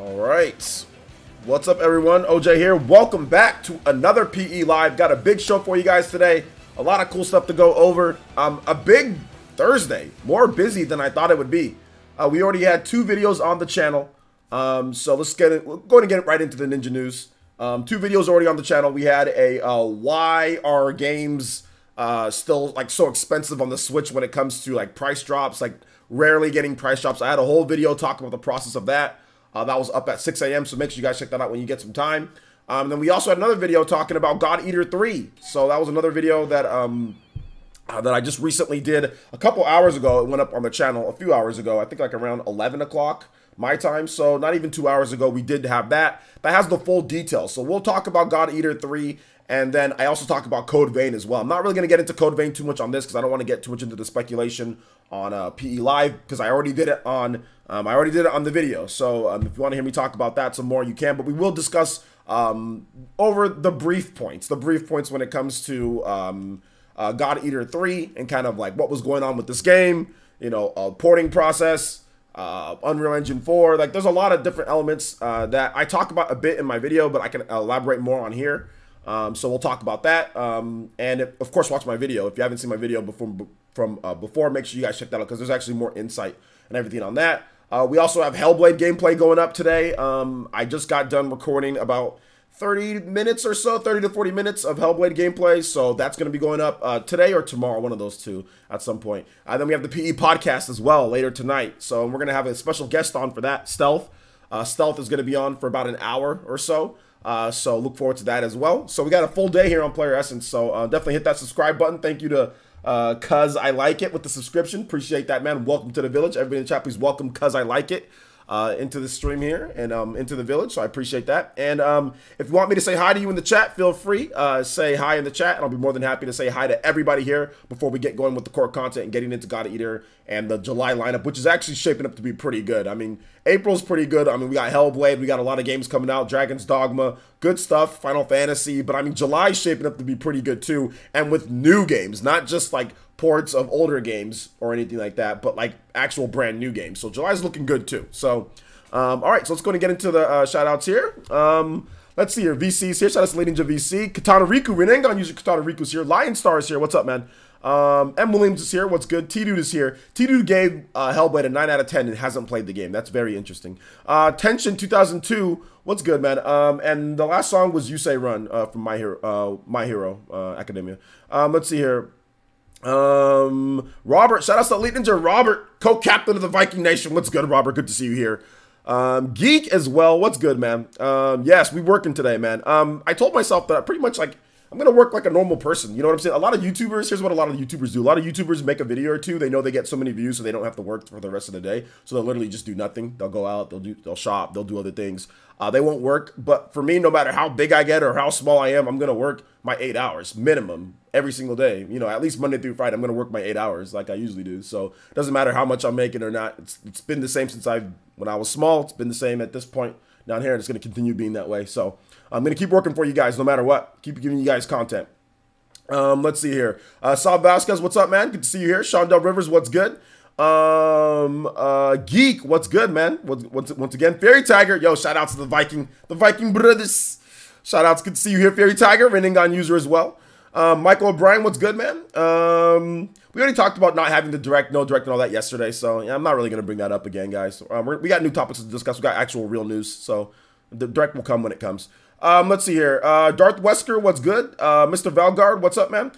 All right. What's up, everyone? OJ here. Welcome back to another PE Live. Got a big show for you guys today. A lot of cool stuff to go over. A big Thursday. More busy than I thought it would be. We already had 2 videos on the channel. So let's get it. We're going to get right into the Ninja News. 2 videos already on the channel. We had a why are games still like so expensive on the Switch when it comes to like price drops, like rarely getting price drops. I had a whole video talking about the process of that. That was up at 6 a.m. So make sure you guys check that out when you get some time. Then we also had another video talking about God Eater 3. So that was another video that that I just recently did a couple hours ago. It went up on the channel a few hours ago. I think like around 11 o'clock my time. So not even 2 hours ago, we did have that. That has the full details. So we'll talk about God Eater 3. And then I also talk about Code Vein as well. I'm not really going to get into Code Vein too much on this because I don't want to get too much into the speculation on PE Live because I already did it on the video. So if you want to hear me talk about that some more, you can. But we will discuss over the brief points when it comes to God Eater 3 and kind of like what was going on with this game. You know, porting process, Unreal Engine 4. Like there's a lot of different elements that I talk about a bit in my video, but I can elaborate more on here. So we'll talk about that, and of course watch my video. If you haven't seen my video before, make sure you guys check that out because there's actually more insight and everything on that. We also have Hellblade gameplay going up today. I just got done recording about 30 minutes or so, 30 to 40 minutes of Hellblade gameplay, so that's going to be going up today or tomorrow, one of those two at some point. Then we have the PE podcast as well later tonight, so we're going to have a special guest on for that, Stealth. Stealth is going to be on for about an hour or so. So look forward to that as well. So we got a full day here on Player Essence. So definitely hit that subscribe button. Thank you to Cuz I Like It with the subscription. Appreciate that, man. Welcome to the village. Everybody in the chat, please welcome Cuz I Like It into the stream here and into the village. So I appreciate that. And if you want me to say hi to you in the chat, feel free. Say hi in the chat, and I'll be more than happy to say hi to everybody here before we get going with the core content and getting into God Eater and the July lineup, which is actually shaping up to be pretty good. I mean, April's pretty good. I mean, we got Hellblade. We got a lot of games coming out. Dragon's Dogma. Good stuff. Final Fantasy. But, I mean, July's shaping up to be pretty good, too. And with new games. Not just, like, ports of older games or anything like that. But, like, actual brand new games. So, July's looking good, too. So, all right. So, let's go and get into the shout-outs here. Let's see here. VC's here. Shout out to Lady Ninja VC. Katana Riku. Renengan user Katana Riku's here. Lion Star is here. What's up, man? M. Williams is here. What's good? T-Dude is here. T-Dude gave Hellblade a 9 out of 10 and hasn't played the game. That's very interesting. Tension 2002. What's good, man? And the last song was You Say Run from My Hero Academia. Let's see here. Robert. Shout out to Elite Ninja Robert, co-captain of the Viking Nation. What's good, Robert? Good to see you here. Geek as well. What's good, man? Yes, we working today, man. I told myself that pretty much like I'm going to work like a normal person. You know what I'm saying? A lot of YouTubers, here's what a lot of YouTubers do. A lot of YouTubers make a video or two. They know they get so many views, so they don't have to work for the rest of the day. So they'll literally just do nothing. They'll go out, they'll shop, they'll do other things. They won't work. But for me, no matter how big I get or how small I am, I'm going to work my 8 hours minimum every single day. You know, at least Monday through Friday, I'm going to work my 8 hours like I usually do. So it doesn't matter how much I'm making or not. It's been the same since when I was small. It's been the same at this point down here, and it's going to continue being that way. So I'm going to keep working for you guys no matter what. Keep giving you guys content. Let's see here. Sal Vasquez, what's up, man? Good to see you here. Shondell Rivers, what's good? Geek, what's good, man? Once again, Fairy Tiger, yo, shout out to the Viking brothers. Shout outs, good to see you here, Fairy Tiger, Renengan user as well. Michael O'Brien, what's good, man? We already talked about not having the no direct and all that yesterday, so yeah, I'm not really gonna bring that up again, guys. We got new topics to discuss. We got actual real news, so the direct will come when it comes. Let's see here. Darth Wesker, what's good? Mr. Valgard, what's up, man?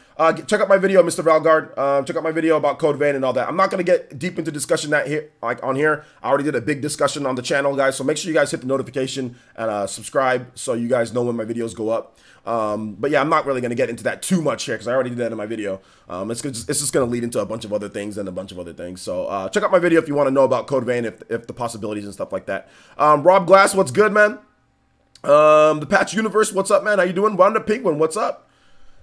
Check out my video, Mr. Valgard. Check out my video about Code Vein and all that. I'm not going to get deep into discussion on here. I already did a big discussion on the channel, guys. So make sure you guys hit the notification and subscribe so you guys know when my videos go up. But yeah, I'm not really going to get into that too much here because I already did that in my video. It's just going to lead into a bunch of other things and a bunch of other things. So check out my video if you want to know about Code Vein, if the possibilities and stuff like that. Rob Glass, what's good, man? The Patch Universe, what's up, man? How you doing? Wanda Penguin, what's up?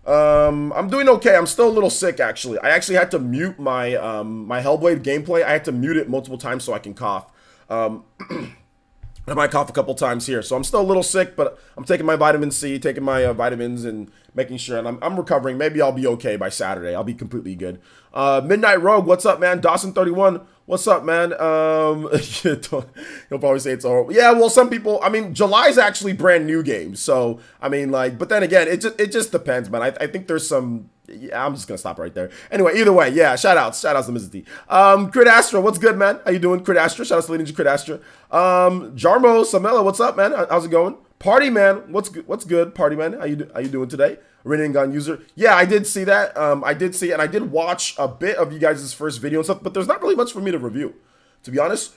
I'm doing okay. I'm still a little sick, actually. I actually had to mute my my Hellblade gameplay. I had to mute it multiple times so I can cough. I might cough a couple times here, so I'm still a little sick, but I'm taking my vitamin C, taking my vitamins, and making sure, and I'm recovering. Maybe I'll be okay by Saturday. I'll be completely good. Midnight Rogue, what's up, man? Dawson31, What's up, man? He'll probably say it's all. Yeah, well, some people. I mean, July's actually brand new games, so I mean, like, but then again, it just depends, man. I think there's some. Yeah, I'm just gonna stop right there. Anyway, either way, yeah. Shout outs to Mrs. D. Crit Astra, what's good, man? How you doing, Crit Astra? Shout outs to Ninja Crit Astra. Jarmo Samela, what's up, man? How's it going? Party man, what's good? What's good, Party man? How you doing today? Renting Gun user. Yeah, I did see that. I did see it, and I did watch a bit of you guys' first video and stuff, but there's not really much for me to review, to be honest.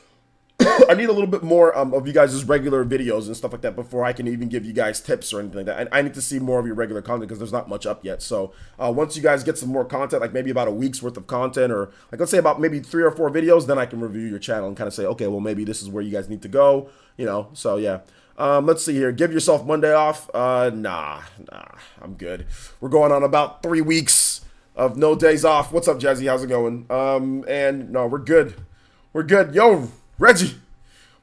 I need a little bit more of you guys' regular videos and stuff like that before I can even give you guys tips or anything like that. I need to see more of your regular content because there's not much up yet. So once you guys get some more content, like maybe about a week's worth of content, or like let's say about maybe 3 or 4 videos, then I can review your channel and kind of say, okay, well maybe this is where you guys need to go, you know. So yeah. Let's see here. Give yourself Monday off. Nah, I'm good. We're going on about 3 weeks of no days off. What's up, Jazzy? How's it going? And no, we're good. We're good. Yo, Reggie,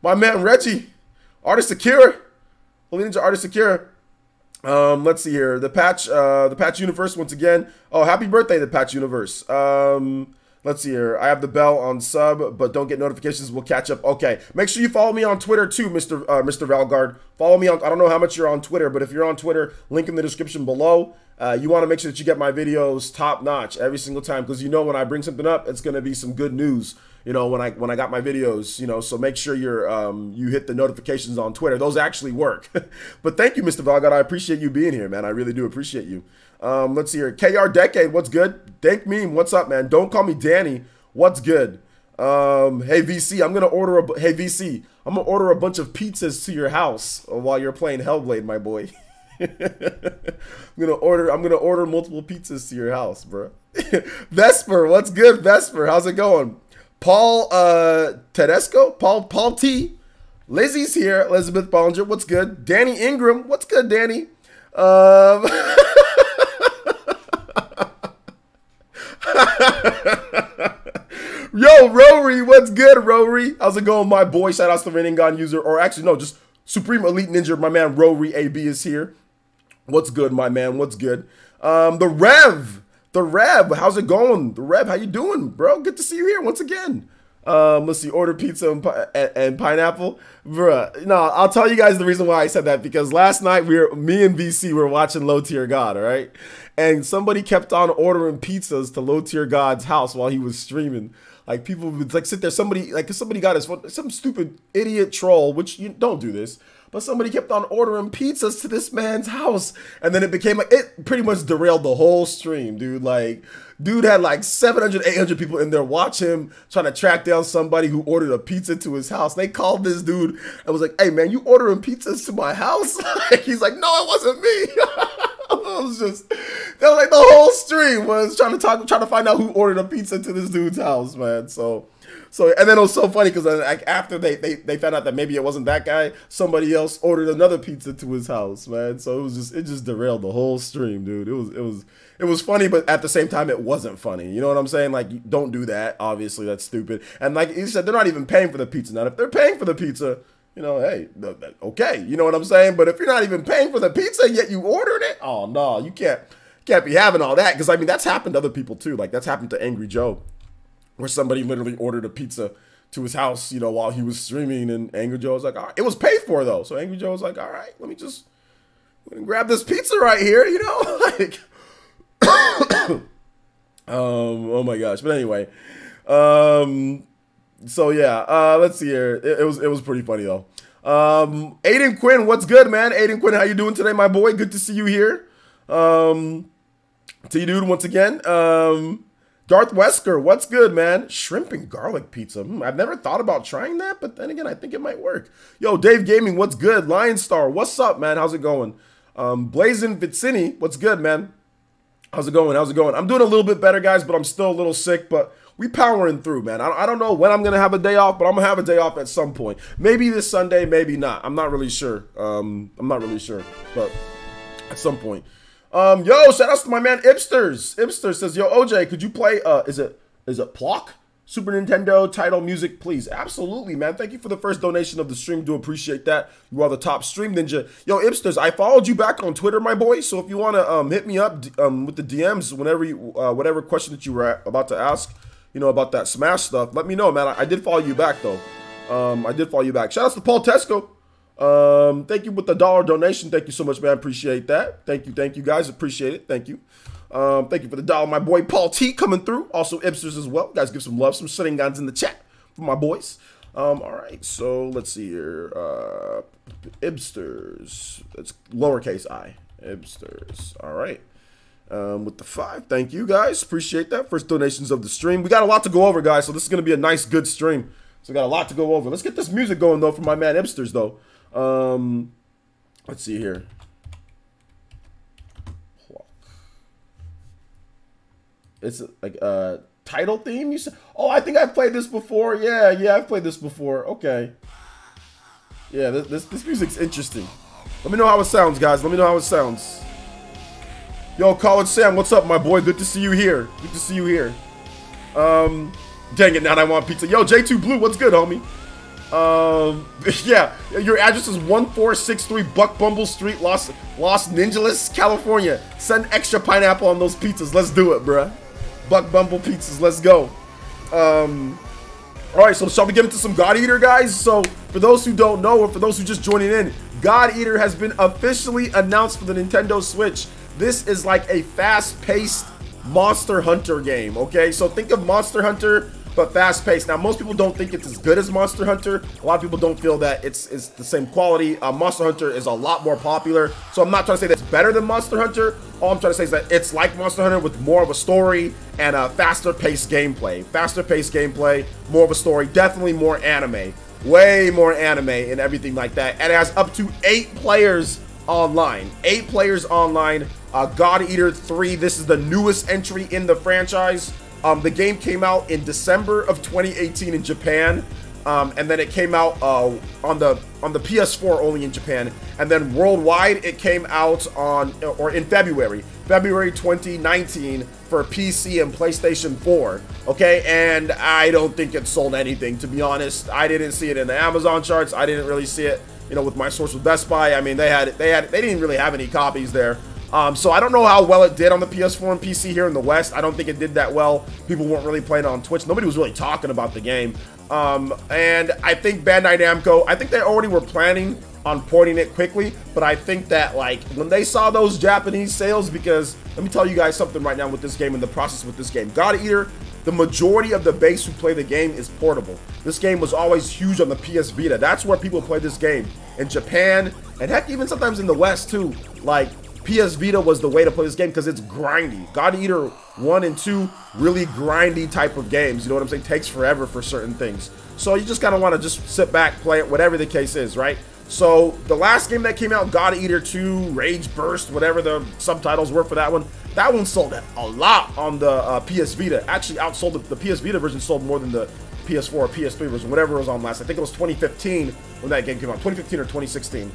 my man Reggie, Artist Akira, Holy Ninja Artist Akira. Let's see here. The patch universe once again. Oh, happy birthday, the patch universe. Let's see here. I have the bell on sub, but don't get notifications. We'll catch up. Okay. Make sure you follow me on Twitter too, Mr. Valgard. Follow me on, I don't know how much you're on Twitter, but if you're on Twitter, link in the description below. You want to make sure that you get my videos top notch every single time, because you know when I bring something up, it's going to be some good news. You know, when I got my videos, you know, so make sure you're you hit the notifications on Twitter. Those actually work. But thank you, Mr. Valgard. I appreciate you being here, man. I really do appreciate you. Let's see here. KR Decade, what's good? Dank Meme, what's up, man? Don't call me Danny. What's good? Hey VC, I'm gonna order a bunch of pizzas to your house while you're playing Hellblade, my boy. I'm gonna order multiple pizzas to your house, bro. Vesper, what's good, Vesper? How's it going? Paul Tedesco, Paul T. Lizzie's here. Elizabeth Bollinger, what's good? Danny Ingram, what's good, Danny? Yo, Rory, what's good, Rory? How's it going, my boy? Shout outs to Renningon user, or actually no, just Supreme Elite Ninja. My man Rory AB is here. What's good, my man? What's good? The Rev, how's it going? The Rev, how you doing, bro? Good to see you here once again. Let's see, order pizza and pineapple. Bruh, no, I'll tell you guys the reason why I said that, because last night me and VC were watching Low Tier God, all right? And somebody kept on ordering pizzas to Low Tier God's house while he was streaming. Like, people would like sit there, somebody got his phone, some stupid idiot troll, which you don't do this, but somebody kept on ordering pizzas to this man's house, and then it became like, it pretty much derailed the whole stream, dude. Like, dude had like 700, 800 people in there watch him trying to track down somebody who ordered a pizza to his house. They called this dude and was like, hey man, you ordering pizzas to my house? He's like, no, it wasn't me. It was just, that was like the whole stream was trying to find out who ordered a pizza to this dude's house, man. So, and then it was so funny because like after they found out that maybe it wasn't that guy, somebody else ordered another pizza to his house, man. So it just derailed the whole stream, dude. It was funny, but at the same time, it wasn't funny. You know what I'm saying? Like, don't do that. Obviously, that's stupid. And like he said, they're not even paying for the pizza. Now, if they're paying for the pizza, you know, hey, okay, you know what I'm saying? But if you're not even paying for the pizza, yet you ordered it, oh no, you can't be having all that. Because I mean, that's happened to other people too. Like, that's happened to Angry Joe, where somebody literally ordered a pizza to his house, you know, while he was streaming, and Angry Joe was like, all right, it was paid for though. So Angry Joe was like, all right, let me just grab this pizza right here, you know, like, oh my gosh. But anyway, so yeah, let's see here. It was pretty funny though. Aiden Quinn, what's good, man? Aiden Quinn, how you doing today, my boy? Good to see you here. To you, dude, once again. Darth Wesker, what's good, man? Shrimp and garlic pizza. I've never thought about trying that, but then again, I think it might work. Yo, Dave Gaming, what's good? Lion Star, what's up, man? How's it going? Blazin Vicini, what's good, man? How's it going? How's it going? I'm doing a little bit better, guys, but I'm still a little sick, but we powering through, man. I don't know when I'm going to have a day off, but I'm going to have a day off at some point. Maybe this Sunday, maybe not. I'm not really sure. I'm not really sure, but at some point. Yo, shout outs to my man Ipsters. Ipster says, yo, OJ, could you play, is it Plock? Super Nintendo title music, please. Absolutely, man. Thank you for the first donation of the stream. Do appreciate that. You are the top stream ninja. Yo, Ipsters, I followed you back on Twitter, my boy. So if you want to hit me up with the DMs whenever you, whatever question that you were about to ask, you know, about that Smash stuff, let me know, man. I did follow you back, though. I did follow you back. Shout outs to Paul Tesco. Thank you with the $1 donation. Thank you so much, man. Appreciate that. Thank you, guys. Appreciate it. Thank you. Thank you for the $1. My boy Paul T coming through. Also, Ibsters as well. Guys, give some love, some sitting guns in the chat for my boys. All right, so let's see here. Ibsters. That's lowercase I. Ibsters. All right. With the 5. Thank you, guys. Appreciate that. First donations of the stream. We got a lot to go over, guys, so this is going to be a nice, good stream. So we got a lot to go over. Let's get this music going, though, for my man Ibsters, though. Let's see here. It's like a title theme, you said? Oh, I think I've played this before. Yeah, I've played this before. Okay. Yeah, this music's interesting. Let me know how it sounds, guys. Let me know how it sounds. Yo, College Sam, what's up, my boy? Good to see you here. Good to see you here. Dang it, now I want pizza. Yo, J2 Blue, what's good, homie? Yeah, your address is 1463 Buck Bumble Street, Los Angeles, California. Send extra pineapple on those pizzas. Let's do it, bruh. Buck Bumble pizzas, let's go. Alright, so shall we get into some God Eater, guys? So, for those who don't know, or for those who just joining in, God Eater has been officially announced for the Nintendo Switch. This is like a fast-paced Monster Hunter game, okay? So think of Monster Hunter, but fast-paced. Now, most people don't think it's as good as Monster Hunter. A lot of people don't feel that it's the same quality. Monster Hunter is a lot more popular, so I'm not trying to say that's better than Monster Hunter. All I'm trying to say is that it's like Monster Hunter with more of a story and a faster-paced gameplay. Faster-paced gameplay, more of a story, definitely more anime. Way more anime and everything like that. And it has up to 8 players online. 8 players online. God Eater 3, this is the newest entry in the franchise. The game came out in December of 2018 in Japan, and then it came out on the PS4 only in Japan, and then worldwide it came out in February 2019 for PC and PlayStation 4. Okay, and I don't think it sold anything, to be honest. I didn't see it in the Amazon charts. I didn't really see it, you know, with my source with Best Buy. I mean, they didn't really have any copies there. So I don't know how well it did on the PS4 and PC here in the West. I don't think it did that well. People weren't really playing it on Twitch. Nobody was really talking about the game. And I think Bandai Namco, I think they already were planning on porting it quickly, but I think that, like, when they saw those Japanese sales, because let me tell you guys something right now with this game and the process with this game. God Eater, the majority of the base who play the game is portable. This game was always huge on the PS Vita. That's where people play this game. In Japan, and heck, even sometimes in the West too. Like, PS Vita was the way to play this game because it's grindy. God Eater 1 and 2, really grindy type of games. You know what I'm saying? Takes forever for certain things. So you just kind of want to just sit back, play it, whatever the case is, right? So the last game that came out, God Eater 2, Rage Burst, whatever the subtitles were for that one sold a lot on the PS Vita. Actually outsold the PS Vita version, sold more than the PS4 or PS3 version, whatever it was on last. I think it was 2015 when that game came out, 2015 or 2016.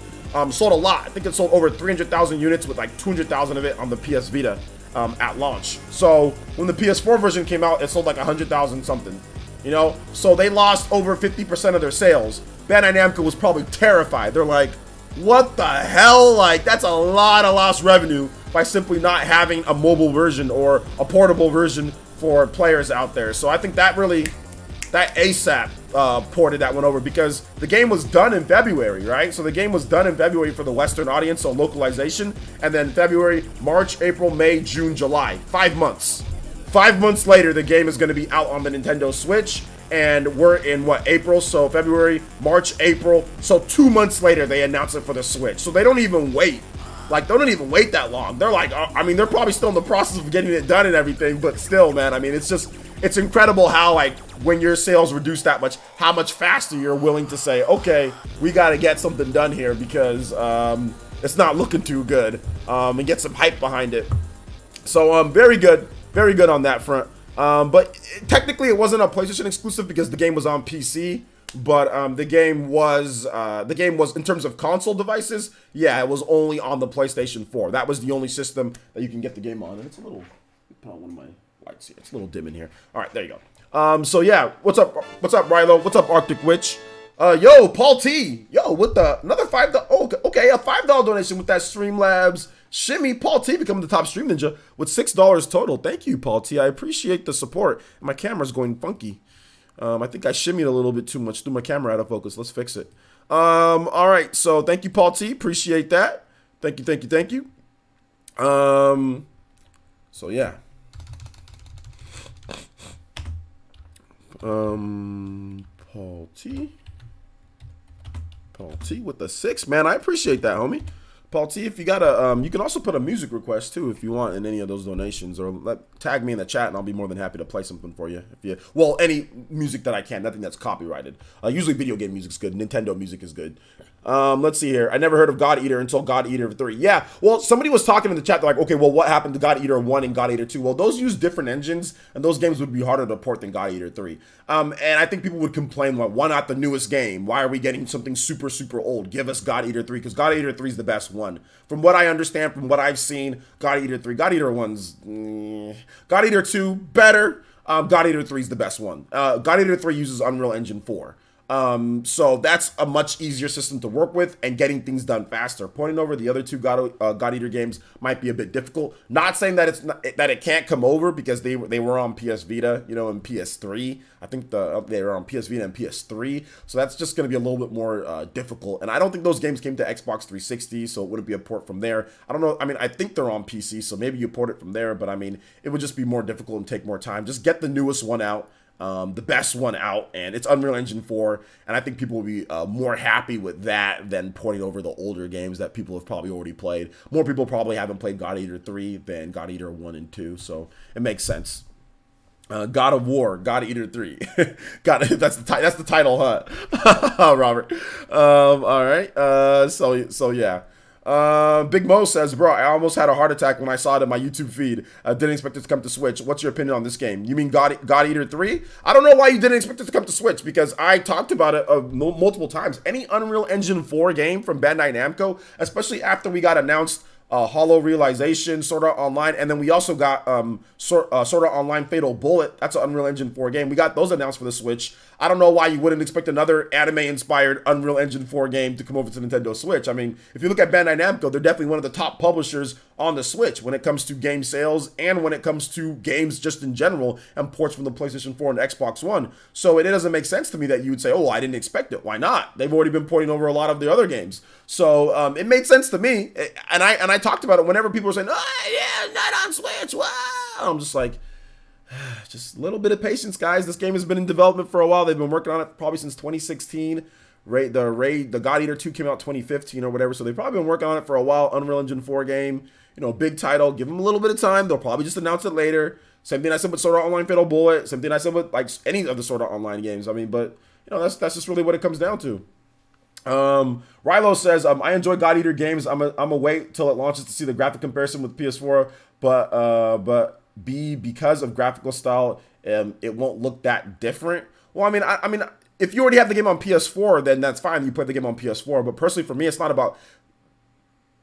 Sold a lot. I think it sold over 300,000 units with like 200,000 of it on the PS Vita at launch. So when the PS4 version came out, it sold like 100,000 something, you know? So they lost over 50% of their sales. Bandai Namco was probably terrified. They're like, what the hell? Like, that's a lot of lost revenue by simply not having a mobile version or a portable version for players out there. So I think that ASAP ported that one over, because the game was done in February, right? So the game was done in February for the Western audience, so localization, and then February, March, April, May, June, July, 5 months. 5 months later, the game is going to be out on the Nintendo Switch, and we're in, what, April? So February, March, April, so 2 months later, they announce it for the Switch. So they don't even wait. Like, they don't even wait that long. They're like, I mean, they're probably still in the process of getting it done and everything, but still, man, I mean, it's incredible how, like, when your sales reduce that much, how much faster you're willing to say, okay, we got to get something done here because it's not looking too good, and get some hype behind it. So, very good on that front. But technically, it wasn't a PlayStation exclusive because the game was on PC. But the game was in terms of console devices, yeah, it was only on the PlayStation 4. That was the only system that you can get the game on. And it's a little, put on one of my lights here. It's a little dim in here. All right, there you go. So yeah, what's up, Rilo? What's up, Arctic Witch? Yo, Paul T. Yo, with the another $5. Oh, okay, a $5 donation with that Streamlabs shimmy. Paul T becoming the top stream ninja with $6 total. Thank you, Paul T. I appreciate the support. My camera's going funky. I think I shimmied a little bit too much. Threw my camera out of focus. Let's fix it. All right. So thank you, Paul T. Appreciate that. Thank you, thank you, thank you. So yeah. Paul T. Paul T with the 6, man. I appreciate that, homie. Paul T, if you got a, you can also put a music request too if you want in any of those donations, or tag me in the chat and I'll be more than happy to play something for you. If you, well, any music that I can, nothing that's copyrighted. Usually video game music's good, Nintendo music is good. Let's see here. I never heard of God Eater until God Eater 3. Yeah, well, somebody was talking in the chat. They're like, okay, well, what happened to God Eater 1 and God Eater 2? Well, those use different engines, and those games would be harder to port than God Eater 3. And I think people would complain, like, why not the newest game? Why are we getting something super, super old? Give us God Eater 3, because God Eater 3 is the best one. From what I understand, from what I've seen, God Eater 3, God Eater 1's, God Eater 2, better. God Eater 3 is the best one. God Eater 3 uses Unreal Engine 4. So that's a much easier system to work with and getting things done faster. Pointing over the other two God Eater games might be a bit difficult. Not saying that it's not, that it can't come over, because they were on PS Vita, you know, and PS3. I think they were on PS Vita and PS3. So that's just going to be a little bit more difficult. And I don't think those games came to Xbox 360, so it wouldn't be a port from there. I don't know. I mean, I think they're on PC, so maybe you port it from there. But I mean, it would just be more difficult and take more time. Just get the newest one out. The best one out, and it's Unreal Engine 4, and I think people will be more happy with that than porting over the older games that people have probably already played. More people probably haven't played God Eater 3 than God Eater 1 and 2, so it makes sense. God of War, God Eater 3. That's the title, huh? Robert. All right. So yeah. Big Mo says, bro, I almost had a heart attack when I saw it in my YouTube feed. I didn't expect it to come to Switch. What's your opinion on this game? You mean God Eater 3? I don't know why you didn't expect it to come to Switch, because I talked about it multiple times. Any Unreal Engine 4 game from Bandai Namco, especially after we got announced Hollow Realization, Sword Art Online, and then we also got Sword Art Online Fatal Bullet. That's an Unreal Engine 4 game. We got those announced for the Switch. I don't know why you wouldn't expect another anime-inspired Unreal Engine 4 game to come over to Nintendo Switch. I mean, if you look at Bandai Namco, they're definitely one of the top publishers on the Switch when it comes to game sales and when it comes to games just in general and ports from the PlayStation 4 and Xbox One. So it doesn't make sense to me that you would say, oh, I didn't expect it. Why not? They've already been porting over a lot of the other games. So it made sense to me. And I talked about it whenever people were saying, oh, yeah, not on Switch. Wow. I'm just like, just a little bit of patience, guys. This game has been in development for a while. They've been working on it probably since 2016. The God Eater 2 came out 2015 or whatever, so they've probably been working on it for a while. Unreal Engine 4 game, you know, big title. Give them a little bit of time. They'll probably just announce it later. Same thing I said with Sword Art Online Fatal Bullet. Same thing I said with like any of the Sword Art Online games. I mean, but you know, that's just really what it comes down to. Rilo says, I enjoy God Eater games. I'm a wait till it launches to see the graphic comparison with PS4, but because of graphical style, it won't look that different. Well, I mean, if you already have the game on PS4, then that's fine. You play the game on PS4. But personally, for me, it's not about.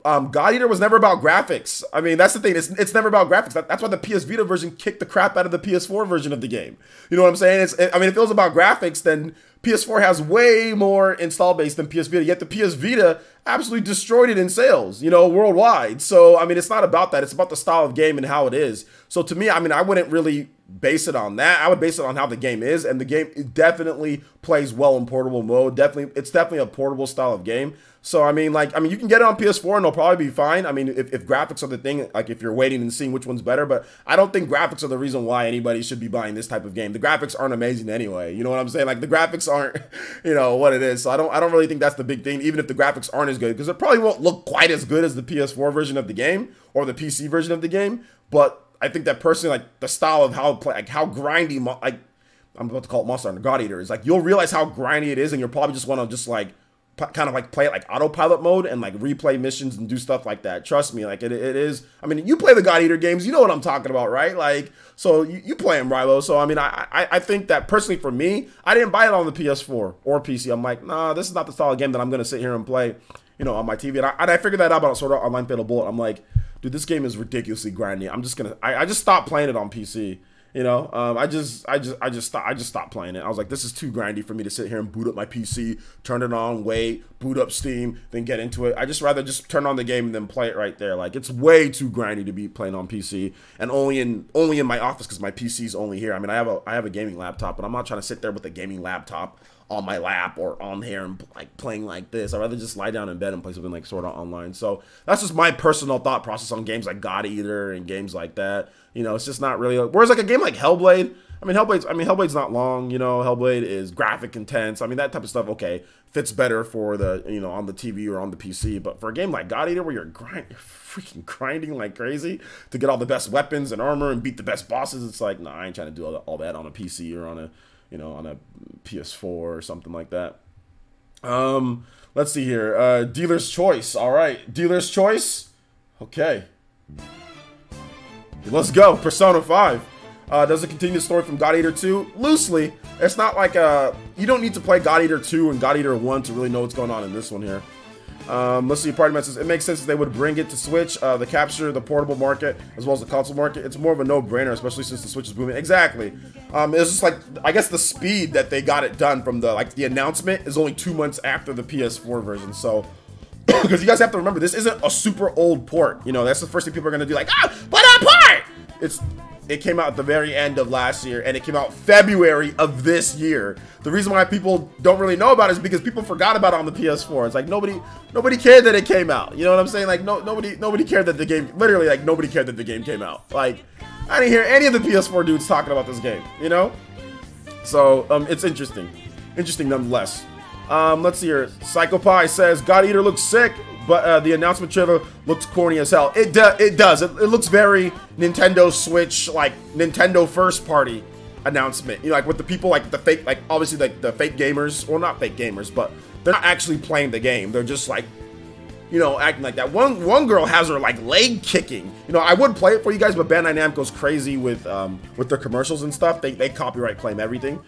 God Eater was never about graphics. I mean, that's the thing. It's never about graphics. That's why the PS Vita version kicked the crap out of the PS4 version of the game. You know what I'm saying? I mean, if it was about graphics, then PS4 has way more install base than PS Vita. Yet the PS Vita absolutely destroyed it in sales, you know, worldwide. So, I mean, it's not about that. It's about the style of game and how it is. So to me, I mean, I wouldn't really base it on that. I would base it on how the game is. And the game definitely plays well in portable mode. It's definitely a portable style of game. So, I mean, you can get it on PS4 and it'll probably be fine. I mean, if graphics are the thing, like if you're waiting and seeing which one's better, but I don't think graphics are the reason why anybody should be buying this type of game. The graphics aren't amazing anyway. You know what I'm saying? Like the graphics aren't, you know, what it is. So I don't really think that's the big thing, even if the graphics aren't as good, because it probably won't look quite as good as the PS4 version of the game or the PC version of the game. But I think that personally, like the style of how grindy, like I'm about to call it Monster Hunter God Eater is, like you'll realize how grindy it is, and you'll probably just want to just like kind of like play it like autopilot mode and like replay missions and do stuff like that. Trust me, like it is. I mean, you play the God Eater games, you know what I'm talking about, right? Like, so you play them, Rilo. So I mean, I think that personally for me, I didn't buy it on the PS4 or PC. I'm like, nah, this is not the style of game that I'm gonna sit here and play, you know, on my TV. And I figured that out about Sword Art Online Fatal Bullet. I'm like, dude, this game is ridiculously grindy. I just stopped playing it on PC. You know, I just stopped playing it. I was like, this is too grindy for me to sit here and boot up my PC, turn it on, wait, boot up Steam, then get into it. I just rather just turn on the game and then play it right there. Like, it's way too grindy to be playing on PC and only in my office because my PC's only here. I mean, I have a gaming laptop, but I'm not trying to sit there with a gaming laptop on my lap or on here and like playing like this. I'd rather just lie down in bed and play something like Sword Art Online. So that's just my personal thought process on games like God Eater and games like that. You know, it's just not really. Whereas like a game like Hellblade, Hellblade's not long. You know, Hellblade is graphic intense. I mean, that type of stuff, okay, fits better for the, you know, on the TV or on the PC. But for a game like God Eater, where you're freaking grinding like crazy to get all the best weapons and armor and beat the best bosses, it's like, nah, I ain't trying to do all that on a PC or on a, you know, on a PS4 or something like that. Let's see here. Dealer's Choice. All right, Dealer's Choice. Okay. Let's go. Persona 5. Does it continue the story from God Eater 2? Loosely. It's not like you don't need to play God Eater 2 and God Eater 1 to really know what's going on in this one here. Let's see. Party message. It makes sense that they would bring it to Switch. The capture the portable market as well as the console market. It's more of a no-brainer, especially since the Switch is booming. Exactly. It's just like, I guess the speed that they got it done from the announcement is only 2 months after the PS4 version. So, because you guys have to remember, this isn't a super old port. You know, that's the first thing people are gonna do. Like, but that port. It came out at the very end of last year, and it came out February of this year. The reason why people don't really know about it is because people forgot about it on the PS4. It's like nobody cared that it came out. You know what I'm saying? Like nobody cared that the game, literally, like nobody cared that the game came out. Like, I didn't hear any of the PS4 dudes talking about this game. You know? So it's interesting nonetheless. Let's see here. Psychopie says God Eater looks sick, but the announcement trailer looks corny as hell. It does. It looks very Nintendo Switch, like Nintendo first party announcement. You know, like with the people, like the fake, like obviously like the fake gamers, well, not fake gamers, but they're not actually playing the game. They're just like, you know, acting like that. One girl has her like leg kicking. You know, I would play it for you guys, but Bandai Namco goes crazy with their commercials and stuff. They copyright claim everything.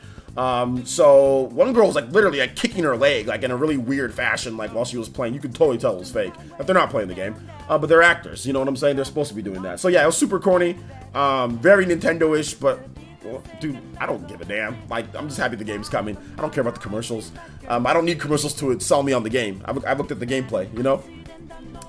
So one girl was like literally like kicking her leg like in a really weird fashion, like while she was playing. You could totally tell it was fake if they're not playing the game, but they're actors, you know what I'm saying? They're supposed to be doing that. So yeah, it was super corny, very Nintendo-ish, but well, dude, I don't give a damn. Like, I'm just happy the game's coming. I don't care about the commercials. I don't need commercials to sell me on the game. I've looked at the gameplay, you know?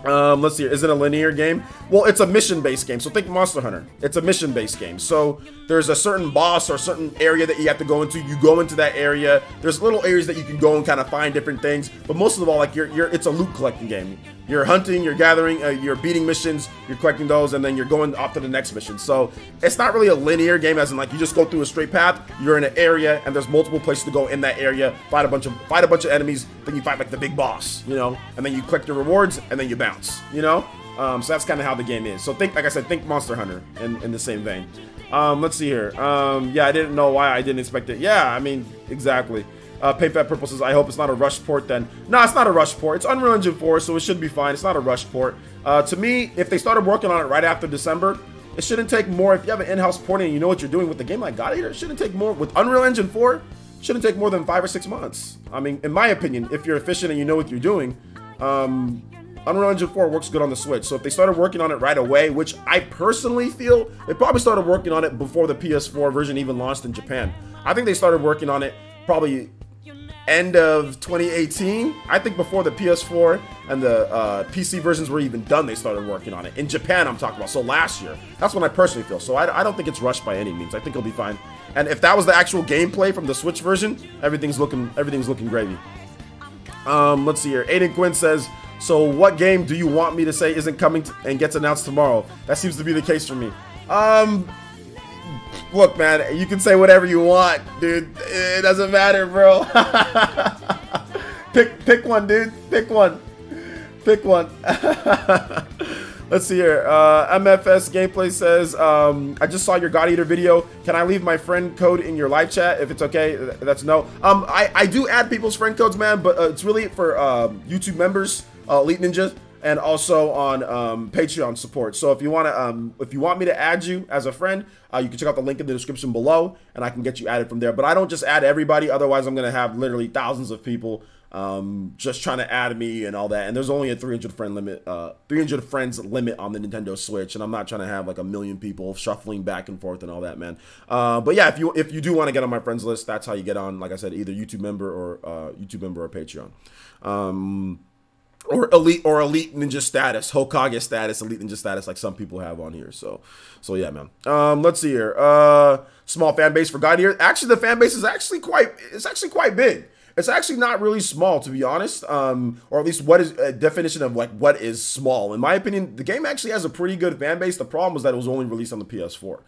Let's see. Is it a linear game? Well, it's a mission-based game. So think Monster Hunter. It's a mission-based game. So there's a certain boss or a certain area that you have to go into. You go into that area. There's little areas that you can go and kind of find different things. But most of all, like it's a loot collecting game. You're hunting, you're gathering, you're beating missions, you're collecting those, and then you're going off to the next mission. So it's not really a linear game, as in like you just go through a straight path. You're in an area, and there's multiple places to go in that area. Fight a bunch of enemies, then you fight like the big boss, you know, and then you collect your rewards, and then you bounce, you know. So that's kind of how the game is. So think, like I said, think Monster Hunter in the same vein. Let's see here. Yeah, I didn't know why I didn't expect it. Yeah, I mean, exactly. PayFat Purple says, I hope it's not a rush port then. No, it's not a rush port. It's Unreal Engine 4, so it should be fine. It's not a rush port. To me, if they started working on it right after December, it shouldn't take more. If you have an in-house porting and you know what you're doing with the game like God Eater, it shouldn't take more. With Unreal Engine 4, it shouldn't take more than 5 or 6 months. I mean, in my opinion, if you're efficient and you know what you're doing, Unreal Engine 4 works good on the Switch. So if they started working on it right away, which I personally feel, they probably started working on it before the PS4 version even launched in Japan. I think they started working on it probably end of 2018. I think before the PS4 and the PC versions were even done, they started working on it. In Japan, I'm talking about. So last year. That's what I personally feel. So I don't think it's rushed by any means. I think it'll be fine. And if that was the actual gameplay from the Switch version, everything's looking gravy. Let's see here. Aiden Quinn says, so what game do you want me to say isn't coming and gets announced tomorrow? That seems to be the case for me. Look, man, you can say whatever you want, dude. It doesn't matter, bro. Pick one, dude. Pick one. Pick one. Let's see here. MFS Gameplay says, I just saw your God Eater video. Can I leave my friend code in your live chat? If it's okay, that's no. I do add people's friend codes, man, but it's really for YouTube members, Elite Ninja, and also on Patreon support. So if you want me to add you as a friend, you can check out the link in the description below, and I can get you added from there. But I don't just add everybody, otherwise I'm gonna have literally thousands of people just trying to add me and all that. And there's only a 300 friends limit on the Nintendo Switch, and I'm not trying to have like a million people shuffling back and forth and all that, man. But yeah, if you do want to get on my friends list, that's how you get on. Like I said, either YouTube member or Patreon. Or elite ninja status, Hokage status, elite ninja status, like some people have on here. So yeah, man. Let's see here. Small fan base for God Eater. Actually, the fan base is actually quite big. It's actually not really small, to be honest. Or at least what is a definition of like what is small. In my opinion, the game actually has a pretty good fan base. The problem was that it was only released on the PS4.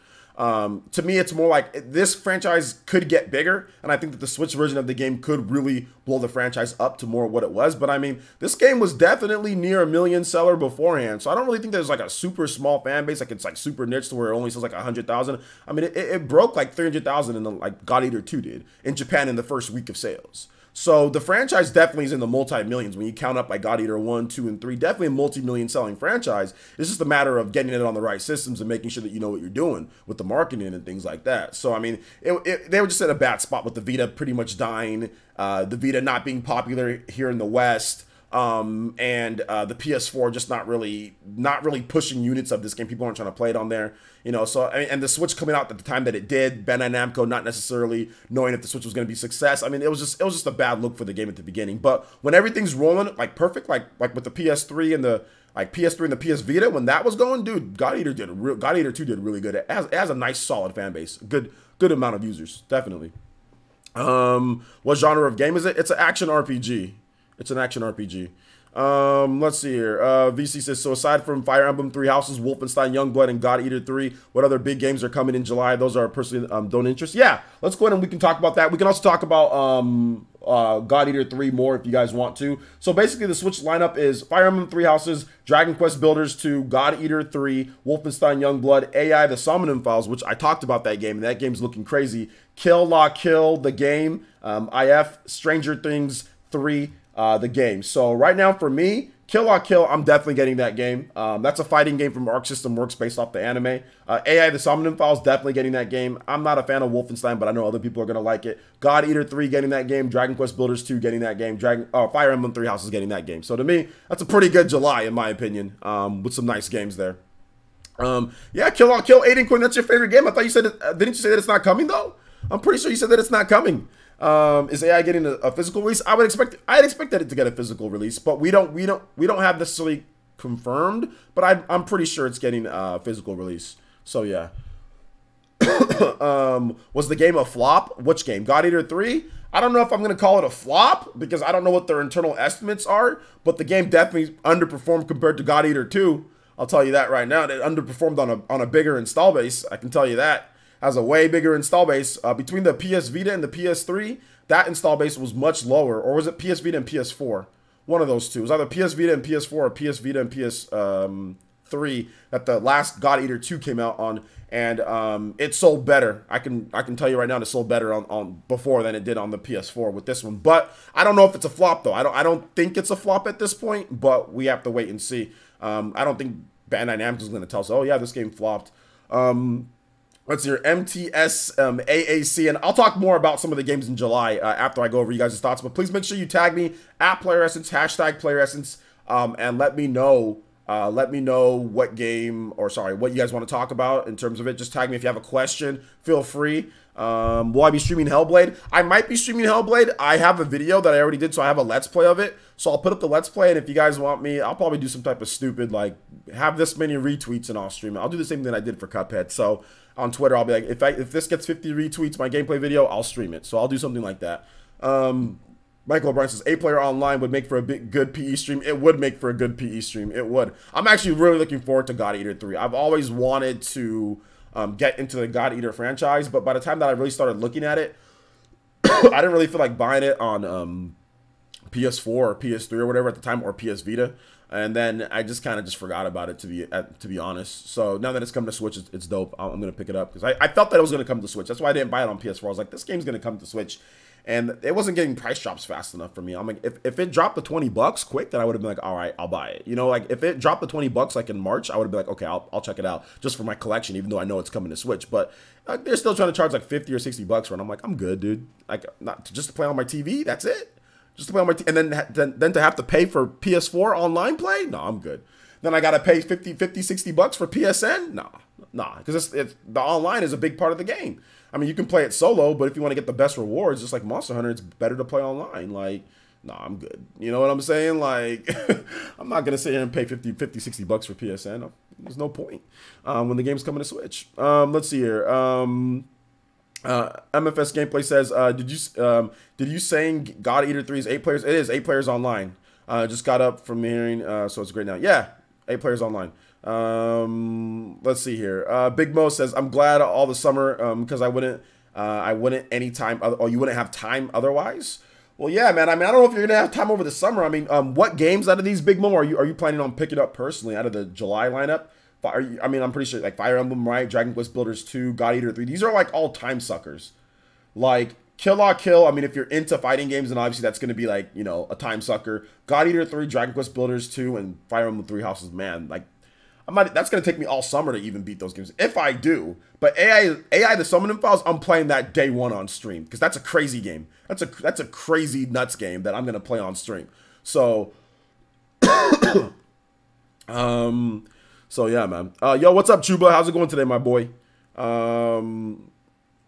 To me, it's more like this franchise could get bigger, and I think that the Switch version of the game could really blow the franchise up to more what it was. But I mean, this game was definitely near 1 million seller beforehand, so I don't really think there's like a super small fan base, like it's like super niche to where it only sells like 100,000. I mean, it broke like 300,000 in the like God Eater 2 did in Japan in the first week of sales. So the franchise definitely is in the multi-millions when you count up like God Eater 1, 2, and 3. Definitely a multi-million selling franchise. It's just a matter of getting it on the right systems and making sure that you know what you're doing with the marketing and things like that. So, I mean, they were just at a bad spot with the Vita pretty much dying, the Vita not being popular here in the West, and the PS4 just not really pushing units of this game. People aren't trying to play it on there, you know. So I mean, and the Switch coming out at the time that it did, Bandai Namco not necessarily knowing if the Switch was going to be a success. I mean, it was just a bad look for the game at the beginning. But when everything's rolling like perfect, like with the PS3 and the PS Vita, when that was going, dude, God Eater 2 did really good. It has a nice solid fan base, good amount of users, definitely. What genre of game is it? It's an action RPG. It's an action RPG. Let's see here. VC says, so aside from Fire Emblem, Three Houses, Wolfenstein, Youngblood, and God Eater 3, what other big games are coming in July? Those are personally don't interest. Yeah, let's go ahead and we can talk about that. We can also talk about God Eater 3 more if you guys want to. So basically the Switch lineup is Fire Emblem, Three Houses, Dragon Quest Builders 2, God Eater 3, Wolfenstein, Youngblood, AI, The Summoning Files, which I talked about that game, and that game's looking crazy. Kill La Kill, the game, IF, Stranger Things 3, the game. So right now for me, Kill La Kill, I'm definitely getting that game. That's a fighting game from Arc System Works based off the anime. AI, The Summoning Files, definitely getting that game. I'm not a fan of Wolfenstein, but I know other people are going to like it. God Eater 3 getting that game. Dragon Quest Builders 2 getting that game. Fire Emblem 3 Houses getting that game. So to me, that's a pretty good July in my opinion, with some nice games there. Yeah, Kill La Kill, Aiden Quinn, that's your favorite game. I thought you said it, didn't you say that it's not coming though? I'm pretty sure you said that it's not coming. Is AI getting a physical release? I'd expect that it to get a physical release, but we don't have necessarily confirmed, but I'm pretty sure it's getting a physical release. So yeah. Was the game a flop? Which game? God Eater 3? I don't know if I'm going to call it a flop because I don't know what their internal estimates are, but the game definitely underperformed compared to God Eater 2. I'll tell you that right now. It underperformed on a bigger install base. I can tell you that. Has a way bigger install base. Between the PS Vita and the PS3, that install base was much lower. Or was it PS Vita and PS4? One of those two. It was either PS Vita and PS4 or PS Vita and PS3 that the last God Eater 2 came out on. And it sold better. I can tell you right now it sold better on before than it did on the PS4 with this one. But I don't know if it's a flop though. I don't think it's a flop at this point, but we have to wait and see. I don't think Bandai Namco is going to tell us, oh yeah, this game flopped. Let's see your MTS AAC, and I'll talk more about some of the games in July after I go over you guys' thoughts. But please make sure you tag me at PlayerEssence, hashtag PlayerEssence, and let me know what game, or sorry, what you guys want to talk about in terms of it. Just tag me if you have a question. Feel free. Will I be streaming Hellblade? I might be streaming Hellblade. I have a video that I already did, so I have a Let's Play of it. So I'll put up the Let's Play, and if you guys want me, I'll probably do some type of stupid, like, have this many retweets and I'll stream it. I'll do the same thing I did for Cuphead. So on Twitter, I'll be like, if this gets 50 retweets, my gameplay video, I'll stream it. So I'll do something like that. Michael O'Brien says, 8-player online would make for a good PE stream. It would make for a good PE stream. It would. I'm actually really looking forward to God Eater 3. I've always wanted to get into the God Eater franchise, but by the time that I really started looking at it, I didn't really feel like buying it on PS4 or PS3 or whatever at the time, or PS Vita. And then I just kind of forgot about it, to be honest. So now that it's come to Switch, it's dope. I'm going to pick it up because I felt that it was going to come to Switch. That's why I didn't buy it on PS4. I was like, this game's going to come to Switch. And it wasn't getting price drops fast enough for me. I'm like, if it dropped to 20 bucks quick, then I would have been like, all right, I'll buy it. You know, like if it dropped to 20 bucks like in March, I would have been like, okay, I'll check it out just for my collection, even though I know it's coming to Switch. But they're still trying to charge like 50 or 60 bucks for it. And I'm like, I'm good, dude. Like, not just to play on my TV. That's it. just to play on my and then to have to pay for PS4 online play? No, I'm good. Then I got to pay 50, $60 for PSN? Nah, because the online is a big part of the game. I mean, you can play it solo, but if you want to get the best rewards, just like Monster Hunter, it's better to play online. Like, nah, I'm good. You know what I'm saying? Like, I'm not going to sit here and pay $50, $60 for PSN. There's no point when the game's coming to Switch. Let's see here. MFS Gameplay says, did you saying God Eater 3 is 8 players? It is 8 players online. Just got up from hearing, so it's great now. Yeah, 8 players online. Let's see here. Big Mo says, I'm glad all the summer because I wouldn't any time, or you wouldn't have time otherwise. Well, yeah, man. I mean, I don't know if you're gonna have time over the summer. I mean, what games out of these, Big Mo, are you planning on picking up personally out of the July lineup? I mean, I'm pretty sure like Fire Emblem, right? Dragon Quest Builders 2, God Eater 3. These are like all time suckers. Like Kill La Kill. I mean, if you're into fighting games, then obviously that's gonna be like, you know, a time sucker. God Eater 3, Dragon Quest Builders 2, and Fire Emblem 3 Houses. Man, like that's gonna take me all summer to even beat those games if I do. But AI the Summoning Files, I'm playing that day one on stream because that's a crazy game. That's a crazy nuts game that I'm gonna play on stream. So, so yeah, man. Yo, what's up, Chuba? How's it going today, my boy?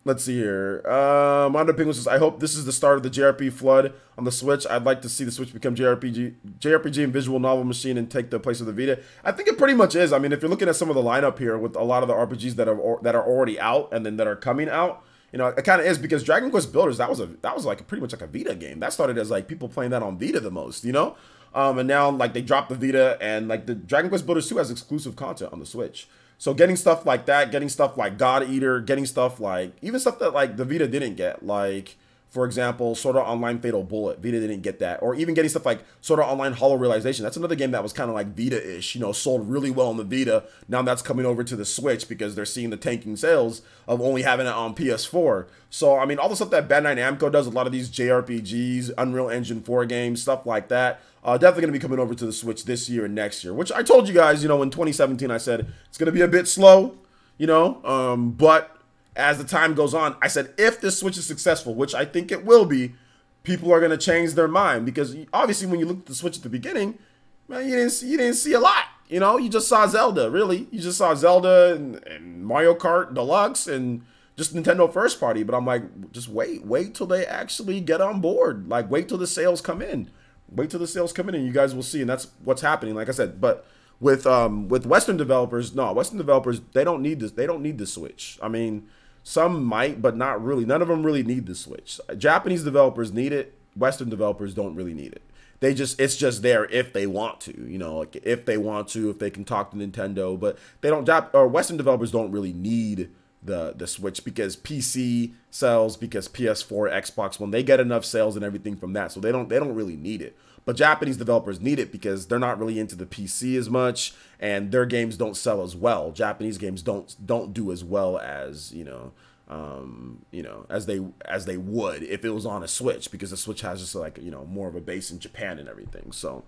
Let's see here. Mondo Penguin says, I hope this is the start of the JRP flood on the Switch. I'd like to see the Switch become JRPG and visual novel machine and take the place of the Vita. I think it pretty much is. I mean, if you're looking at some of the lineup here with a lot of the RPGs that are already out and then that are coming out, you know, it kind of is because Dragon Quest Builders, that was like pretty much like a Vita game. That started as like people playing that on Vita the most, you know? And now like they dropped the Vita and like the Dragon Quest Builders 2 has exclusive content on the Switch. So getting stuff like that, getting stuff like God Eater, getting stuff like, even stuff that like the Vita didn't get, like, for example, Sword Art Online Fatal Bullet, Vita didn't get that. Or even getting stuff like Sword Art Online Hollow Realization. That's another game that was kind of like Vita-ish, you know, sold really well on the Vita. Now that's coming over to the Switch because they're seeing the tanking sales of only having it on PS4. So, I mean, all the stuff that Bandai Namco does, a lot of these JRPGs, Unreal Engine 4 games, stuff like that, definitely going to be coming over to the Switch this year and next year, which I told you guys, you know, in 2017, I said it's going to be a bit slow, you know, but as the time goes on, I said, if this Switch is successful, which I think it will be, people are going to change their mind because obviously when you looked at the Switch at the beginning, man, you didn't see a lot, you know, you just saw Zelda, really. You just saw Zelda and Mario Kart Deluxe and just Nintendo first party. But I'm like, just wait till they actually get on board. Like, wait till the sales come in. Wait till the sales come in and you guys will see. And that's what's happening, like I said. But with Western developers, no, Western developers, they don't need this. They don't need the Switch. I mean, some might, but not really. None of them really need the Switch. Japanese developers need it. Western developers don't really need it. It's just there if they want to, you know, like if they want to, if they can talk to Nintendo, but they don't, or Western developers don't really need the Switch because PC sells, because PS4, Xbox One, they get enough sales and everything from that. So they don't really need it. But Japanese developers need it because they're not really into the PC as much and their games don't sell as well. Japanese games don't do as well as, you know, as they would if it was on a Switch, because the Switch has just like, you know, more of a base in Japan and everything. So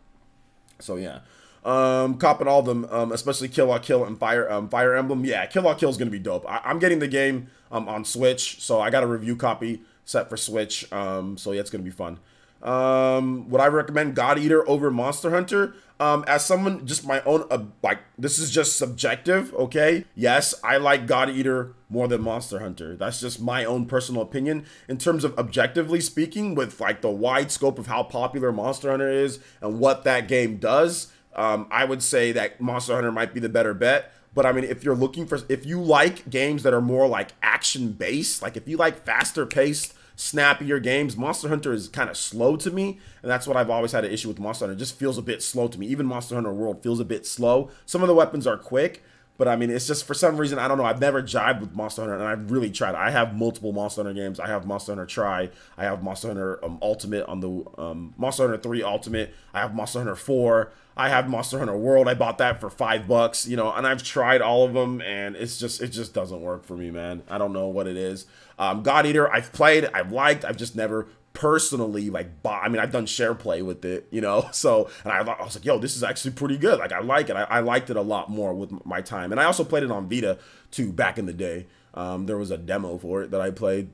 yeah. Copping all of them, especially Kill La Kill and Fire Emblem. Yeah, Kill La Kill is gonna be dope. I'm getting the game on Switch, so I got a review copy set for Switch. So yeah, it's gonna be fun. Would I recommend God Eater over Monster Hunter? As someone, just my own, like, this is just subjective, okay? Yes, I like God Eater more than Monster Hunter. That's just my own personal opinion. In terms of objectively speaking, with like the wide scope of how popular Monster Hunter is and what that game does, I would say that Monster Hunter might be the better bet. But I mean, if you like games that are more like action based, like if you like faster paced, snappier games, Monster Hunter is kind of slow to me, and that's what I've always had an issue with Monster Hunter. It just feels a bit slow to me. Even Monster Hunter World feels a bit slow. Some of the weapons are quick, but I mean, it's just for some reason, I don't know, I've never jived with Monster Hunter, and I've really tried. I have multiple Monster Hunter games. I have Monster Hunter Tri. I have Monster Hunter Ultimate on the Monster Hunter 3 Ultimate. I have Monster Hunter 4. I have Monster Hunter World. I bought that for $5, you know, and I've tried all of them, and it just doesn't work for me, man. I don't know what it is. God Eater, I've played, I've liked, I've just never personally like bought. I mean, I've done share play with it, you know, so, and I was like, yo, this is actually pretty good. Like, I like it. I liked it a lot more with my time, and I also played it on Vita too back in the day. There was a demo for it that I played.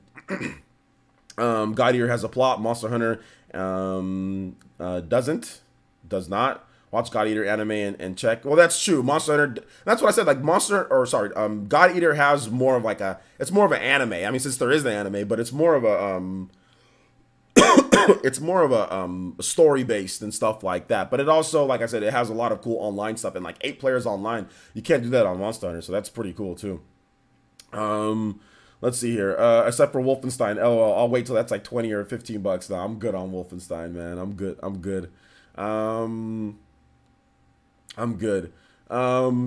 God Eater has a plot. Monster Hunter Does not. Watch God Eater anime and check. Well, that's true. Monster Hunter. That's what I said. Like God Eater has more of like it's more of an anime. I mean, since there is the anime, but it's more of a it's more of a story based and stuff like that. But it also, like I said, it has a lot of cool online stuff and like 8 players online. You can't do that on Monster Hunter, so that's pretty cool too. Let's see here. Except for Wolfenstein, LOL. I'll wait till that's like 20 or 15 bucks. No, I'm good on Wolfenstein, man. I'm good. I'm good.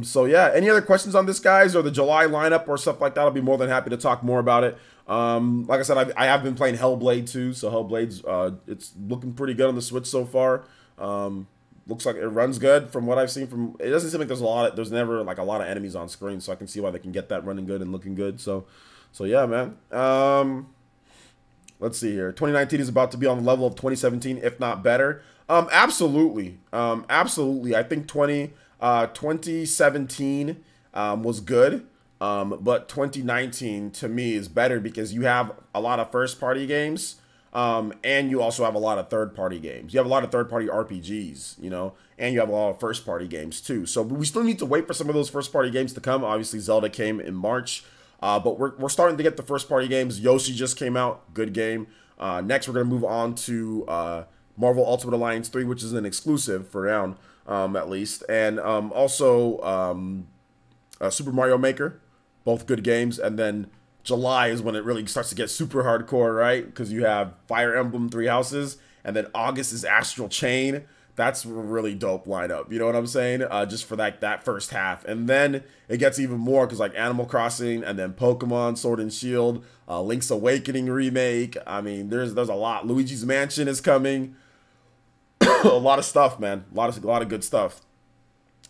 So yeah, any other questions on this, guys, or the July lineup or stuff like that? I'll be more than happy to talk more about it. Like I said, I have been playing Hellblade too, so Hellblade's it's looking pretty good on the Switch so far. Looks like it runs good from what I've seen. From it doesn't seem like there's never like a lot of enemies on screen, so I can see why they can get that running good and looking good. So yeah, man. Let's see here. 2019 is about to be on the level of 2017, if not better. Absolutely. Absolutely. I think 2017 was good. But 2019 to me is better because you have a lot of first party games. And you also have a lot of third party games. You have a lot of third party RPGs, you know, and you have a lot of first party games too. So we still need to wait for some of those first party games to come. Obviously Zelda came in March. But we're starting to get the first party games. Yoshi just came out. Good game. Next, we're going to move on to Marvel Ultimate Alliance 3, which is an exclusive for now, at least. And also Super Mario Maker. Both good games. And then July is when it really starts to get super hardcore, right? Because you have Fire Emblem 3 Houses. And then August is Astral Chain. That's a really dope lineup. You know what I'm saying? Just for that first half. And then it gets even more because like Animal Crossing and then Pokemon Sword and Shield, Link's Awakening remake. I mean, there's a lot. Luigi's Mansion is coming. A lot of stuff, man. A lot of good stuff.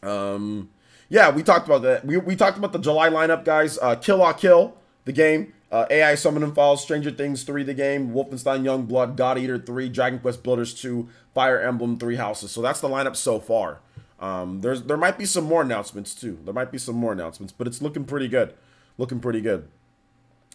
Yeah, we talked about that. We talked about the July lineup, guys. Kill La Kill, the game. AI Summon and Falls, Stranger Things 3, the game, Wolfenstein Youngblood, God Eater 3, Dragon Quest Builders 2, Fire Emblem 3 Houses. So that's the lineup so far. There might be some more announcements too. There might be some more announcements, but it's looking pretty good. Looking pretty good.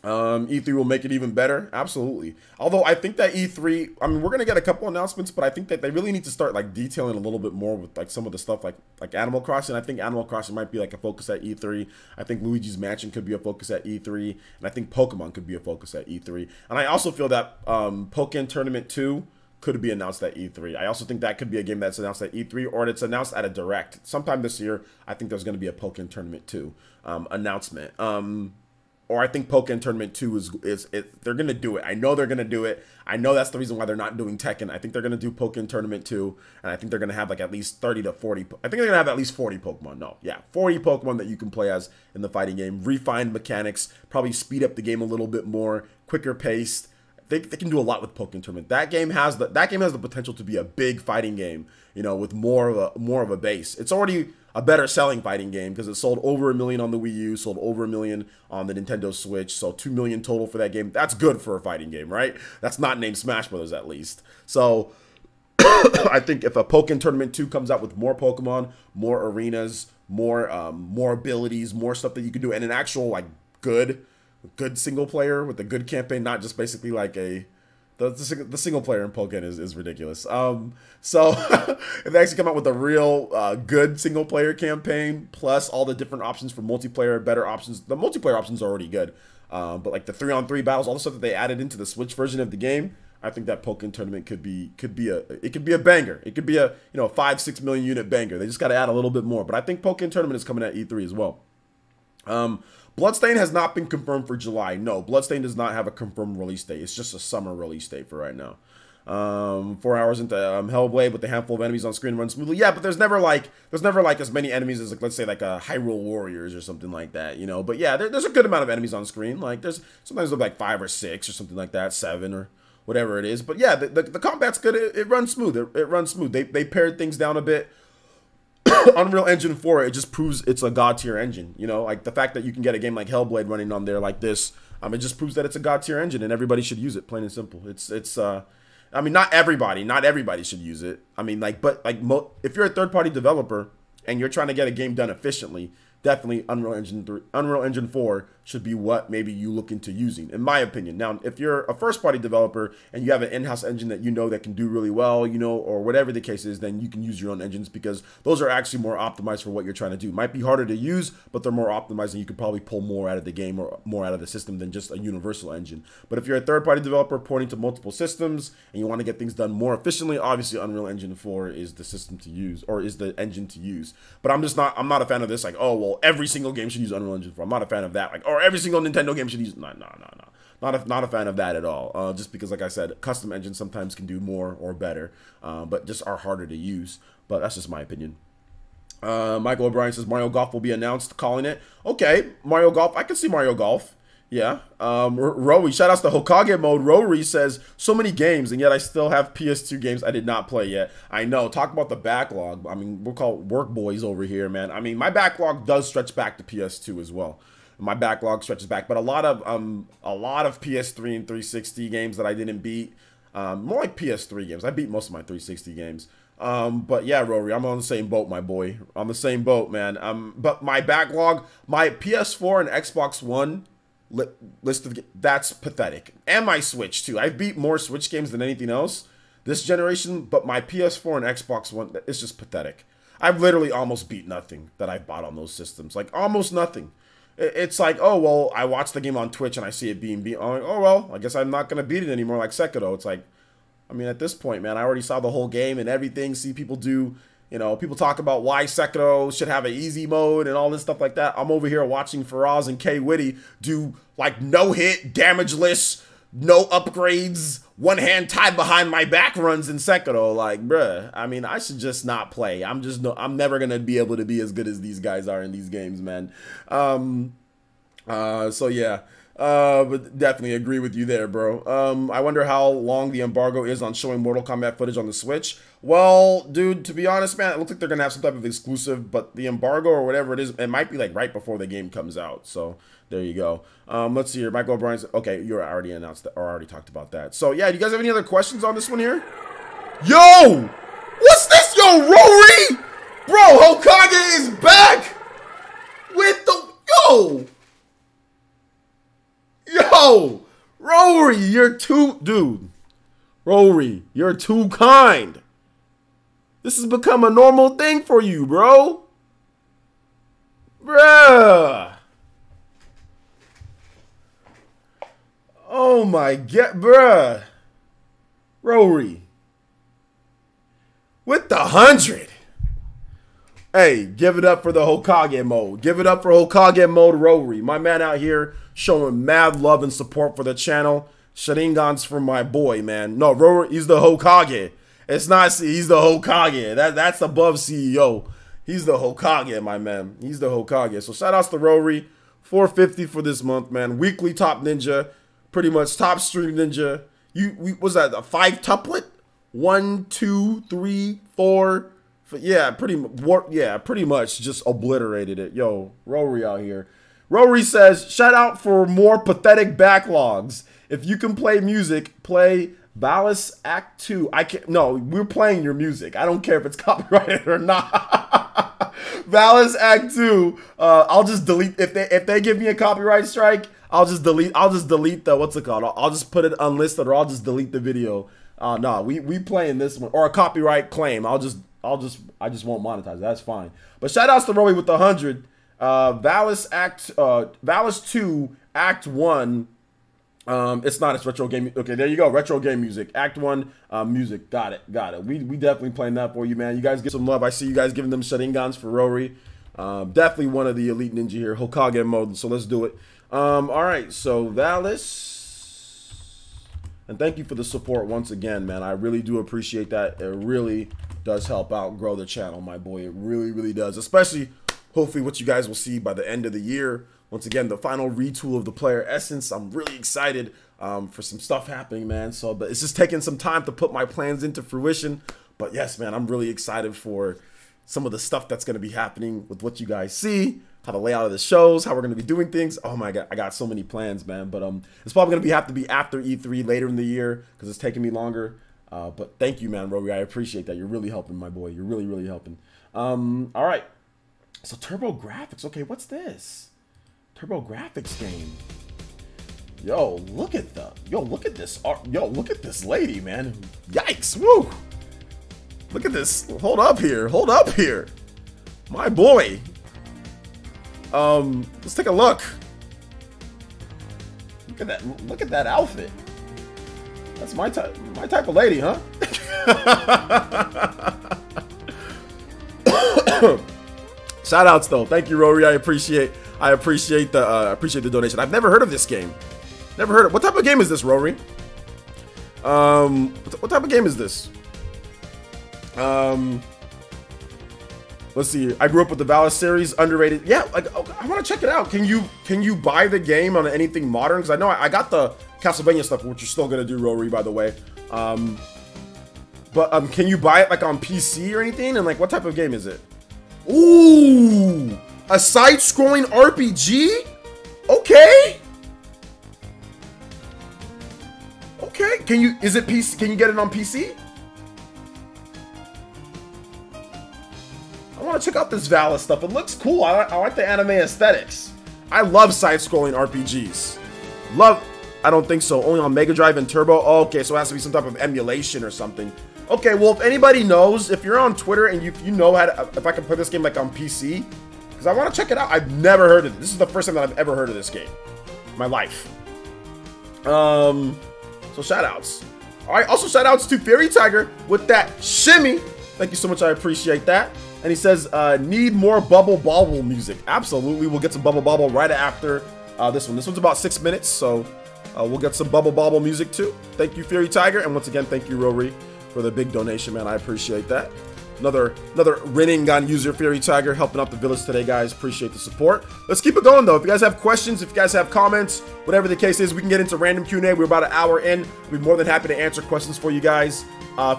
E3 will make it even better. Absolutely. Although I think that E3, I mean, we're going to get a couple announcements, but I think that they really need to start like detailing a little bit more with like some of the stuff like Animal Crossing. I think Animal Crossing might be like a focus at E3. I think Luigi's Mansion could be a focus at E3. And I think Pokemon could be a focus at E3. And I also feel that Pokken Tournament 2 could be announced at E3. I also think that could be a game that's announced at E3 or it's announced at a Direct. Sometime this year, I think there's going to be a Pokken Tournament 2 announcement. Or I think Pokken Tournament 2 is they're going to do it. I know they're going to do it. I know that's the reason why they're not doing Tekken. I think they're going to do Pokken Tournament 2. And I think they're going to have like at least 30 to 40. I think they're going to have at least 40 Pokemon. No, yeah, 40 Pokemon that you can play as in the fighting game. Refined mechanics. Probably speed up the game a little bit more. Quicker paced. They can do a lot with Pokken Tournament. That game has the potential to be a big fighting game, you know, with more of a base. It's already a better selling fighting game because it sold over 1 million on the Wii U, sold over 1 million on the Nintendo Switch, so 2 million total for that game. That's good for a fighting game, right? That's not named Smash Brothers at least. So I think if a Pokken Tournament 2 comes out with more Pokemon, more arenas, more abilities, more stuff that you can do, and an actual like good single player with a good campaign, not just basically like the single player in Pokken is ridiculous. So if they actually come out with a real good single player campaign plus all the different options for multiplayer, better options. The multiplayer options are already good, but like the 3-on-3 battles, all the stuff that they added into the Switch version of the game, I think that Pokken Tournament could be a banger. It could be a 5-6 million unit banger. They just got to add a little bit more. But I think Pokken Tournament is coming at E3 as well. Bloodstain has not been confirmed for July. No, Bloodstain does not have a confirmed release date. It's just a summer release date for right now. 4 hours into Hellblade with a handful of enemies on screen runs smoothly. Yeah, but there's never like as many enemies as like, let's say like a Hyrule Warriors or something like that, you know. But yeah, there's a good amount of enemies on screen. Like sometimes there's like 5 or 6 or something like that, 7 or whatever it is. But yeah, the combat's good. It runs smooth. It runs smooth. They pared things down a bit. Unreal Engine 4, it just proves it's a god tier engine. You know, like the fact that you can get a game like Hellblade running on there like this, it just proves that it's a god tier engine and everybody should use it, plain and simple. I mean, not everybody should use it. I mean, like, but like, if you're a third party developer and you're trying to get a game done efficiently, definitely Unreal Engine 4 should be what maybe you look into using, in my opinion. Now, if you're a first-party developer and you have an in-house engine that you know that can do really well, you know, or whatever the case is, then you can use your own engines because those are actually more optimized for what you're trying to do. Might be harder to use, but they're more optimized and you could probably pull more out of the game or more out of the system than just a universal engine. But if you're a third-party developer pointing to multiple systems and you want to get things done more efficiently, obviously Unreal Engine 4 is the system to use, or is the engine to use. But I'm not a fan of this, like, oh, well, every single game should use Unreal Engine 4. I'm not a fan of that. Like, or every single Nintendo game should use, no. Not a fan of that at all. Just because, like I said, custom engines sometimes can do more or better, but just are harder to use. But that's just my opinion. Michael O'Brien says Mario Golf will be announced, calling it. Okay, Mario Golf. I can see Mario Golf. Yeah. Rory, shout outs to Hokage Mode. Rory says, so many games, and yet I still have PS2 games I did not play yet. I know. Talk about the backlog. I mean, we're called work boys over here, man. I mean, my backlog does stretch back to PS2 as well. My backlog stretches back, but a lot of PS3 and 360 games that I didn't beat. More like PS3 games. I beat most of my 360 games. But yeah, Rory, I'm on the same boat, my boy. On the same boat, man. But my backlog, my PS4 and Xbox One list of that's pathetic, and my Switch too. I beat more Switch games than anything else this generation, but my PS4 and Xbox One, it's just pathetic. I've literally almost beat nothing that I've bought on those systems, like almost nothing. It's like, oh well, I watch the game on Twitch and I see it being beat. I'm like, oh well, I guess I'm not gonna beat it anymore. Like Sekiro, it's like, I mean, at this point, man, I already saw the whole game and everything. See people do. You know, people talk about why Sekiro should have an easy mode and all this stuff like that. I'm over here watching Faraz and K Witty do like no hit, damageless, no upgrades, one hand tied behind my back runs in Sekiro. Like, bruh, I mean, I should just not play. I'm never gonna be able to be as good as these guys are in these games, man. So yeah. But definitely agree with you there, bro. I wonder how long the embargo is on showing Mortal Kombat footage on the Switch. Well, dude, to be honest, man, it looks like they're gonna have some type of exclusive, but the embargo or whatever it is, it might be like right before the game comes out. So there you go. Let's see here. Michael O'Brien's, okay, you already announced that, or already talked about that. So yeah, do you guys have any other questions on this one here? Yo! What's this, yo, Rory? Bro, Hokage is back with the, yo! Yo, Rory, you're too, dude. Rory, you're too kind. This has become a normal thing for you, bro. Bruh. Oh my God, bruh. Rory. With the 100. Hey, give it up for the Hokage mode. Give it up for Hokage mode, Rory. My man out here showing mad love and support for the channel. Sharingan's for my boy, man. No, Rory, he's the Hokage. It's not, he's the Hokage. That's above CEO. He's the Hokage, my man. He's the Hokage. So shout outs to Rory. 450 for this month, man. Weekly top ninja. Pretty much top stream ninja. Was that a 5-tuplet? 1, 2, 3, 4. Yeah, pretty much just obliterated it. Yo, Rory out here. Rory says, shout out for more pathetic backlogs. If you can play music, play Valis Act 2. No, we're playing your music. I don't care if it's copyrighted or not. Valis Act 2. I'll just delete if they give me a copyright strike, I'll just delete the, what's it called? I'll just put it unlisted, or I'll just delete the video. No, we playing this one, or a copyright claim. I just won't monetize it. That's fine. But shout outs to Rory with the 100. Valis 2 Act 1. It's not, it's retro game. Okay, there you go. Retro game music. Act 1 music. Got it. We definitely playing that for you, man. You guys get some love. I see you guys giving them Sharingans for Rory. Definitely one of the elite ninja here. Hokage mode. So let's do it. All right. So Valis. And thank you for the support once again, man. I really do appreciate that. It really does help out grow the channel, my boy. It really, really does. Especially, hopefully, what you guys will see by the end of the year. Once again, the final retool of the player essence. I'm really excited for some stuff happening, man. So, but it's just taking some time to put my plans into fruition. But yes, man, I'm really excited for some of the stuff that's going to be happening with what you guys see, how the layout of the shows, how we're going to be doing things. Oh my God, I got so many plans, man. But it's probably going to have to be after E3 later in the year because it's taking me longer. But thank you, man, Rory. I appreciate that. You're really helping, my boy. You're really, really helping. All right. So Turbo Graphics. Okay, what's this? Turbo Graphics game. Yo, look at this. Yo, look at this lady, man. Yikes. Woo. Look at this. Hold up here. My boy. Let's take a look. Look at that outfit. That's my type of lady, huh? Shoutouts though. Thank you, Rory. I appreciate the donation. I've never heard of this game. Never heard of. What type of game is this, Rory? What type of game is this? Let's see. I grew up with the Valis series, underrated. Yeah, like I want to check it out. Can you buy the game on anything modern? Because I know I got the Castlevania stuff, which you're still gonna do, Rory, by the way. But can you buy it like on PC or anything? And like, what type of game is it? Ooh, a side-scrolling RPG. Okay. Okay. Is it PC? Can you get it on PC? I want to check out this Valis stuff. It looks cool. I like the anime aesthetics. I love side-scrolling RPGs. I don't think so. Only on Mega Drive and Turbo. Oh, okay, so it has to be some type of emulation or something. Okay, well, if anybody knows, if you're on Twitter and you know if I can play this game like on PC, because I want to check it out. I've never heard of it. This is the first time that I've ever heard of this game in my life. So shout-outs. All right, also shout-outs to Fairy Tiger with that shimmy. Thank you so much. I appreciate that. And he says, need more Bubble Bobble music. Absolutely. We'll get some Bubble Bobble right after this one. This one's about 6 minutes, so we'll get some Bubble Bobble music too. Thank you, Fairy Tiger. And once again, thank you, Rory, for the big donation, man. I appreciate that. Another Rinnegan user, Fairy Tiger, helping out the village today, guys. Appreciate the support. Let's keep it going, though. If you guys have questions, if you guys have comments, whatever the case is, we can get into random Q&A. We're about an hour in. We'll be more than happy to answer questions for you guys.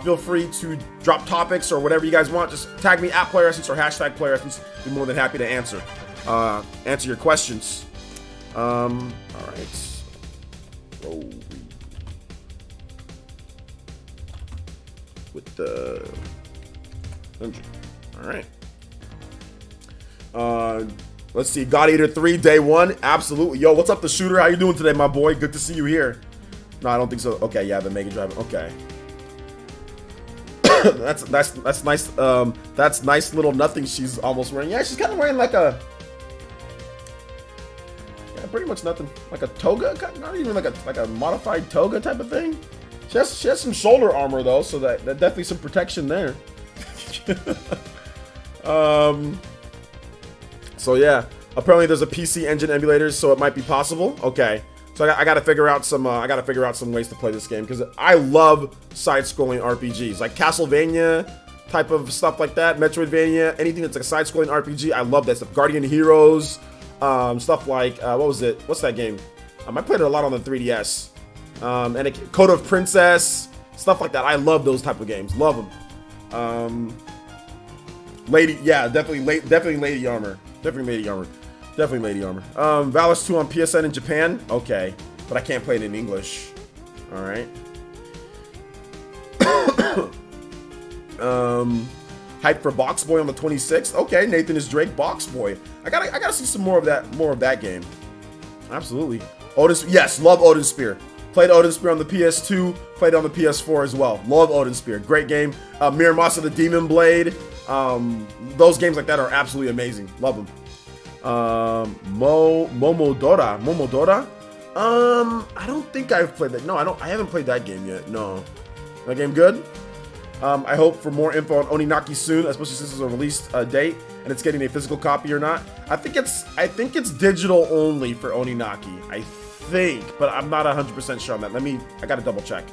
Feel free to drop topics or whatever you guys want. Just tag me at PlayerEssence or hashtag PlayerEssence. Be more than happy to answer your questions. All right. Roll with the 100. All right. Let's see. God Eater 3 day 1. Absolutely. Yo, what's up, the shooter? How you doing today, my boy? Good to see you here. No, I don't think so. Okay, yeah, the Mega Drive. Okay. that's nice. That's nice little nothing she's almost wearing. Yeah, she's kind of wearing like a pretty much nothing, like a toga, not even like a modified toga type of thing. She has some shoulder armor though, so that definitely some protection there. So yeah, apparently there's a PC Engine emulator, so it might be possible. Okay. So I gotta figure out some ways to play this game, because I love side-scrolling RPGs like Castlevania type of stuff like that, Metroidvania, anything that's like a side-scrolling RPG. I love that stuff. Guardian Heroes, stuff like what's that game? I played it a lot on the 3DS. And Code of Princess, stuff like that. I love those type of games. Love them. Definitely Lady Armor. Definitely Lady Armor. Valis 2 on PSN in Japan. Okay, but I can't play it in English. All right. Hype for Box Boy on the 26th. Okay, Nathan is Drake Box Boy. I gotta see some more of that game. Absolutely. Odin, yes, love Odin Spear. Played Odin Spear on the PS2. Played it on the PS4 as well. Love Odin Spear. Great game. Miramasa the Demon Blade. Those games like that are absolutely amazing. Love them. Momodora. I don't think I've played that. No, I haven't played that game yet. No. That game good? I hope for more info on Oninaki soon, especially since it's a release date and it's getting a physical copy or not. I think it's digital only for Oninaki. I think, but I'm not 100% sure on that. I gotta double check.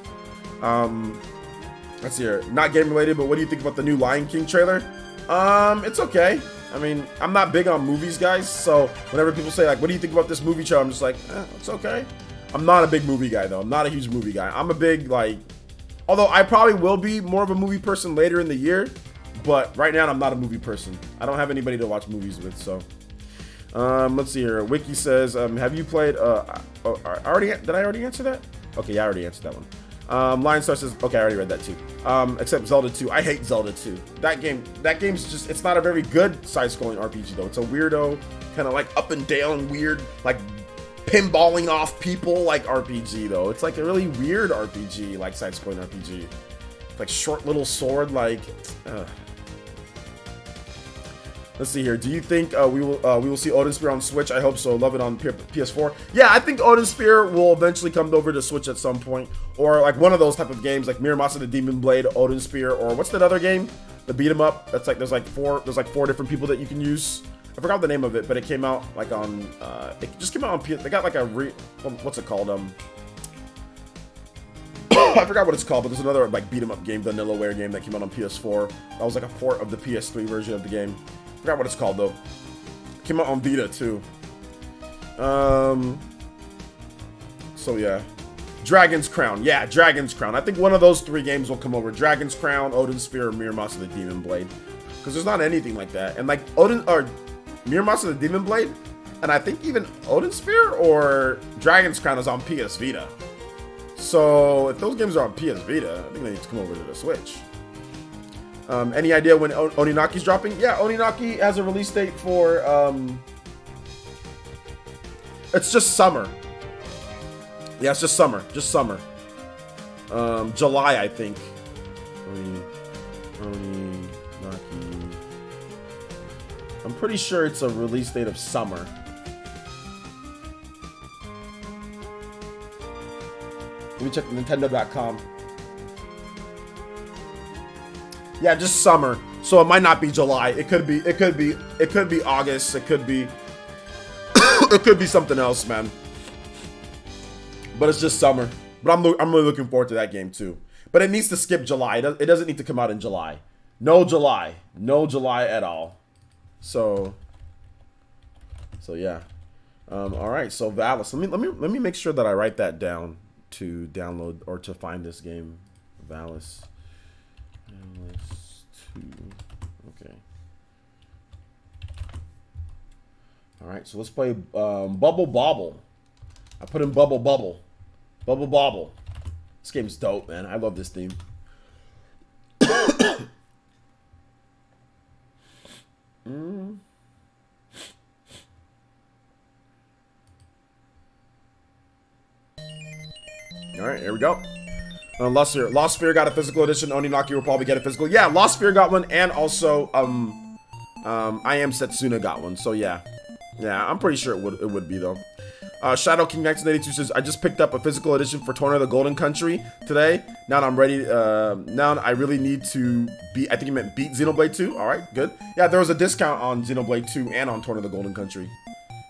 Let's see here. Not game related, but what do you think about the new Lion King trailer? It's okay. I mean, I'm not big on movies, guys, so whenever people say, like, what do you think about this movie trailer? I'm just like, it's okay. I'm not a big movie guy, though. I'm not a huge movie guy. I'm a big, like, although I probably will be more of a movie person later in the year, but right now I'm not a movie person. I don't have anybody to watch movies with, so. Let's see here. Wiki says, have you played, did I already answer that? Okay, yeah, I already answered that one. Lion Star says, okay, I already read that too. Except Zelda 2. I hate Zelda 2. That game's just, it's not a very good side-scrolling RPG though. It's a weirdo, kind of like up and down, weird, like pinballing off people like RPG though. It's like a really weird RPG, like side-scrolling RPG. Like short little sword, like, let's see here. Do you think we will see Odin Spear on Switch? I hope so. Love it on PS4. Yeah, I think Odin Spear will eventually come over to Switch at some point, or like one of those type of games, like Miramasa the Demon Blade, Odin Spear, or what's that other game? The beat 'em up. That's like there's like four different people that you can use. I forgot the name of it, but it came out like on it just came out on PS. They got like a what's it called? I forgot what it's called, but there's another like beat 'em up game, Vanillaware game that came out on PS4. That was like a port of the PS3 version of the game. Forgot what it's called though. Came out on Vita too. So yeah, Dragon's Crown. Yeah, Dragon's Crown. I think one of those 3 games will come over. Dragon's Crown, Odin Spear, or Miramasa the Demon Blade. Because there's not anything like that. And like Odin or Miramasa the Demon Blade, and I think even Odin Spear or Dragon's Crown is on PS Vita. So if those games are on PS Vita, I think they need to come over to the Switch. Any idea when Oninaki's dropping? Yeah, Oninaki has a release date for, it's just summer. Yeah, it's just summer. Just summer. July, I think. Oninaki. I'm pretty sure it's a release date of summer. Let me check Nintendo.com. Yeah, just summer. So it might not be July. It could be August. It could be it could be something else, man. But it's just summer. But I'm really looking forward to that game too. But it needs to skip July. It doesn't need to come out in July. No July. No July at all. So yeah. All right. So Valis. Let me make sure that I write that down to download or to find this game. Valis 2. Okay. All right, so let's play Bubble Bobble. I put in Bubble Bubble. Bubble Bobble. This game's dope, man. I love this theme. All right, here we go. Lost Sphere got a physical edition. Oninaki will probably get a physical. Yeah, Lost Sphere got one, and also I Am Setsuna got one. So yeah, I'm pretty sure it would be though. Shadow King 1982 says, I just picked up a physical edition for Torna of the Golden Country today. Now I'm ready. Now I really need to beat. I think you meant beat Xenoblade 2. All right, good. Yeah, there was a discount on Xenoblade 2 and on Torna of the Golden Country.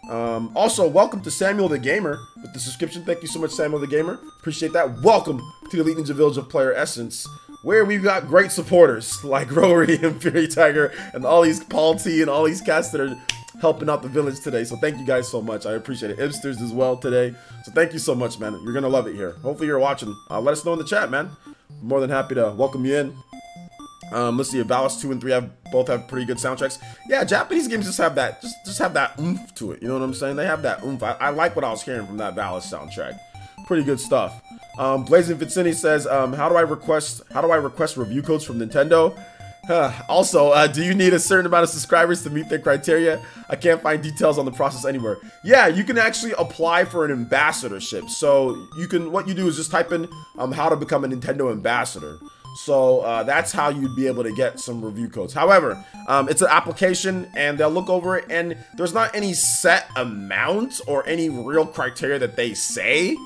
Also, welcome to Samuel the Gamer with the subscription. Thank you so much, Samuel the Gamer. Appreciate that. Welcome to the Elite Ninja Village of Player Essence, where we've got great supporters like Rory and Fury Tiger and all these Paul T and all these cats that are helping out the village today. So thank you guys so much. I appreciate it. Ibsters as well today. So thank you so much, man. You're gonna love it here. Hopefully you're watching. Let us know in the chat, man. More than happy to welcome you in. Let's see if Valis 2 and 3 both have pretty good soundtracks. Yeah, Japanese games just have that oomph to it. You know what I'm saying? They have that oomph. I like what I was hearing from that Valis soundtrack. Pretty good stuff. Blazing Vicini says, how do I request review codes from Nintendo? Also, do you need a certain amount of subscribers to meet their criteria? I can't find details on the process anywhere. Yeah, you can actually apply for an ambassadorship. So what you do is just type in how to become a Nintendo ambassador. So that's how you'd be able to get some review codes. However, it's an application and they'll look over it and there's not any set amount or any real criteria that they say.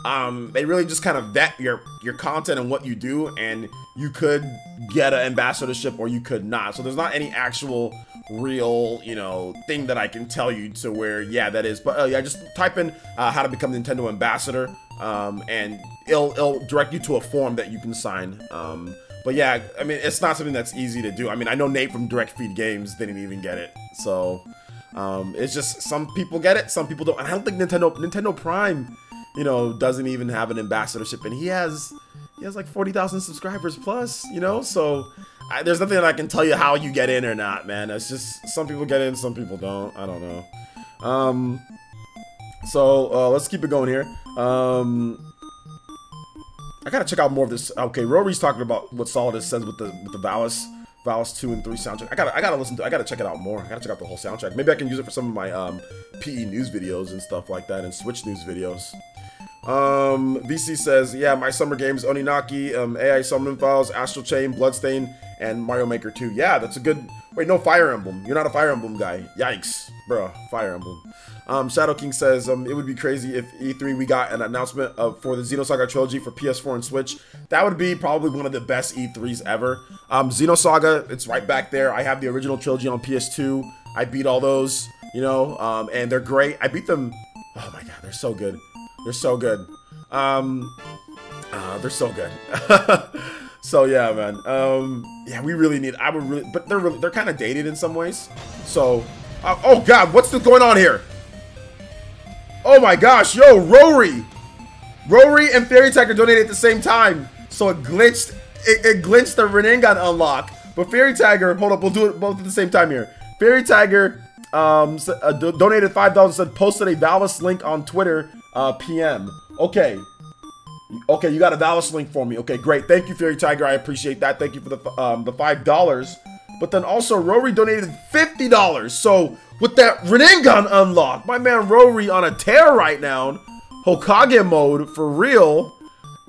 They really just kind of vet your content and what you do, and you could get an ambassadorship or you could not. So there's not any actual real, thing that I can tell you to where, yeah, that is. But yeah, just type in how to become Nintendo ambassador, and it'll direct you to a form that you can sign. But yeah, I mean, it's not something that's easy to do. I mean, I know Nate from Direct Feed Games didn't even get it. So it's just some people get it, some people don't. And I don't think Nintendo Prime, doesn't even have an ambassadorship, and he has like 40,000 subscribers plus, so there's nothing that I can tell you how you get in or not, man. It's just some people get in, some people don't. I don't know. So let's keep it going here. I gotta check out more of this. Okay, Rory's talking about what Solidus says with the Valis 2 and 3 soundtrack. I gotta listen to. I gotta check it out more. I gotta check out the whole soundtrack. Maybe I can use it for some of my PE news videos and stuff like that, and Switch news videos. VC says, yeah, my summer games: Oninaki, AI Summoning Files, Astral Chain, Bloodstain, and Mario Maker 2. Yeah, that's a good. Wait, no Fire Emblem. You're not a Fire Emblem guy. Yikes, bro. Fire Emblem. Shadow King says, it would be crazy if E3 we got an announcement for the Xenosaga trilogy for PS4 and Switch. That would be probably one of the best E3s ever. Xenosaga, it's right back there. I have the original trilogy on PS2. I beat all those, you know, and they're great. I beat them. Oh my god, they're so good. They're so good. They're so good. So yeah, man. Yeah, we really need. I would really, but they're kind of dated in some ways. So, oh god, what's going on here? Oh my gosh, yo, Rory and Fairy Tiger donated at the same time, so it glitched. It glitched the Renengan unlock. But Fairy Tiger, hold up, we'll do it both at the same time here. Fairy Tiger donated $5 and said posted a Valis link on Twitter PM. Okay, you got a Valis link for me. Okay, great. Thank you, Fairy Tiger. I appreciate that. Thank you for the $5. But then also Rory donated $50. So with that Renengan unlock, my man Rory on a tear right now, Hokage mode for real,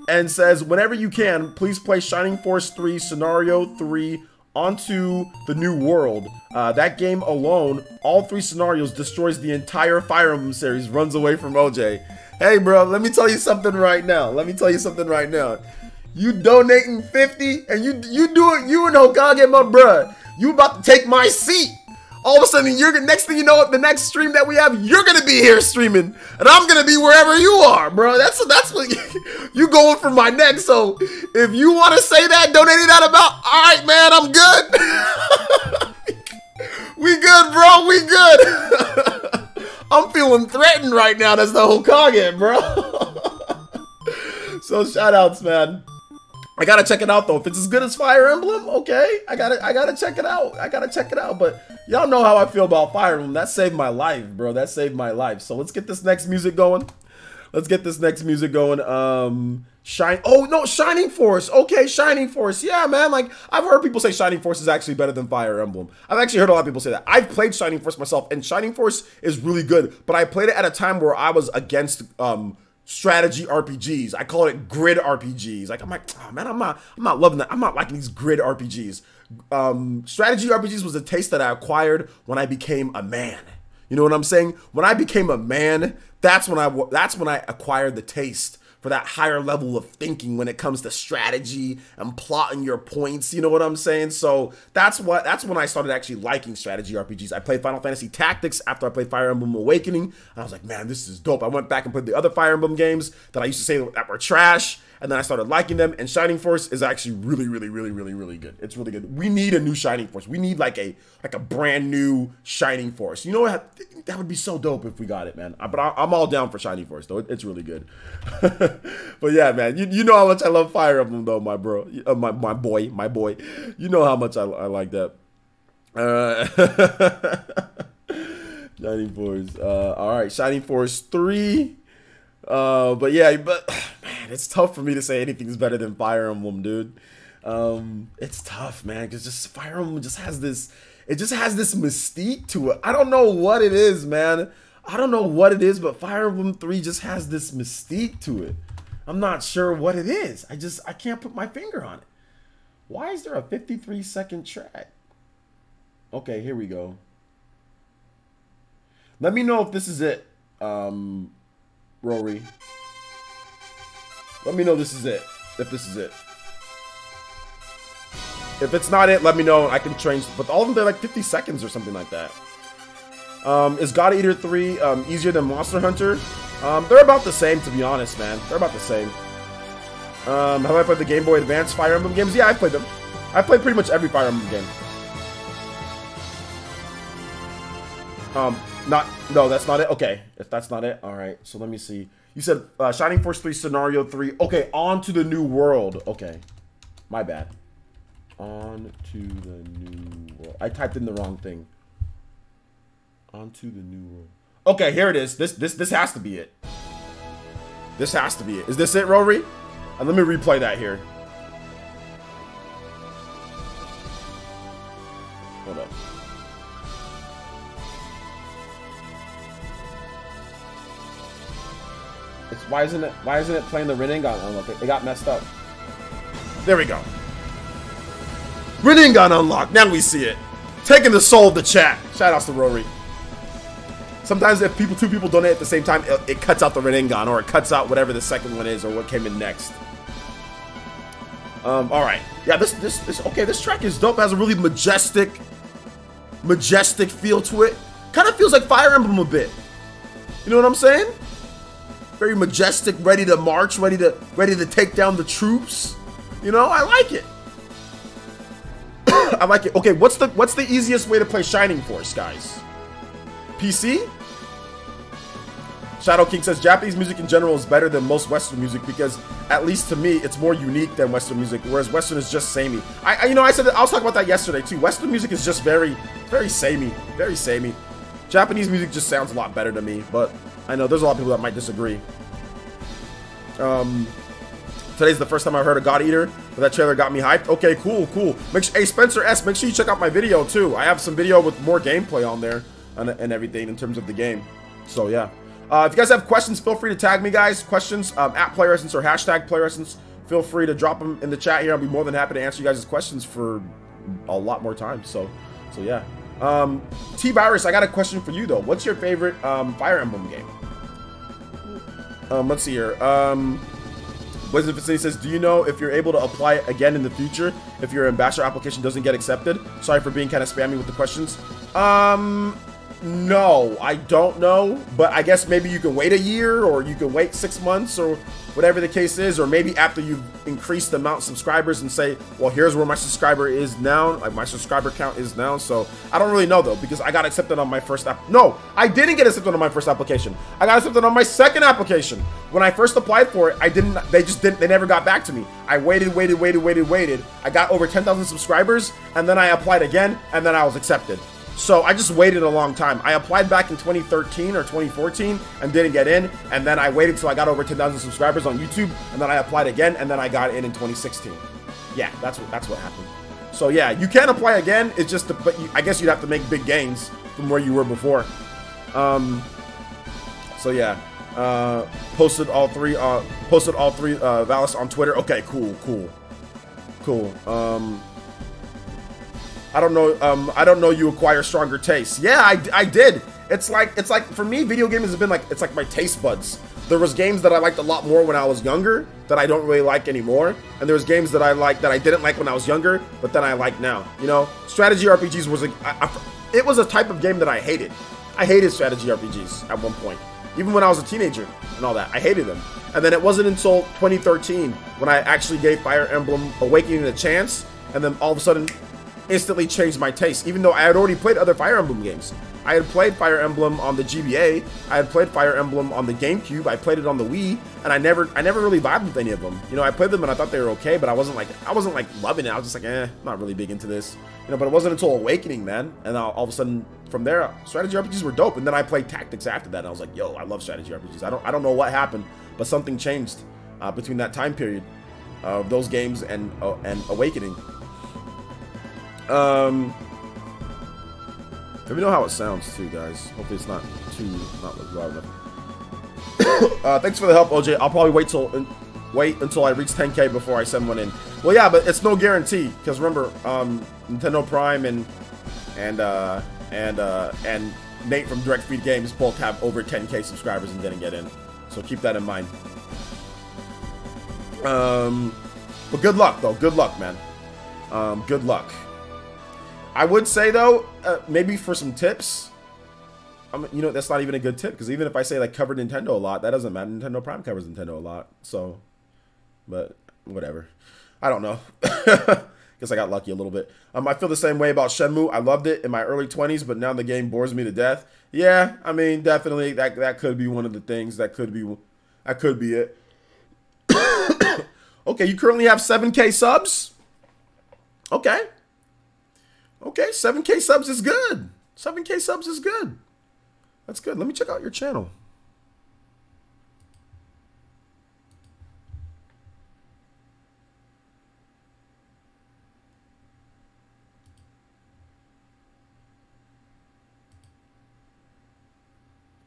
and says whenever you can, please play Shining Force 3 Scenario 3 onto the new world. That game alone, all 3 scenarios, destroys the entire Fire Emblem series, runs away from OJ. Hey bro, let me tell you something right now. You donating 50 and you do it, you and Hokage, my bruh. You about to take my seat. All of a sudden, next thing you know, the next stream that we have, you're gonna be here streaming, and I'm gonna be wherever you are, bro. That's what you going for my neck. So if you want to say that, donating that amount, all right, man, I'm good. We good, bro. We good. I'm feeling threatened right now. That's the Hokage, bro. So shoutouts, man. I gotta check it out though. If it's as good as Fire Emblem, okay, I gotta check it out. But y'all know how I feel about Fire Emblem. That saved my life, bro. That saved my life. So let's get this next music going. Shining Force. Okay, Shining Force. Yeah, man. Like, I've heard people say Shining Force is actually better than Fire Emblem. I've actually heard a lot of people say that. I've played Shining Force myself, and Shining Force is really good. But I played it at a time where I was against strategy RPGs. I call it grid RPGs. Like, I'm like, oh man, I'm not loving that. I'm not liking these grid RPGs. Strategy RPGs was a taste that I acquired when I became a man. You know what I'm saying? When I became a man, that's when I acquired the taste for that higher level of thinking when it comes to strategy and plotting your points. You know what I'm saying? So that's when I started actually liking strategy RPGs. I played Final Fantasy Tactics after I played Fire Emblem Awakening, and I was like, man, this is dope. I went back and played the other Fire Emblem games that I used to say that were trash, and then I started liking them, and Shining Force is actually really, really, really, really, really good. It's really good. We need a new Shining Force. We need like a brand new Shining Force. You know what? That would be so dope if we got it, man. But I'm all down for Shining Force, though. It's really good. But yeah, man, you know how much I love Fire Emblem, though, my bro. My boy. You know how much I like that. Shining Force. All right, Shining Force 3. But yeah, man, it's tough for me to say anything's better than Fire Emblem, dude. It's tough, man, because just Fire Emblem just has this. It just has this mystique to it. I don't know what it is, man. I don't know what it is, but Fire Emblem 3 just has this mystique to it. I'm not sure what it is. I can't put my finger on it. Why is there a 53-second track? Okay, here we go. Let me know if this is it, Rory. Let me know this is it. If this is it. If it's not it, let me know. I can change. But all of them, they're like 50 seconds or something like that. Is God Eater 3 easier than Monster Hunter? They're about the same, to be honest, man. They're about the same. Have I played the Game Boy Advance Fire Emblem games? Yeah, I've played them. I've played pretty much every Fire Emblem game. No, that's not it. Okay, if that's not it, all right. So let me see. You said Shining Force 3 Scenario 3. Okay, on to the new world. Okay, my bad. On to the new world. I typed in the wrong thing. On to the new world. Okay, here it is. This has to be it. This has to be it. Is this it, Rory? And let me replay that here. Hold up. Why isn't it playing the Rinnegan unlock? It got messed up. There we go. Rinnegan unlock. Now we see it. Taking the soul of the chat. Shout outs to Rory. Sometimes if two people donate at the same time, it cuts out the Rinnegan, or it cuts out whatever the second one is, or what came in next. All right. Yeah, this track is dope. It has a really majestic feel to it. Kind of feels like Fire Emblem a bit. You know what I'm saying? Very majestic, ready to march, ready to take down the troops. You know, I like it. I like it. Okay, what's the easiest way to play Shining Force, guys? PC? Shadow King says Japanese music in general is better than most Western music because, at least to me, it's more unique than Western music, whereas Western is just samey. I was talking about that yesterday too. Western music is just very samey, very samey. Japanese music just sounds a lot better to me, but I know there's a lot of people that might disagree. Today's the first time I heard of God Eater, but that trailer got me hyped. Okay, cool. Hey, Spencer S, make sure you check out my video too. I have some video with more gameplay on there and everything in terms of the game. So yeah. If you guys have questions, feel free to tag me, guys. Questions at Player Essence or hashtag Player Essence. Feel free to drop them in the chat here. I'll be more than happy to answer you guys' questions for a lot more time. So yeah. T-Virus, I got a question for you though. What's your favorite Fire Emblem game? Let's see here. Wisdom Vicinity says, do you know if you're able to apply it again in the future if your ambassador application doesn't get accepted? Sorry for being kind of spammy with the questions. No, I don't know, but I guess maybe you can wait a year, or you can wait 6 months, or whatever the case is, or maybe after you've increased the amount of subscribers and say, well, here's where my subscriber is now, like my subscriber count is now. So I don't really know though, because I got accepted on my first app. No, I didn't get accepted on my first application. I got accepted on my second application. When I first applied for it, they never got back to me. I waited. I got over 10,000 subscribers, and then I applied again, and then I was accepted. So I just waited a long time. I applied back in 2013 or 2014 and didn't get in. And then I waited till I got over 10,000 subscribers on YouTube. And then I applied again, and then I got in 2016. Yeah, that's what happened. So yeah, you can apply again. It's just, I guess you'd have to make big gains from where you were before. So yeah, posted all three Valis on Twitter. Okay, cool. I don't know you acquire stronger taste. Yeah, I did. It's like for me, video games has been like, it's like my taste buds. There was games that I liked a lot more when I was younger that I don't really like anymore, and there was games that I liked that I didn't like when I was younger, but then I like now. You know, strategy RPGs was it was a type of game that I hated. I hated strategy RPGs at one point, even when I was a teenager and all that. I hated them, and then it wasn't until 2013 when I actually gave Fire Emblem Awakening a chance, and then all of a sudden instantly changed my taste, even though I had already played other Fire Emblem games. I had played Fire Emblem on the GBA, I had played Fire Emblem on the GameCube, I played it on the Wii, and I never really vibed with any of them. You know, I played them and I thought they were okay, but I wasn't like loving it. I was just like, not really big into this. You know, but it wasn't until Awakening, man, and all of a sudden from there, strategy RPGs were dope. And then I played Tactics after that, and I was like, yo, I love strategy RPGs. I don't know what happened, but something changed between that time period of those games and Awakening. Let me know how it sounds too, guys. Hopefully it's not loud enough. Thanks for the help, OJ. I'll probably wait until I reach 10K before I send one in. Well, yeah, but it's no guarantee, because remember, Nintendo Prime and Nate from Direct Feed Games both have over 10K subscribers and didn't get in. So keep that in mind. But good luck, though. Good luck, man. Good luck. I would say though, maybe for some tips, you know, that's not even a good tip, because even if I say like cover Nintendo a lot, that doesn't matter. Nintendo Prime covers Nintendo a lot, so, but whatever. I don't know. Guess I got lucky a little bit. I feel the same way about Shenmue. I loved it in my early 20s, but now the game bores me to death. Yeah, I mean, definitely that could be one of the things. That could be it. Okay, you currently have 7K subs. Okay. Okay, 7K subs is good. 7K subs is good. That's good. Let me check out your channel.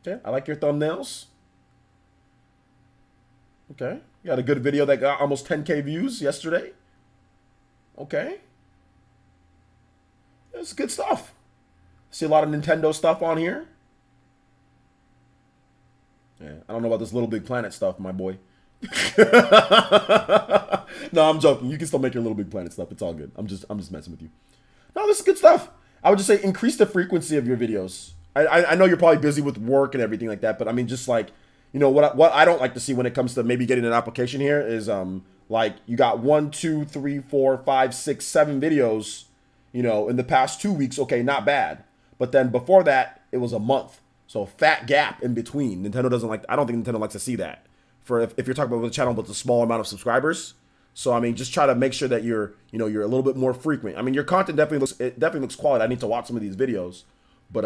Okay, I like your thumbnails. Okay, you got a good video that got almost 10K views yesterday. Okay. That's good stuff. See a lot of Nintendo stuff on here. Yeah, I don't know about this Little Big Planet stuff, my boy. No, I'm joking. You can still make your Little Big Planet stuff. It's all good. I'm just messing with you. No, this is good stuff. I would just say increase the frequency of your videos. I know you're probably busy with work and everything like that, but I mean, just like, you know, what I don't like to see when it comes to maybe getting an application here is like you got 1, 2, 3, 4, 5, 6, 7 videos, you know, in the past 2 weeks. Okay, not bad. But then before that, it was a month. So fat gap in between. Nintendo doesn't like, I don't think Nintendo likes to see that. For if you're talking about a channel with a small amount of subscribers. So I mean, just try to make sure that you're a little bit more frequent. I mean, your content definitely looks quality. I need to watch some of these videos, but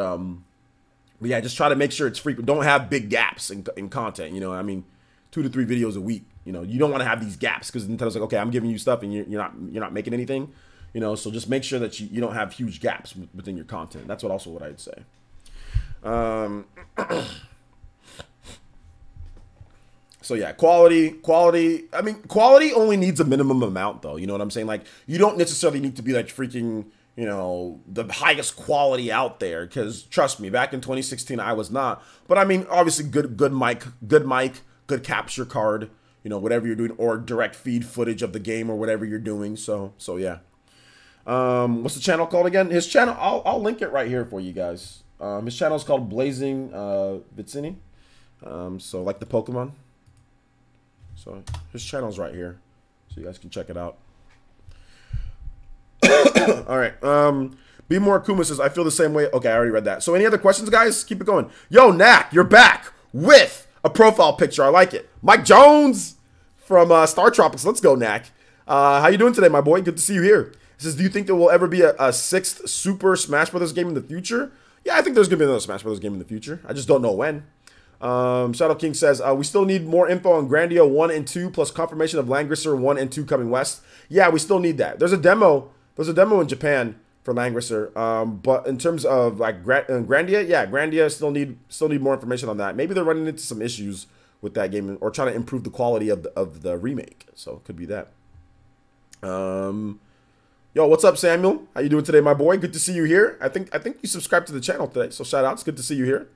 yeah, just try to make sure it's frequent. Don't have big gaps in content. You know, I mean, 2 to 3 videos a week. You know, you don't want to have these gaps because Nintendo's like, okay, I'm giving you stuff and you're not making anything. You know, so just make sure that you don't have huge gaps within your content. That's what I'd say. So yeah, quality. I mean, quality only needs a minimum amount, though. You know what I'm saying? Like, you don't necessarily need to be like freaking, you know, the highest quality out there. Because trust me, back in 2016, I was not. But I mean, obviously, good mic, good capture card. You know, whatever you're doing, or direct feed footage of the game or whatever you're doing. So yeah. What's the channel called again? His channel, I'll link it right here for you guys. His channel is called Blazing Vicini. So like the Pokemon. So his channel's right here, so you guys can check it out. All right. Be More Kuma says, I feel the same way. Okay, I already read that. So any other questions, guys? Keep it going. Yo, Knack, you're back with a profile picture. I like it. Mike Jones from Star Tropics. Let's go, Knack. How you doing today, my boy? Good to see you here. He says, do you think there will ever be a 6th Super Smash Brothers game in the future? Yeah, I think there's going to be another Smash Brothers game in the future. I just don't know when. Shadow King says, we still need more info on Grandia 1 and 2, plus confirmation of Langrisser 1 and 2 coming west. Yeah, we still need that. There's a demo in Japan for Langrisser. But in terms of like Grandia, yeah, Grandia still need more information on that. Maybe they're running into some issues with that game or trying to improve the quality of the remake. So it could be that. Yo, what's up, Samuel? How you doing today, my boy? Good to see you here. I think you subscribed to the channel today, so shout outs. Good to see you here.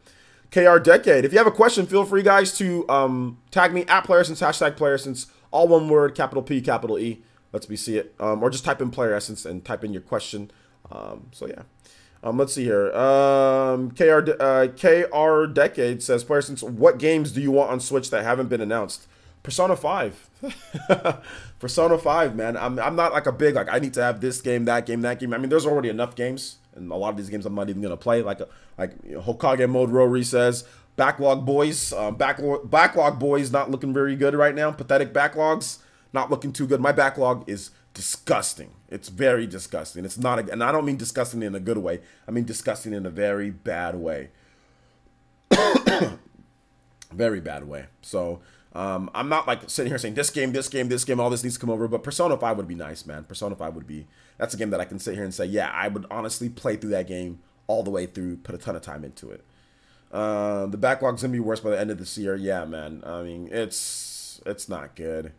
KR Decade. If you have a question, feel free, guys, to tag me at PlayerEssence, hashtag PlayerEssence, all one word, capital P, capital E. Lets me see it. Or just type in PlayerEssence and type in your question. So yeah. Let's see here. KR Decade says, PlayerEssence, what games do you want on Switch that haven't been announced? Persona 5. Persona 5, man. I'm not like a big, like, I need to have this game, that game, that game. I mean, there's already enough games. And a lot of these games I'm not even going to play. Like you know, Hokage Mode Rory says, Backlog Boys. Backlog Boys not looking very good right now. Pathetic backlogs, not looking too good. My backlog is disgusting. It's very disgusting. It's not, and I don't mean disgusting in a good way. I mean disgusting in a very bad way. Very bad way. So I'm not like sitting here saying this game, all this needs to come over. But Persona 5 would be nice, man. Persona 5 would be, that's a game that I can sit here and say, yeah, I would honestly play through that game all the way through, put a ton of time into it. The backlog's gonna be worse by the end of this year. Yeah, man. I mean, it's not good.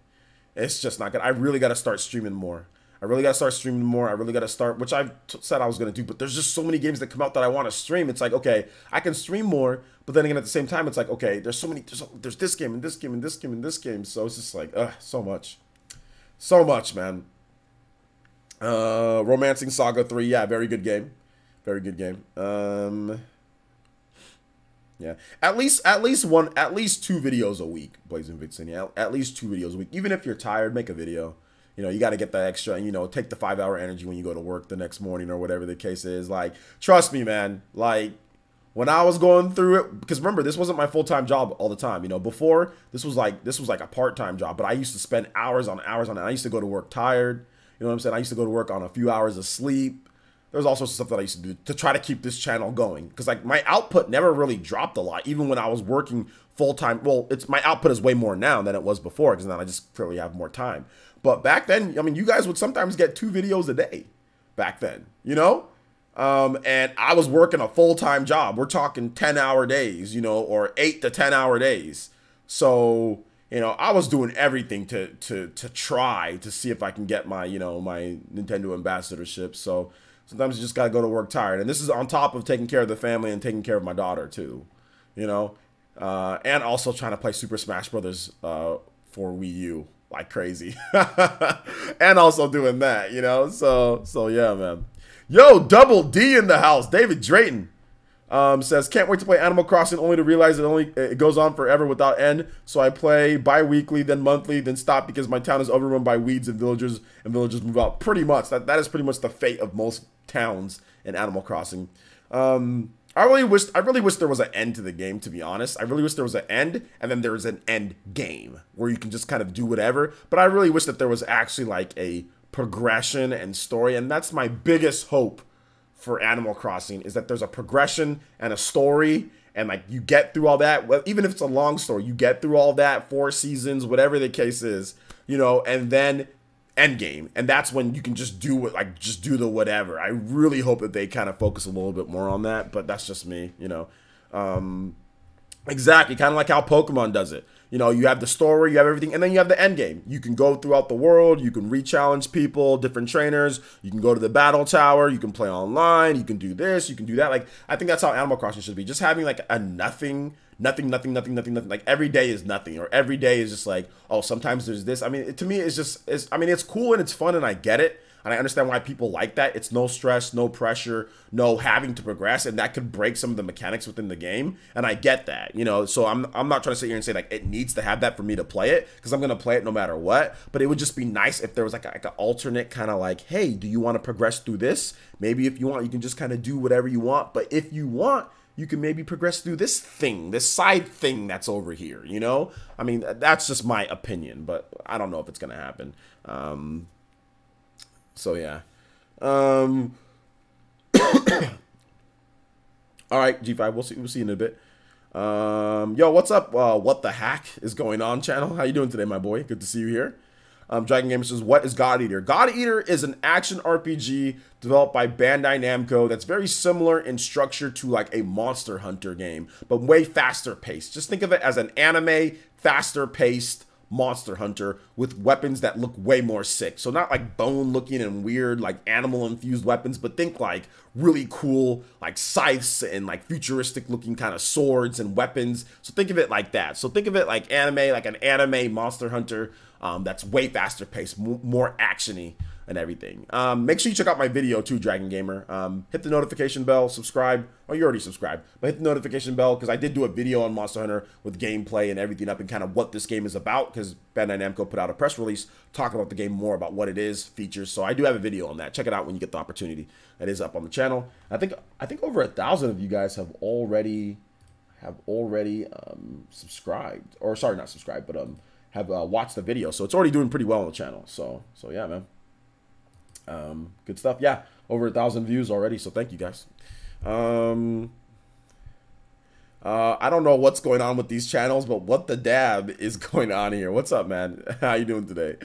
It's just not good. I really got to start streaming more. I really got to start, which I said I was going to do, but there's just so many games that come out that I want to stream. It's like, okay, I can stream more, but then again, at the same time, it's like, okay, there's so many, there's this game and this game and this game and this game. So it's just like, so much, man. Romancing Saga 3. Yeah, very good game. Very good game. Yeah, at least 2 videos a week, Blazing Vicini. At least 2 videos a week. Even if you're tired, make a video. You know, you got to get that extra, you know, take the 5-hour energy when you go to work the next morning or whatever the case is. Like, trust me, man. Like, when I was going through it, because remember, this wasn't my full-time job all the time. You know, before, this was like a part-time job, but I used to spend hours on hours on it. I used to go to work tired. You know what I'm saying? I used to go to work on a few hours of sleep. There was all sorts of stuff that I used to do to try to keep this channel going. Because, like, my output never really dropped a lot, even when I was working full-time. Well, my output is way more now than it was before, because now I just clearly have more time. But back then, I mean, you guys would sometimes get 2 videos a day back then, you know? And I was working a full-time job. We're talking 10-hour days, you know, or 8 to 10-hour days. So, you know, I was doing everything to try to see if I can get my, you know, my Nintendo ambassadorship. So sometimes you just got to go to work tired. And this is on top of taking care of the family and taking care of my daughter too, you know, and also trying to play Super Smash Brothers for Wii U like crazy. And also doing that, you know, so yeah, man. Yo, Double D in the house. David Drayton says, can't wait to play Animal Crossing only to realize it goes on forever without end. So I play bi-weekly, then monthly, then stop because my town is overrun by weeds and villagers move out. Pretty much. That is pretty much the fate of most towns in Animal Crossing. I really wish there was an end to the game, to be honest. I really wish there was an end, and then there was an end game where you can just kind of do whatever. But I really wish that there was actually like a progression and story, and that's my biggest hope for Animal Crossing, is that there's a progression and a story, and like you get through all that. Well, even if it's a long story, you get through all that, 4 seasons, whatever the case is, you know, and then end game, and that's when you can just do it, like just do the whatever. I really hope that they kind of focus a little bit more on that, but that's just me, you know. Exactly, kind of like how Pokemon does it. You know, you have the story, you have everything, and then you have the end game. You can go throughout the world, you can re-challenge people, different trainers, you can go to the battle tower, you can play online, you can do this, you can do that. Like, I think that's how Animal Crossing should be. Just having like a nothing. Like every day is nothing, or every day is just like, oh, sometimes there's this. I mean, to me, it's cool and it's fun and I get it. And I understand why people like that. It's no stress, no pressure, no having to progress, and that could break some of the mechanics within the game. And I get that, you know. So I'm not trying to sit here and say like it needs to have that for me to play it, because I'm gonna play it no matter what. But it would just be nice if there was like an alternate kind of like, hey, do you want to progress through this? Maybe if you want, you can just kind of do whatever you want. But if you want, you can maybe progress through this thing, this side thing that's over here, you know? I mean, that's just my opinion, but I don't know if it's gonna happen. So yeah. All right, G5, we'll see you in a bit. Yo, what's up? What the hack is going on, channel? How you doing today, my boy? Good to see you here. Dragon Gamer says, what is God Eater? God Eater is an action RPG developed by Bandai Namco that's very similar in structure to like a Monster Hunter game, but way faster paced. Just think of it as an anime, faster paced Monster Hunter with weapons that look way more sick. So not like bone looking and weird like animal infused weapons, but think like really cool like scythes and like futuristic looking kind of swords and weapons. So think of it like that. So think of it like anime, like an anime Monster Hunter that's way faster paced, more actiony and everything. Make sure you check out my video too, Dragon Gamer. Hit the notification bell, subscribe. Oh, you already subscribed, but hit the notification bell, because I did do a video on Monster Hunter with gameplay and everything up and kind of what this game is about, because Bandai Namco put out a press release talking about the game, more about what it is, features. So I do have a video on that. Check it out when you get the opportunity. That is up on the channel. I think over 1,000 of you guys have already subscribed, or sorry, not subscribed, but have watched the video. So it's already doing pretty well on the channel. So yeah, man. Good stuff. Yeah, over 1,000 views already, so thank you guys. I don't know what's going on with these channels, but what the dab is going on here? What's up, man? How you doing today?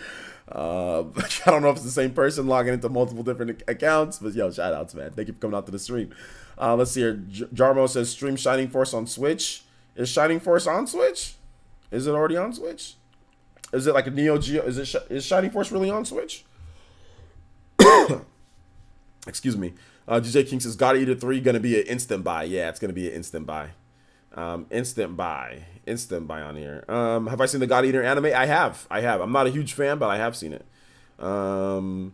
I don't know if it's the same person logging into multiple different accounts, but yo, shout outs, man. Thank you for coming out to the stream. Let's see here. Jarmo says stream Shining Force on Switch. Is Shining Force on Switch? Is it already on Switch? Is it like a Neo Geo? Is Shining Force really on Switch? Excuse me. DJ King says God Eater 3 gonna be an instant buy. Yeah, it's gonna be an instant buy. Instant buy on here. Have I seen the God Eater anime? I have. I'm not a huge fan, but I have seen it. DJ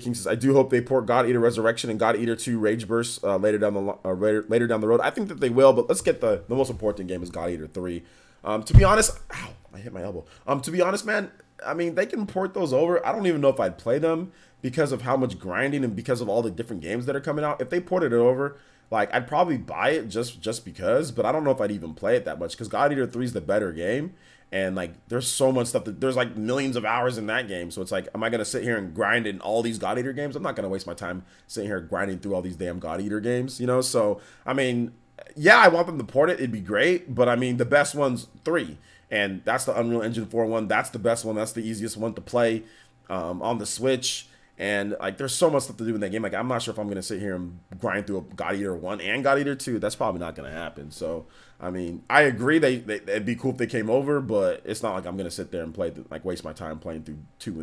King says, I do hope they port God Eater Resurrection and God Eater 2 Rage Burst later down the road. I think that they will, but let's get the most important game is God Eater 3. To be honest, ow, I hit my elbow. To be honest, man, I mean, they can port those over. I don't even know if I'd play them because of how much grinding and because of all the different games that are coming out. If they ported it over, like, I'd probably buy it just because, but I don't know if I'd even play it that much, because God Eater 3 is the better game, and like there's so much stuff there's like millions of hours in that game. So it's like, am I gonna sit here and grind in all these God Eater games? I'm not gonna waste my time sitting here grinding through all these damn God Eater games, you know? So I mean, yeah, I want them to port it, it'd be great, but I mean, the best one's 3, and that's the Unreal Engine 4 one. That's the best one. That's the easiest one to play on the Switch. And like, there's so much stuff to do in that game. Like, I'm not sure if I'm gonna sit here and grind through a God Eater 1 and God Eater 2. That's probably not gonna happen. So, I mean, I agree it'd be cool if they came over, but it's not like I'm gonna sit there and play like waste my time playing through 2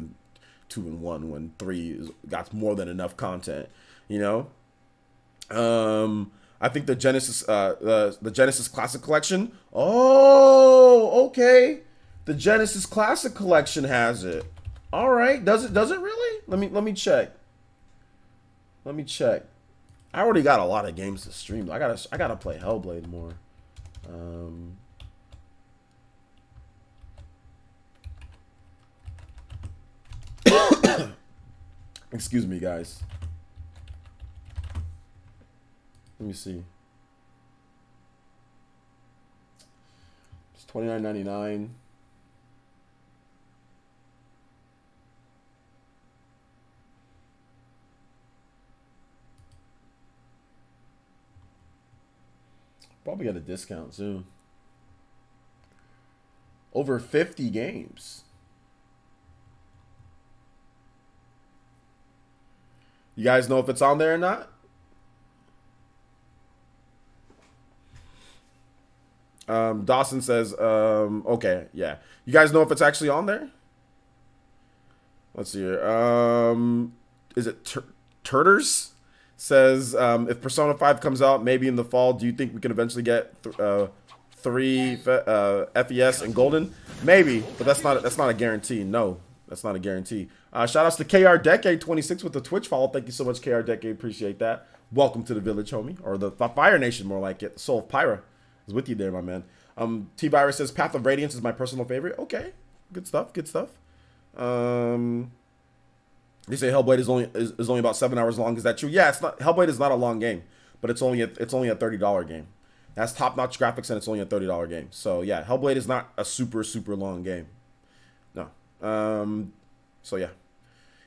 and 1 when 3 got more than enough content. You know. I think the Genesis Classic Collection. Oh, okay. The Genesis Classic Collection has it. All right. Does it really? Let me check. Let me check. I already got a lot of games to stream. I gotta play Hellblade more. Excuse me, guys. Let me see. It's $29.99. Probably get a discount soon. Over 50 games. You guys know if it's on there or not? Dawson says, okay, yeah. You guys know if it's actually on there? Let's see here. Is it Turters? Says, if Persona 5 comes out maybe in the fall, do you think we can eventually get 3 FES and Golden? Maybe, but that's not a guarantee. No, that's not a guarantee. Shout outs to KR Decade 26 with the Twitch follow. Thank you so much, KR Decade. Appreciate that. Welcome to the village, homie, or the Fire Nation, more like it. The Soul of Pyra is with you there, my man. T-Virus says Path of Radiance is my personal favorite. Okay, good stuff. Good stuff. They say Hellblade is only about 7 hours long. Is that true? Yeah, it's not. Hellblade is not a long game, but it's only a $30 game. That's top-notch graphics and it's only a $30 game. So yeah, Hellblade is not a super long game. No. So yeah,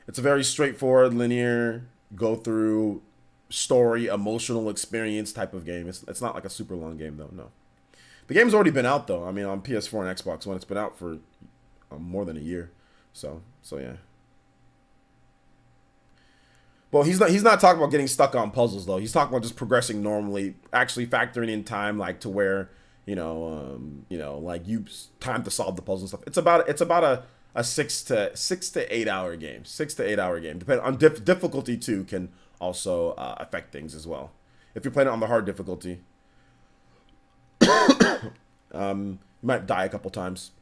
it's a very straightforward, linear, go through story, emotional experience type of game. It's not like a super long game though. No. The game's already been out though. I mean, on PS4 and Xbox One, it's been out for more than a year. So yeah. Well, he's not talking about getting stuck on puzzles though. He's talking about just progressing normally, actually factoring in time, like to where like you time to solve the puzzle and stuff. It's about a 6 to 8 hour game. 6 to 8 hour game. Depending on difficulty too can also affect things as well. If you're playing it on the hard difficulty, you might die a couple times.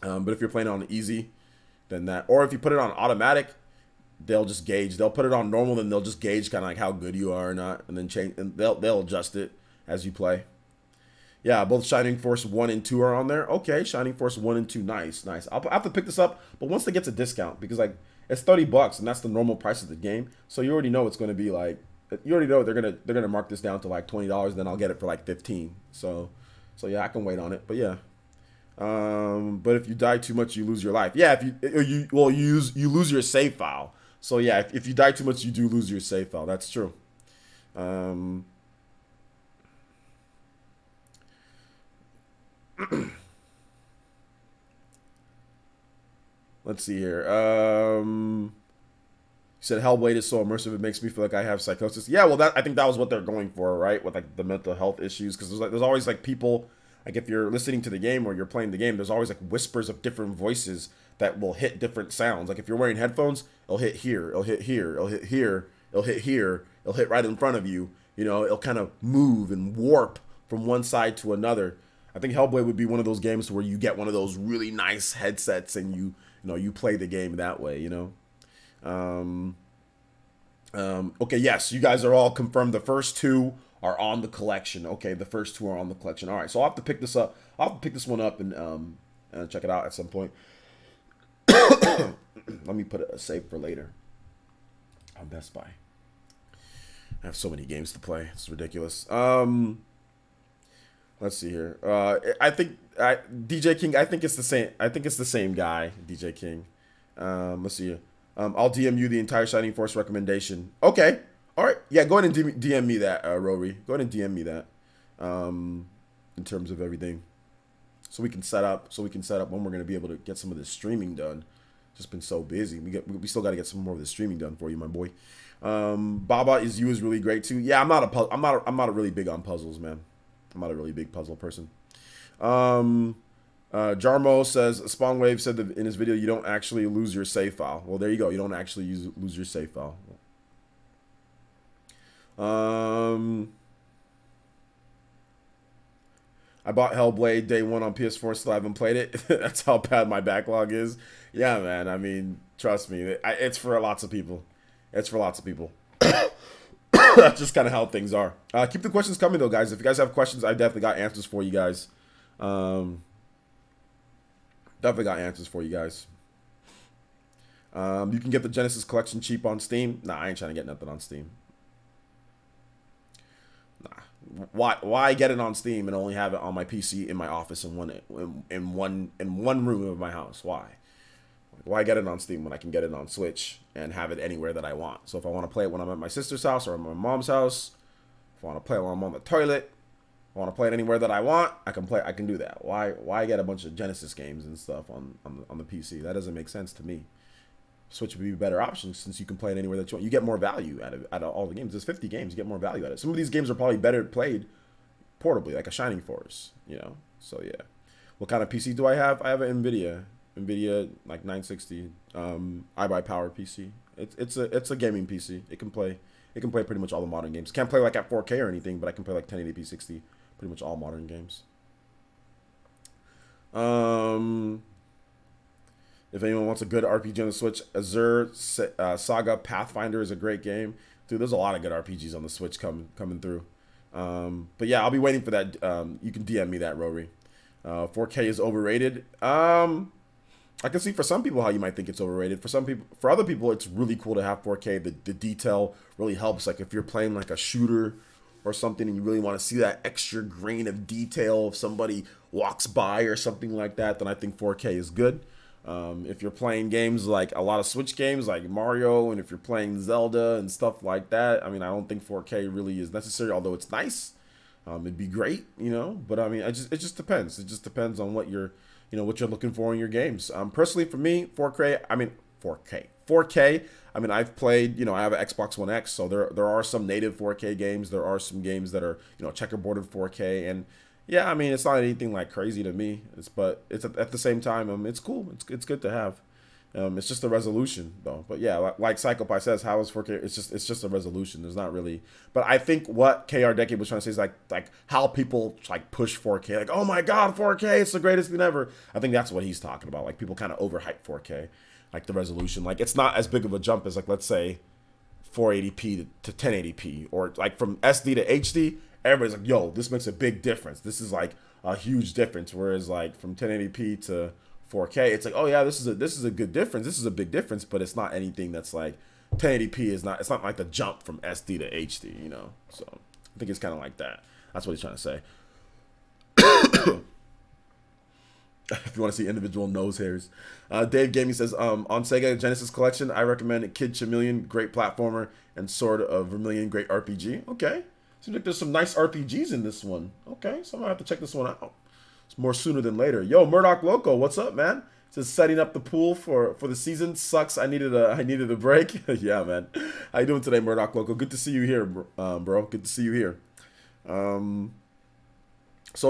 But if you're playing on easy, then that, or if you put it on automatic, they'll just gauge. They'll put it on normal, then they'll just gauge kind of like how good you are or not, and then change. And they'll adjust it as you play. Yeah, both Shining Force 1 and 2 are on there. Okay, Shining Force 1 and 2, nice. I'll have to pick this up, but once it gets a discount, because like it's $30 and that's the normal price of the game, so you already know it's going to be like, you already know they're gonna mark this down to like $20, then I'll get it for like 15. So yeah, I can wait on it, but yeah. But if you die too much, you lose your life. Yeah, you lose your save file. So yeah, if you die too much, you do lose your save file. That's true. Let's see here. You said Hellblade is so immersive it makes me feel like I have psychosis. Yeah, well, I think that was what they're going for, right? With like the mental health issues, because there's always like people, like if you're listening to the game or you're playing the game, there's always like whispers of different voices that will hit different sounds. Like if you're wearing headphones, it'll hit here, it'll hit here, it'll hit here, it'll hit here, it'll hit right in front of you. You know, it'll kind of move and warp from one side to another. I think Hellblade would be one of those games where you get one of those really nice headsets and you play the game that way, you know. Okay, yes, you guys are all confirmed. The first 2 are on the collection. Okay, the first 2 are on the collection. All right, so I'll have to pick this up. I'll have to pick this one up and check it out at some point. Let me put a save for later on Best Buy. I have so many games to play. It's ridiculous. Let's see here. I think DJ King. I think it's the same. I think it's the same guy, DJ King. Let's see here. I'll DM you the entire Shining Force recommendation. Okay. All right. Yeah. Go ahead and DM me that, Rory. Go ahead and DM me that. In terms of everything, so we can set up when we're gonna be able to get some of this streaming done. Just been so busy. We still got to get some more of the streaming done for you, my boy. Baba is you is really great too. Yeah, I'm not really big on puzzles, man. I'm not a really big puzzle person. Jarmo says Spawnwave said that in his video you don't actually lose your save file. Well, there you go. You don't actually lose your save file. I bought Hellblade day one on PS4. Still haven't played it. That's how bad my backlog is. Yeah, man. I mean, trust me. It's for lots of people. It's for lots of people. That's just kind of how things are. Keep the questions coming, though, guys. If you guys have questions, I definitely got answers for you guys. Definitely got answers for you guys. You can get the Genesis collection cheap on Steam. Nah, I ain't trying to get nothing on Steam. Nah. Why get it on Steam and only have it on my PC in my office in one room of my house? Why get it on Steam when I can get it on Switch and have it anywhere that I want? So if I want to play it when I'm at my sister's house or my mom's house, if I want to play it when I'm on the toilet, if I want to play it anywhere that I want, I can do that. Why get a bunch of Genesis games and stuff on the PC? That doesn't make sense to me. Switch would be a better option since you can play it anywhere that you want. You get more value out of all the games. There's 50 games. You get more value out of it. Some of these games are probably better played portably, like a Shining Force, you know? So, yeah. What kind of PC do I have? I have an NVIDIA like 960 iBuyPower PC. It's a gaming PC. It can play pretty much all the modern games. Can't play like at 4K or anything, but I can play like 1080p 60, pretty much all modern games. If anyone wants a good RPG on the Switch, Azure Saga Pathfinder is a great game. Dude, there's a lot of good RPGs on the Switch coming through. But yeah, I'll be waiting for that. You can DM me that, Rory. 4K is overrated. I can see for some people how you might think it's overrated. For other people, it's really cool to have 4K. The detail really helps. Like if you're playing like a shooter or something and you really want to see that extra grain of detail if somebody walks by or something like that, then I think 4K is good. If you're playing games like a lot of Switch games like Mario, and if you're playing Zelda and stuff like that, I mean, I don't think 4K really is necessary, although it's nice. It'd be great, you know, but I mean, it just depends. It just depends on what you're looking for in your games. Personally for me, 4K, I mean, I've played, I have an Xbox One X, so there are some native 4K games. There are some games that are, checkerboarded 4K, and yeah, I mean, it's not anything like crazy to me. But it's at the same time, it's cool. It's good to have. It's just a resolution though. But yeah, like Psychopath says, how is 4K? It's just a resolution. There's not really. But I think what KR Decade was trying to say is like how people like push 4K. Like, oh my God, 4K, it's the greatest thing ever. I think that's what he's talking about. Like people kind of overhype 4K, like the resolution. Like it's not as big of a jump as like let's say 480p to 1080p, or like from SD to HD. Everybody's like, yo, this makes a big difference. This is like a huge difference. Whereas like from 1080p to 4K, it's like, oh yeah, this is a good difference. This is a big difference, but it's not anything that's like 1080p is not. It's not like the jump from SD to HD, you know. So I think it's kind of like that. That's what he's trying to say. If you want to see individual nose hairs, Dave Gaming says, on Sega Genesis Collection, I recommend Kid Chameleon, great platformer, and Sword of Vermilion, great RPG. Okay. Seems like there's some nice RPGs in this one. Okay, so I'm gonna have to check this one out. It's more sooner than later. Yo, Murdoch Loco, what's up, man? Says setting up the pool for the season sucks. I needed a break. Yeah, man. How you doing today, Murdoch Loco? Good to see you here, bro. Good to see you here. So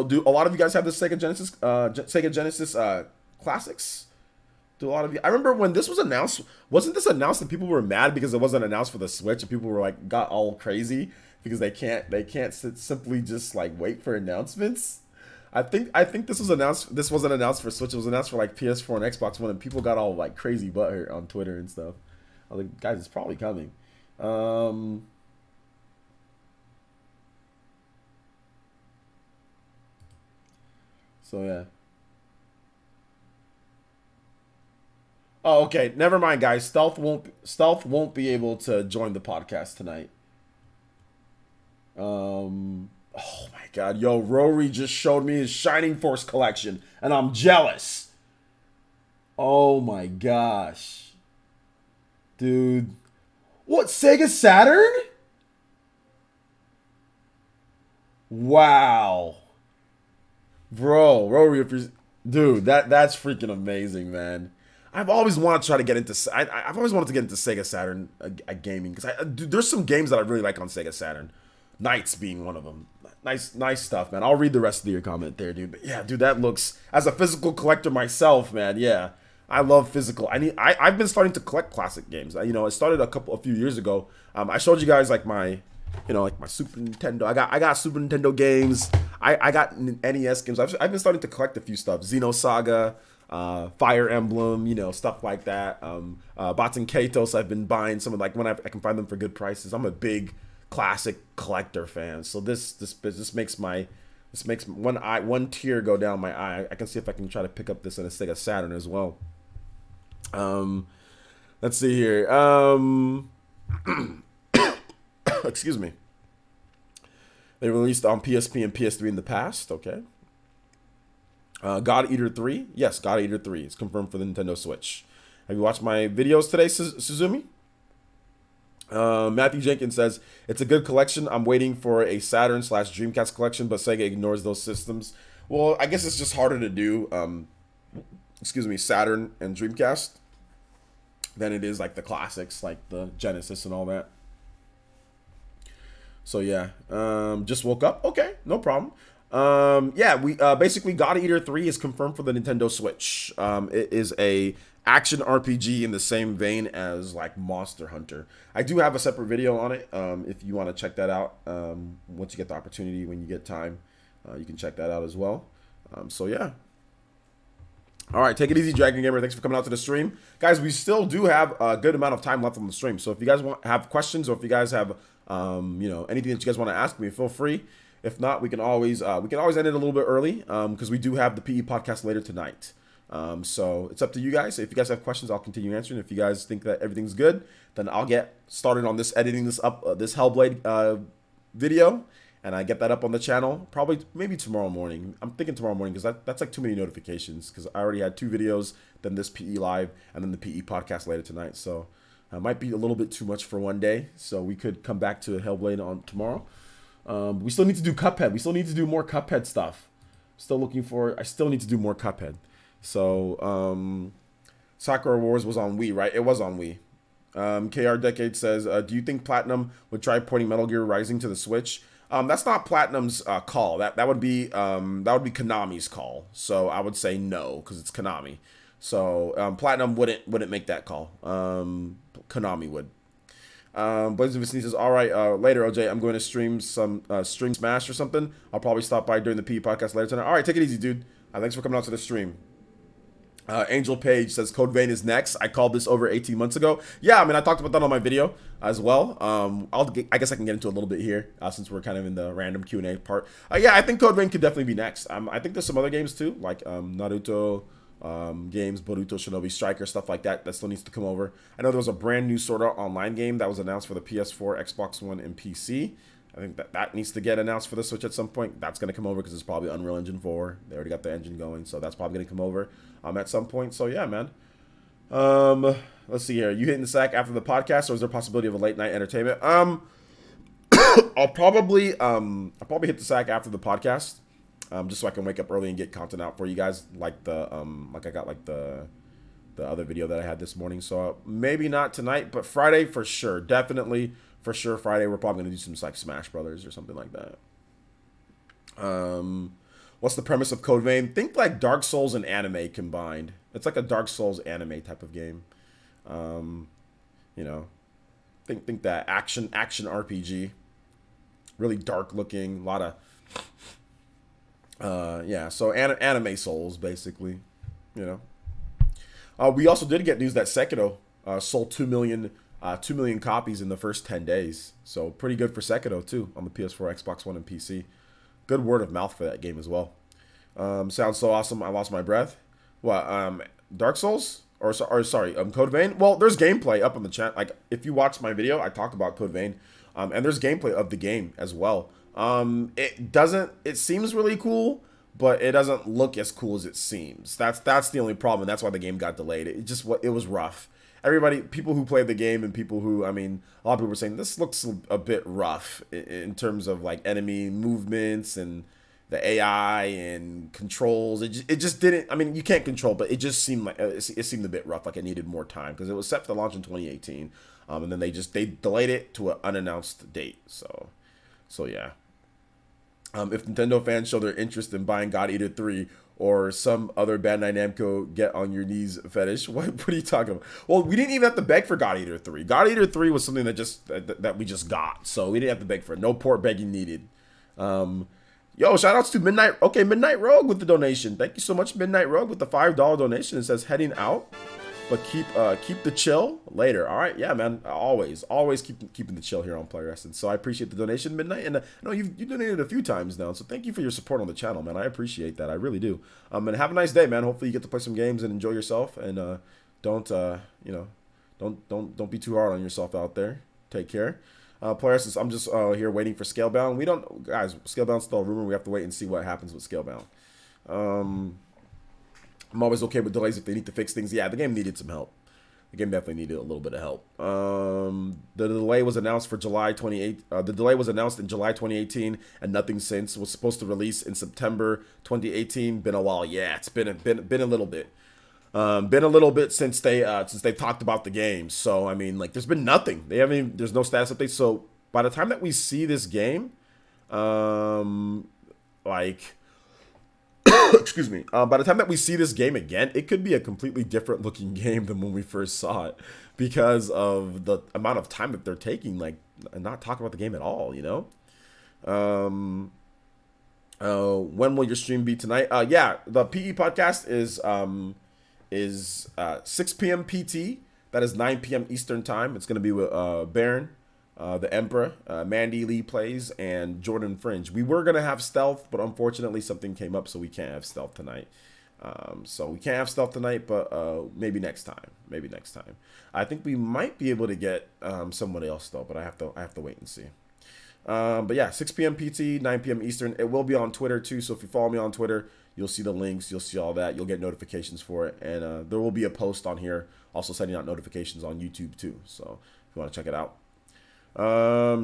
do a lot of you guys have the Sega Genesis classics? Do a lot of you? I remember when this was announced. Wasn't this announced and people were mad because it wasn't announced for the Switch, and people were like got all crazy because they can't simply just like wait for announcements. I think this was announced. This wasn't announced for Switch. It was announced for like PS4 and Xbox One, and people got all like crazy butthurt on Twitter and stuff. I was like, guys, it's probably coming. So yeah. Oh, okay. Never mind, guys. Stealth won't be able to join the podcast tonight. Oh my God, yo, Rory just showed me his Shining Force collection, and I'm jealous. Oh my gosh, dude, what, Sega Saturn? Wow, bro, Rory, if you're, dude, that's freaking amazing, man. I've always wanted to try to get into. I've always wanted to get into Sega Saturn gaming because there's some games that I really like on Sega Saturn. Knights being one of them. Nice stuff, man. I'll read the rest of your comment there, dude. But yeah, dude, that looks, as a physical collector myself, man. Yeah, I love physical. I've been starting to collect classic games. You know, it started a few years ago. I showed you guys like my, you know, like my Super Nintendo. I got Super Nintendo games. I got NES games. I've been starting to collect a few stuff. Xenosaga, Fire Emblem, you know, stuff like that. Baten Kaitos, I've been buying some of, like, when I can find them for good prices. I'm a big classic collector fan, so this makes one tear go down my eye. I can see if I can try to pick up this in a Sega Saturn as well. Let's see here. Excuse me. They released on PSP and PS3 in the past. Okay. God Eater 3. Yes, God Eater 3 is confirmed for the Nintendo Switch. Have you watched my videos today, Suzumi? Matthew Jenkins says, it's a good collection. I'm waiting for a Saturn/Dreamcast collection, but Sega ignores those systems. Well, I guess it's just harder to do, excuse me, Saturn and Dreamcast than it is like the classics, like the Genesis and all that. So yeah, just woke up. Okay, no problem. Yeah, we basically God Eater 3 is confirmed for the Nintendo Switch. It is a action RPG in the same vein as like Monster Hunter. I do have a separate video on it. If you want to check that out, once you get the opportunity, when you get time, you can check that out as well. So yeah. All right, take it easy, Dragon Gamer. Thanks for coming out to the stream, guys. We still do have a good amount of time left on the stream. So if you guys have questions, or if you guys have you know, anything that you guys want to ask me, feel free. If not, we can always end it a little bit early, because we do have the PE podcast later tonight. So it's up to you guys. If you guys have questions, I'll continue answering. If you guys think that everything's good, then I'll get started on this, editing this up, this Hellblade video, and I get that up on the channel probably maybe tomorrow morning. I'm thinking tomorrow morning, because that's like too many notifications, because I already had 2 videos, then this PE live, and then the PE podcast later tonight. So it might be a little bit too much for one day. So we could come back to Hellblade on tomorrow. We still need to do Cuphead. We still need to do more Cuphead stuff. I still need to do more Cuphead. So, Sakura Wars was on Wii, right? It was on Wii. KR Decade says, do you think Platinum would try porting Metal Gear Rising to the Switch? That's not Platinum's call. That would be Konami's call. So I would say no, because it's Konami. So Platinum wouldn't make that call. Konami would. Blaze of Vicini says, all right, later, OJ, I'm going to stream Smash or something. I'll probably stop by during the PE podcast later tonight. All right, take it easy, dude. Thanks for coming out to the stream. Angel Page says, Code Vein is next. I called this over 18 months ago. Yeah, I mean, I talked about that on my video as well. I guess I can get into a little bit here, since we're kind of in the random Q&A part. Yeah, I think Code Vein could definitely be next. I think there's some other games too, like Naruto games, Boruto, Shinobi Striker, stuff like that still needs to come over. I know there was a brand new Sword Art Online game that was announced for the PS4, Xbox One, and PC. I think that needs to get announced for the Switch at some point. That's going to come over because it's probably Unreal Engine 4. They already got the engine going, so that's probably going to come over at some point. So yeah, man. Let's see here. You hitting the sack after the podcast, or is there a possibility of a late night entertainment? I'll probably hit the sack after the podcast, just so I can wake up early and get content out for you guys, like the I got like the other video that I had this morning. So maybe not tonight, but Friday for sure, definitely. For sure, Friday, we're probably going to do some like Smash Brothers or something like that. What's the premise of Code Vein? Think like Dark Souls and anime combined. It's like a Dark Souls anime type of game. You know, think that action RPG. Really dark looking, a lot of yeah. So anime Souls basically. You know. We also did get news that Sekiro sold 2 million copies in the first 10 days. So pretty good for Sekiro too on the PS4, Xbox One, and PC. Good word of mouth for that game as well. Sounds so awesome. I lost my breath. What? Dark Souls? Or sorry, Code Vein? Well, there's gameplay up on the chat. Like, if you watch my video, I talk about Code Vein. And there's gameplay of the game as well. It seems really cool, but it doesn't look as cool as it seems. That's the only problem. That's why the game got delayed. It was rough. People who played the game and people who, I mean, a lot of people were saying this looks a bit rough in terms of like enemy movements and the AI and controls. It just didn't. I mean, you can't control, but it just seemed like it seemed a bit rough. Like it needed more time because it was set to launch in 2018, and then they delayed it to an unannounced date. So yeah. If Nintendo fans show their interest in buying God Eater 3 or some other Bandai Namco get on your knees fetish, what are you talking about? Well, we didn't even have to beg for God Eater 3. God Eater 3 was something that we just got, so we didn't have to beg for it. No port begging needed. Yo, shout outs to Midnight Rogue with the donation. Thank you so much, Midnight Rogue, with the $5 donation. It says heading out, but keep the chill later. All right, yeah, man. Always keeping the chill here on Player Essence. So I appreciate the donation, Midnight, and I know you donated a few times now. So thank you for your support on the channel, man. I appreciate that. I really do. And have a nice day, man. Hopefully you get to play some games and enjoy yourself. And don't be too hard on yourself out there. Take care. Player Essence, I'm just here waiting for Scalebound. We don't, guys. Scalebound's still a rumor. We have to wait and see what happens with Scalebound. I'm always okay with delays if they need to fix things. Yeah, the game needed some help. The game definitely needed a little bit of help. The delay was announced for July 28. The delay was announced in July 2018, and nothing since. It was supposed to release in September 2018. Been a while. Yeah, it's been a little bit. Been a little bit since they talked about the game. So I mean, like, there's been nothing. There's no status updates. So by the time that we see this game, like. Excuse me. By the time that we see this game again, it could be a completely different looking game than when we first saw it, because of the amount of time that they're taking, like, and not talking about the game at all. You know. When will your stream be tonight? Yeah, the PE podcast is 6 p.m. PT. That is 9 p.m. Eastern time. It's gonna be with Baron, the Emperor, Mandy Lee plays, and Jordan Fringe. We were gonna have Stealth, but unfortunately something came up, so we can't have Stealth tonight. But maybe next time. Maybe next time. I think we might be able to get someone else though, but I have to wait and see. But yeah, 6 p.m. PT, 9 p.m. Eastern. It will be on Twitter too, so if you follow me on Twitter, you'll see the links, you'll see all that, you'll get notifications for it, and there will be a post on here also sending out notifications on YouTube too. So if you want to check it out.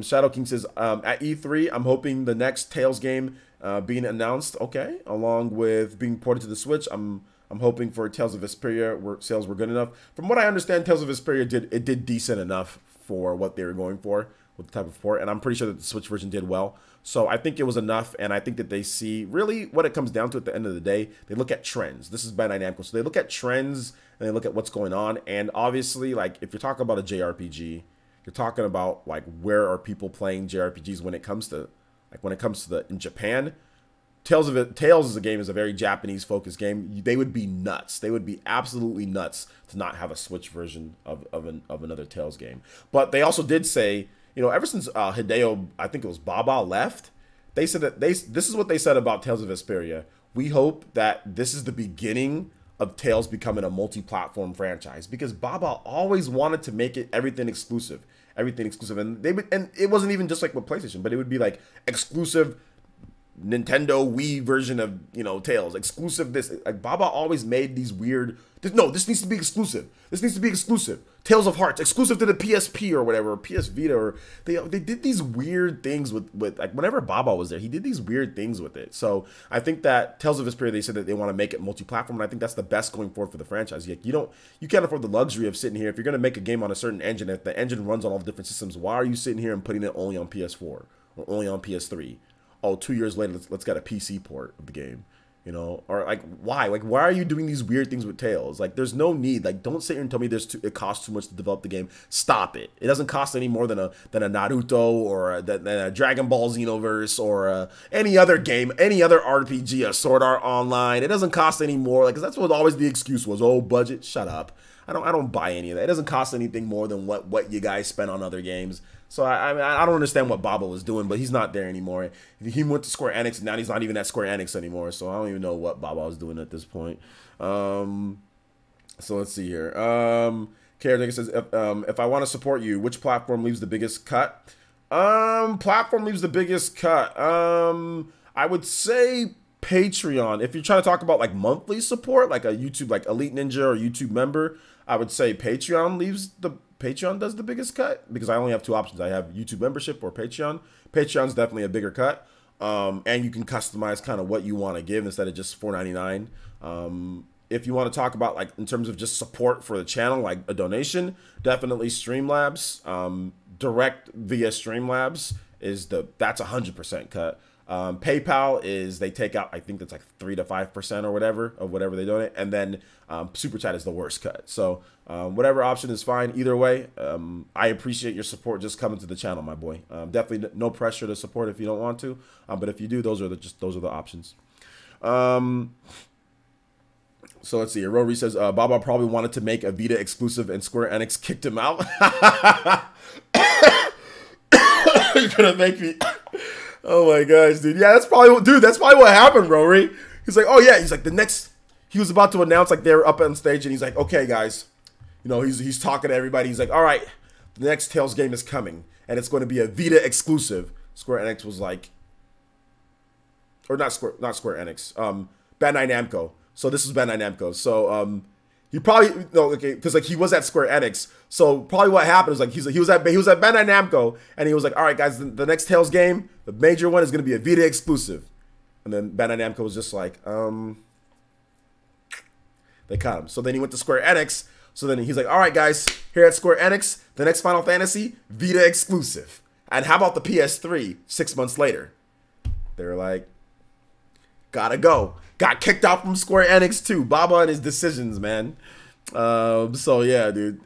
Shadow King says, at E3, I'm hoping the next Tales game being announced, okay, along with being ported to the Switch. I'm hoping for Tales of Vesperia, where sales were good enough. From what I understand, Tales of Vesperia did decent enough for what they were going for with the type of port, and I'm pretty sure that the Switch version did well. So I think it was enough, and I think that they see really what it comes down to at the end of the day. They look at trends. This is Bandai Namco, so they look at trends and they look at what's going on. And obviously, like, if you're talking about a JRPG, you're talking about, like, where are people playing JRPGs when it comes to in Japan. Tales is a very Japanese focused game. They would be nuts. They would be absolutely nuts to not have a Switch version of another Tales game. But they also did say, you know, ever since Hideo, I think it was Baba, left, they said that this is what they said about Tales of Vesperia. We hope that this is the beginning of Tales becoming a multi-platform franchise, because Baba always wanted to make it everything exclusive, and it wasn't even just like with PlayStation, but it would be like exclusive Nintendo Wii version of, you know, Tales, exclusive this. Like, Baba always made these weird, no, this needs to be exclusive. This needs to be exclusive. Tales of Hearts, exclusive to the PSP or whatever, or PS Vita, or they did these weird things with like, whenever Baba was there, he did these weird things with it. So I think that Tales of Vesperia, they said that they want to make it multi-platform, and I think that's the best going forward for the franchise. You can't afford the luxury of sitting here. If you're going to make a game on a certain engine, if the engine runs on all the different systems, why are you sitting here and putting it only on PS4 or only on PS3? Oh, 2 years later, let's get a PC port of the game, you know? Or, like, why? Like, why are you doing these weird things with Tales? Like, there's no need. Like, don't sit here and tell me it costs too much to develop the game. Stop it. It doesn't cost any more than a Naruto or than a Dragon Ball Xenoverse or any other game, any other RPG, a Sword Art Online. It doesn't cost any more. Like, 'cause that's what always the excuse was. Oh, budget. Shut up. I don't buy any of that. It doesn't cost anything more than what you guys spend on other games. So I don't understand what Baba was doing, but he's not there anymore. He went to Square Enix, and now he's not even at Square Enix anymore. So I don't even know what Baba was doing at this point. So let's see here. Caretaker says, if I want to support you, which platform leaves the biggest cut? Platform leaves the biggest cut. I would say Patreon. If you're trying to talk about like monthly support, like a YouTube, like Elite Ninja or YouTube member, I would say Patreon does the biggest cut, because I only have two options. I have YouTube membership or Patreon. Patreon's definitely a bigger cut. And you can customize kind of what you want to give instead of just $4.99. If you want to talk about like in terms of just support for the channel, like a donation, definitely Streamlabs. Direct via Streamlabs that's 100% cut. PayPal is they take out, I think that's like 3 to 5% or whatever of whatever they donate, and then Super Chat is the worst cut. So whatever option is fine either way. I appreciate your support just coming to the channel, my boy. Definitely no pressure to support if you don't want to, but if you do, those are the options. So let's see here. Rory says Baba probably wanted to make a Vita exclusive and Square Enix kicked him out. You're gonna make me. Oh my gosh, dude. Yeah, that's probably what happened, Rory. He's like, oh yeah, he's like he was about to announce, like, they were up on stage, and he's like, okay guys, you know, he's talking to everybody. He's like, all right, the next Tales game is coming, and it's going to be a Vita exclusive. Square Enix was like, or not Square Enix, Bandai Namco. So this is Bandai Namco. So he probably because like he was at Square Enix. So probably what happened was like he was at Bandai Namco, and he was like, all right guys, the next Tales game, the major one, is going to be a Vita exclusive. And then Bandai Namco was just like, they cut him. So then he went to Square Enix. So then he's like, all right guys, here at Square Enix, the next Final Fantasy, Vita exclusive. And how about the PS3 6 months later? They were like, gotta go. Got kicked out from Square Enix too. Baba and his decisions, man. So yeah, dude.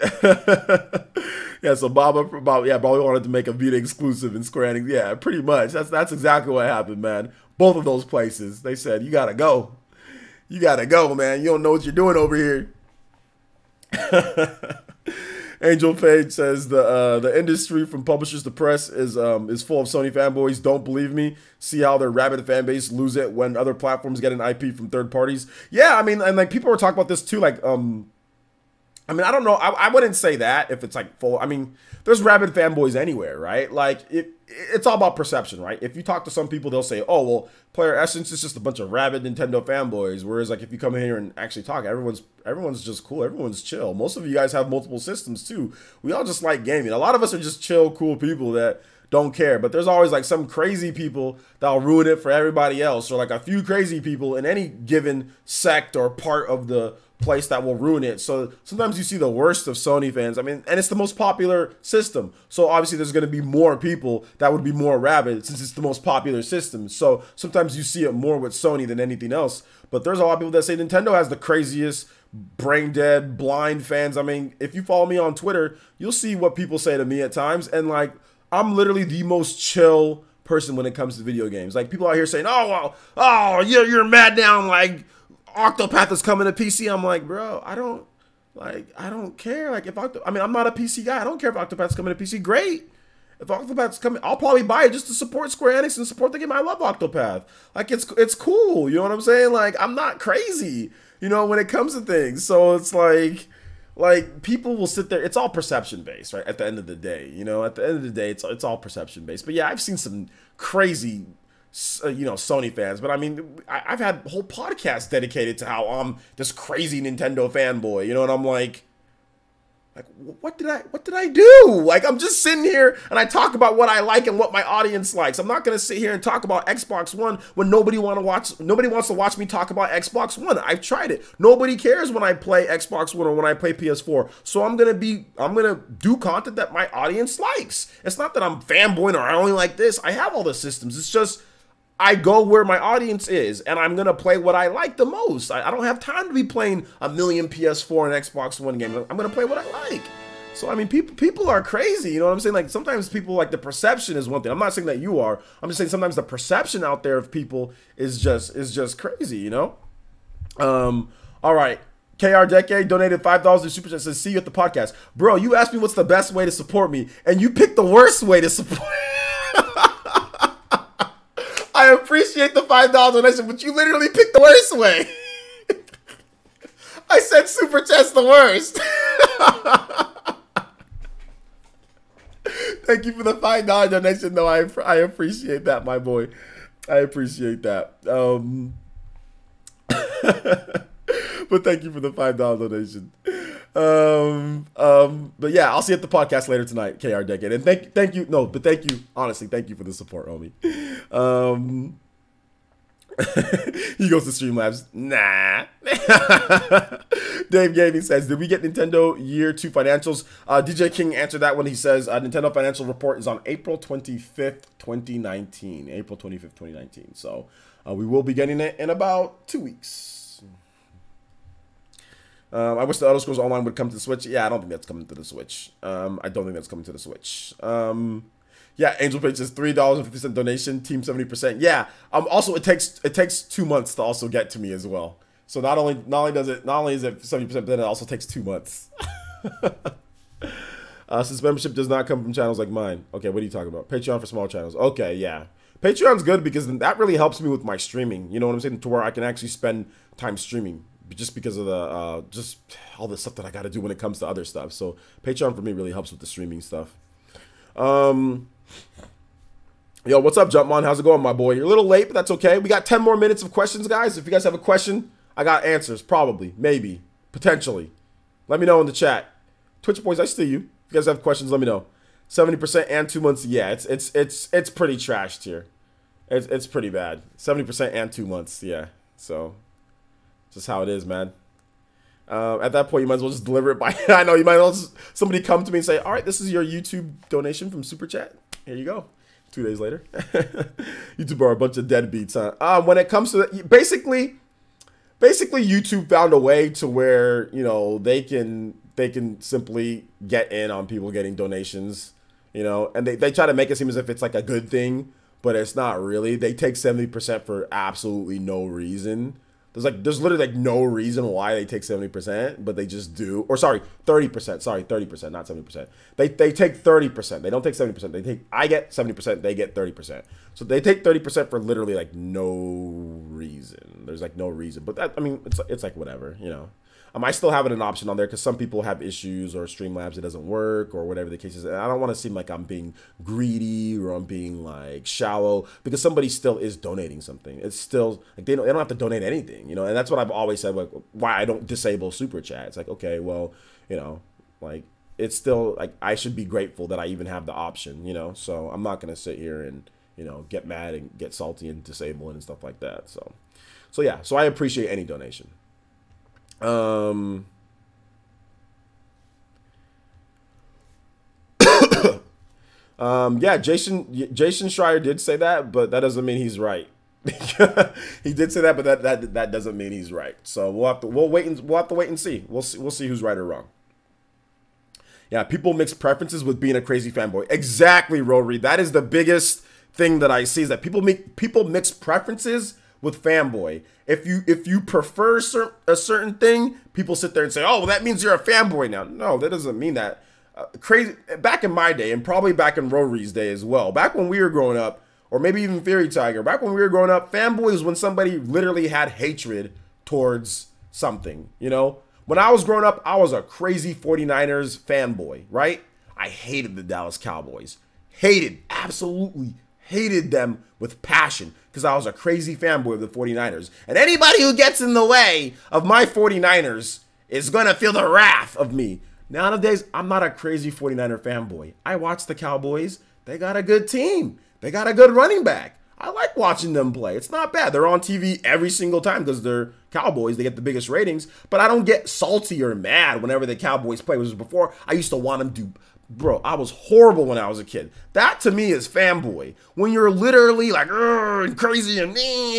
Yeah, so Baba probably wanted to make a Vita exclusive in Square Enix. Yeah, pretty much. That's exactly what happened, man. Both of those places, they said, you gotta go. You gotta go, man. You don't know what you're doing over here. Angel Page says the industry from publishers to press is full of Sony fanboys. Don't believe me? See how their rabid fan base lose it when other platforms get an IP from third parties. Yeah, I mean, and like people were talking about this too. Like, I mean, I don't know. I wouldn't say that if it's like full. I mean, there's rabid fanboys anywhere, right? Like it's all about perception, right? If you talk to some people, they'll say, oh, well, Player Essence is just a bunch of rabid Nintendo fanboys. Whereas like if you come in here and actually talk, everyone's just cool. Everyone's chill. Most of you guys have multiple systems too. We all just like gaming. A lot of us are just chill, cool people that don't care. But there's always like some crazy people that'll ruin it for everybody else, or like a few crazy people in any given sect or part of the place that will ruin it. So sometimes you see the worst of Sony fans. I mean, and it's the most popular system. So obviously there's going to be more people that would be more rabid since it's the most popular system. So sometimes you see it more with Sony than anything else. But there's a lot of people that say Nintendo has the craziest brain dead, blind fans. I mean, if you follow me on Twitter, you'll see what people say to me at times. And like, I'm literally the most chill person when it comes to video games. Like people out here saying, oh, well, oh, you're mad now. Like, Octopath is coming to PC. I'm like, bro, I don't care. Like, I mean, I'm not a PC guy. I don't care if Octopath's coming to PC. Great. If Octopath's coming, I'll probably buy it just to support Square Enix and support the game. I love Octopath. Like, it's cool. You know what I'm saying? Like, I'm not crazy, you know, when it comes to things. So it's like people will sit there. It's all perception based, right? At the end of the day, you know, at the end of the day, it's all perception based. But yeah, I've seen some crazy, you know, Sony fans, but I mean, I've had whole podcasts dedicated to how I'm this crazy Nintendo fanboy, you know, and I'm like, what did I do? Like, I'm just sitting here and I talk about what I like and what my audience likes. I'm not gonna sit here and talk about Xbox One when nobody wants to watch me talk about Xbox One. I've tried it. Nobody cares when I play Xbox One or when I play PS4. So I'm gonna do content that my audience likes. It's not that I'm fanboying or I only like this. I have all the systems. It's just I go where my audience is, and I'm going to play what I like the most. I don't have time to be playing a million PS4 and Xbox One games. I'm going to play what I like. So, I mean, people are crazy. You know what I'm saying? Like, sometimes people, like, the perception is one thing. I'm not saying that you are. I'm just saying sometimes the perception out there of people is just crazy, you know? All right. KR Decade donated $5 to Super Chat, says, see you at the podcast. Bro, you asked me what's the best way to support me, and you picked the worst way to support I appreciate the $5 donation, but you literally picked the worst way. I said Super Chat's the worst. Thank you for the $5 donation, though. I appreciate that, my boy. I appreciate that. But thank you for the $5 donation. But yeah, I'll see you at the podcast later tonight, KR Decade. And thank you. No, but thank you. Honestly, thank you for the support, homie. He goes to Streamlabs. Nah. Dave Gaming says, did we get Nintendo Year 2 financials? DJ King answered that when he says, Nintendo financial report is on April 25th, 2019. April 25th, 2019. So we will be getting it in about 2 weeks. I wish the Elder Scrolls Online would come to the Switch. Yeah, I don't think that's coming to the Switch. I don't think that's coming to the Switch. Yeah, Angel Page says $3.50 donation, team 70%. Yeah. Also, it takes 2 months to also get to me as well. So not only is it 70%, but then it also takes 2 months. Since membership does not come from channels like mine. Okay, what are you talking about? Patreon for small channels. Okay, yeah. Patreon's good because that really helps me with my streaming. You know what I'm saying? To where I can actually spend time streaming. Just because of the just all the stuff that I got to do when it comes to other stuff. So Patreon for me really helps with the streaming stuff. Yo, what's up, Jumpmon? How's it going, my boy? You're a little late, but that's okay. We got 10 more minutes of questions, guys. If you guys have a question, I got answers. Probably, maybe, potentially. Let me know in the chat. Twitch boys, I see you. If you guys have questions, let me know. 70% and 2 months. Yeah, it's pretty trashed here. It's pretty bad. 70% and 2 months. Yeah, so. Just how it is, man. At that point, you might as well just deliver it by... I know, you might as well just, somebody come to me and say, all right, this is your YouTube donation from Super Chat. Here you go. 2 days later. YouTube are a bunch of deadbeats, huh? When it comes to... Basically, YouTube found a way to where, you know, they can simply get in on people getting donations, you know, and they try to make it seem as if it's like a good thing, but it's not really. They take 70% for absolutely no reason. There's literally like no reason why they take 70%, but they just do. Or sorry, 30%. Sorry, 30%, not 70%. They take 30%. They don't take 70%. I get 70%, they get 30%. So they take 30% for literally like no reason. There's like no reason. But that, I mean, it's like whatever, you know. I still have an option on there because some people have issues or Streamlabs it doesn't work or whatever the case is. And I don't want to seem like I'm being greedy or I'm being like shallow because somebody still is donating something. It's still like they don't have to donate anything, you know. And that's what I've always said, like why I don't disable Super Chat. It's like, okay, well, you know, like it's still like I should be grateful that I even have the option, you know. So I'm not gonna sit here and, you know, get mad and get salty and disable it and stuff like that. So yeah, so I appreciate any donation. Yeah, Jason Schreier did say that, but that doesn't mean he's right. He did say that, but that doesn't mean he's right. So we'll have to wait and see. We'll see who's right or wrong. Yeah, people mix preferences with being a crazy fanboy. Exactly, Rory. That is the biggest thing that I see is that people mix preferences with fanboy. If you prefer a certain thing, people sit there and say, "Oh, well, that means you're a fanboy now." No, that doesn't mean that. Crazy. Back in my day, and probably back in Rory's day as well. Back when we were growing up, or maybe even Fury Tiger. Back when we were growing up, fanboy was when somebody literally had hatred towards something. You know, when I was growing up, I was a crazy 49ers fanboy. Right? I hated the Dallas Cowboys. Absolutely hated them with passion because I was a crazy fanboy of the 49ers. And anybody who gets in the way of my 49ers is going to feel the wrath of me. Nowadays, I'm not a crazy 49er fanboy. I watch the Cowboys. They got a good team. They got a good running back. I like watching them play. It's not bad. They're on TV every single time because they're Cowboys. They get the biggest ratings. But I don't get salty or mad whenever the Cowboys play. Which was before I used to want them to. Bro, I was horrible when I was a kid. That to me is fanboy. When you're literally like and crazy and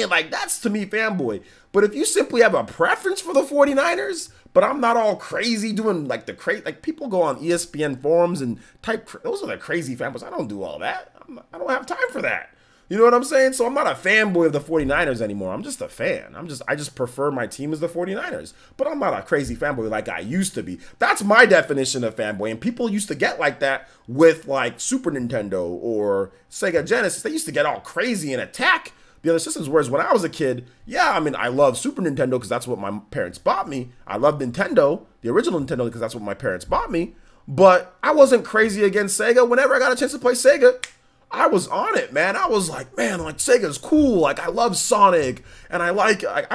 like that's to me fanboy. But if you simply have a preference for the 49ers, but I'm not all crazy doing like the crazy, like people go on ESPN forums and type, those are the crazy fanboys. I don't do all that. I don't have time for that. You know what I'm saying? So I'm not a fanboy of the 49ers anymore. I'm just a fan. I just prefer my team as the 49ers. But I'm not a crazy fanboy like I used to be. That's my definition of fanboy. And people used to get like that with like Super Nintendo or Sega Genesis. They used to get all crazy and attack the other systems. Whereas when I was a kid, yeah, I mean, I love Super Nintendo because that's what my parents bought me. I love Nintendo, the original Nintendo, because that's what my parents bought me. But I wasn't crazy against Sega. Whenever I got a chance to play Sega, I was on it, man. I was like, man, like Sega's cool. Like I love Sonic, and I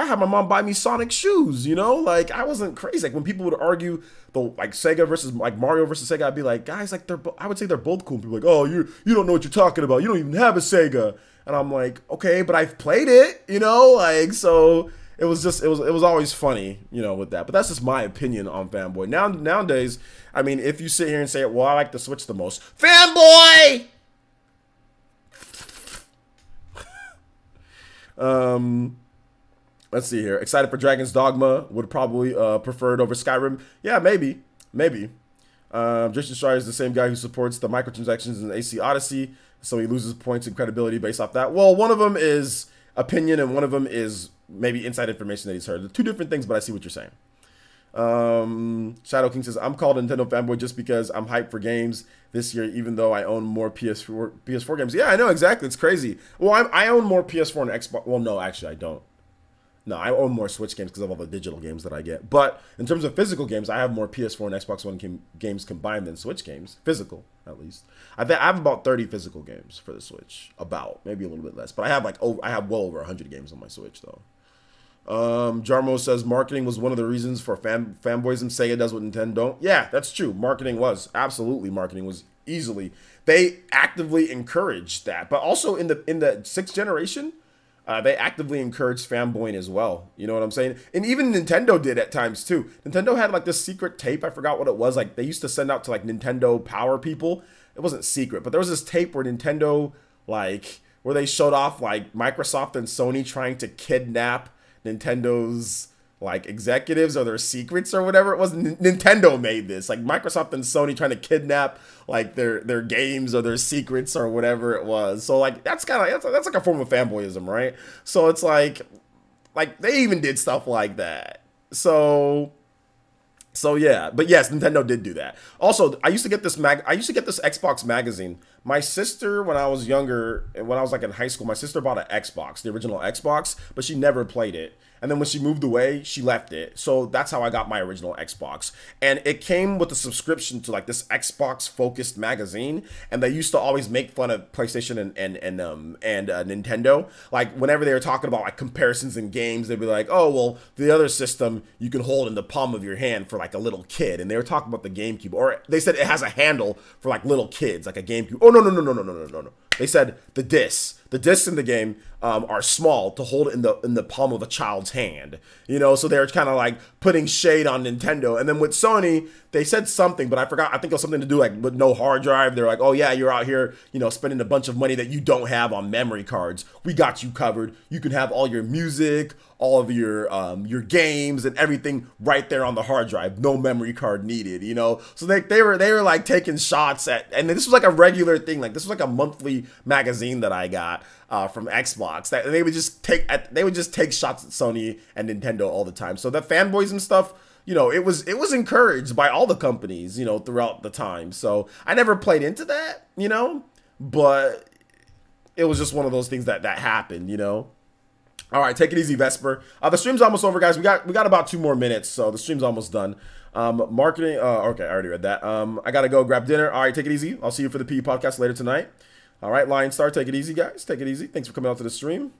had my mom buy me Sonic shoes. You know, like I wasn't crazy. Like when people would argue the like Sega versus like Mario versus Sega, I'd be like, guys, like I would say they're both cool. People are like, oh, you don't know what you're talking about. You don't even have a Sega. And I'm like, okay, but I've played it. You know, like so. It was always funny, you know, with that. But that's just my opinion on Fanboy. Nowadays, I mean, if you sit here and say, well, I like the Switch the most, Fanboy. Let's see here. Excited for Dragon's Dogma. Would probably prefer it over Skyrim. Yeah, maybe. Jason Schreier is the same guy who supports the microtransactions in AC Odyssey, so he loses points and credibility based off that. Well, one of them is opinion and one of them is maybe inside information that he's heard. They're two different things, but I see what you're saying. Shadow King says, I'm called a Nintendo fanboy just because I'm hyped for games this year, even though I own more PS4 games. Yeah, I know, exactly. It's crazy. Well, I own more PS4 and Xbox. Well, no, actually, I don't. No, I own more Switch games because of all the digital games that I get. But in terms of physical games, I have more PS4 and Xbox One games combined than Switch games. Physical, at least. I have about 30 physical games for the Switch. About. Maybe a little bit less. But I have well over 100 games on my Switch, though. Jarmo says marketing was one of the reasons for fanboyism. Sega does what Nintendo don't. Yeah, that's true. Marketing was. Absolutely, marketing was easily. They actively encouraged that. But also in the 6th generation, they actively encouraged fanboying as well. You know what I'm saying? And even Nintendo did at times too. Nintendo had like this secret tape. I forgot what it was. Like they used to send out to like Nintendo Power people. It wasn't secret, but there was this tape where Nintendo where they showed off like Microsoft and Sony trying to kidnap Nintendo's like executives or their secrets or whatever it was. Nintendo made this, like Microsoft and Sony trying to kidnap like their games or their secrets or whatever it was. So like that's like a form of fanboyism, right? So it's like they even did stuff like that. So yeah, but yes, Nintendo did do that. Also, I used to get this Xbox magazine. My sister, when I was younger, when I was like in high school, my sister bought an Xbox, the original Xbox, but she never played it. And then when she moved away, she left it. So that's how I got my original Xbox. And it came with a subscription to like this Xbox focused magazine. And they used to always make fun of PlayStation and Nintendo. Like whenever they were talking about like comparisons in games, they'd be like, oh, well, the other system you can hold in the palm of your hand for like a little kid. And they were talking about the GameCube. Or they said it has a handle for like little kids, like a GameCube. Oh, no. They said the discs in the game are small to hold in the palm of a child's hand, you know. So they're kind of like putting shade on Nintendo. And then with Sony, they said something, but I forgot. I think it was something to do like with no hard drive. They're like, oh yeah, you're out here, you know, spending a bunch of money that you don't have on memory cards. We got you covered. You can have all your music, all of your games and everything right there on the hard drive. No memory card needed, you know. So they were like taking shots at, and this was like a regular thing. Like this was like a monthly magazine that I got from Xbox. That they would just take shots at Sony and Nintendo all the time. So that fanboyism stuff, you know, it was encouraged by all the companies, you know, throughout the time. So I never played into that, you know, but it was just one of those things that happened, you know. All right, take it easy, Vesper. The stream's almost over, guys. We got about 2 more minutes, so the stream's almost done. Marketing. Okay, I already read that. I gotta go grab dinner. All right, take it easy. I'll see you for the PE podcast later tonight. All right, Lion Star, take it easy, guys. Take it easy. Thanks for coming out to the stream.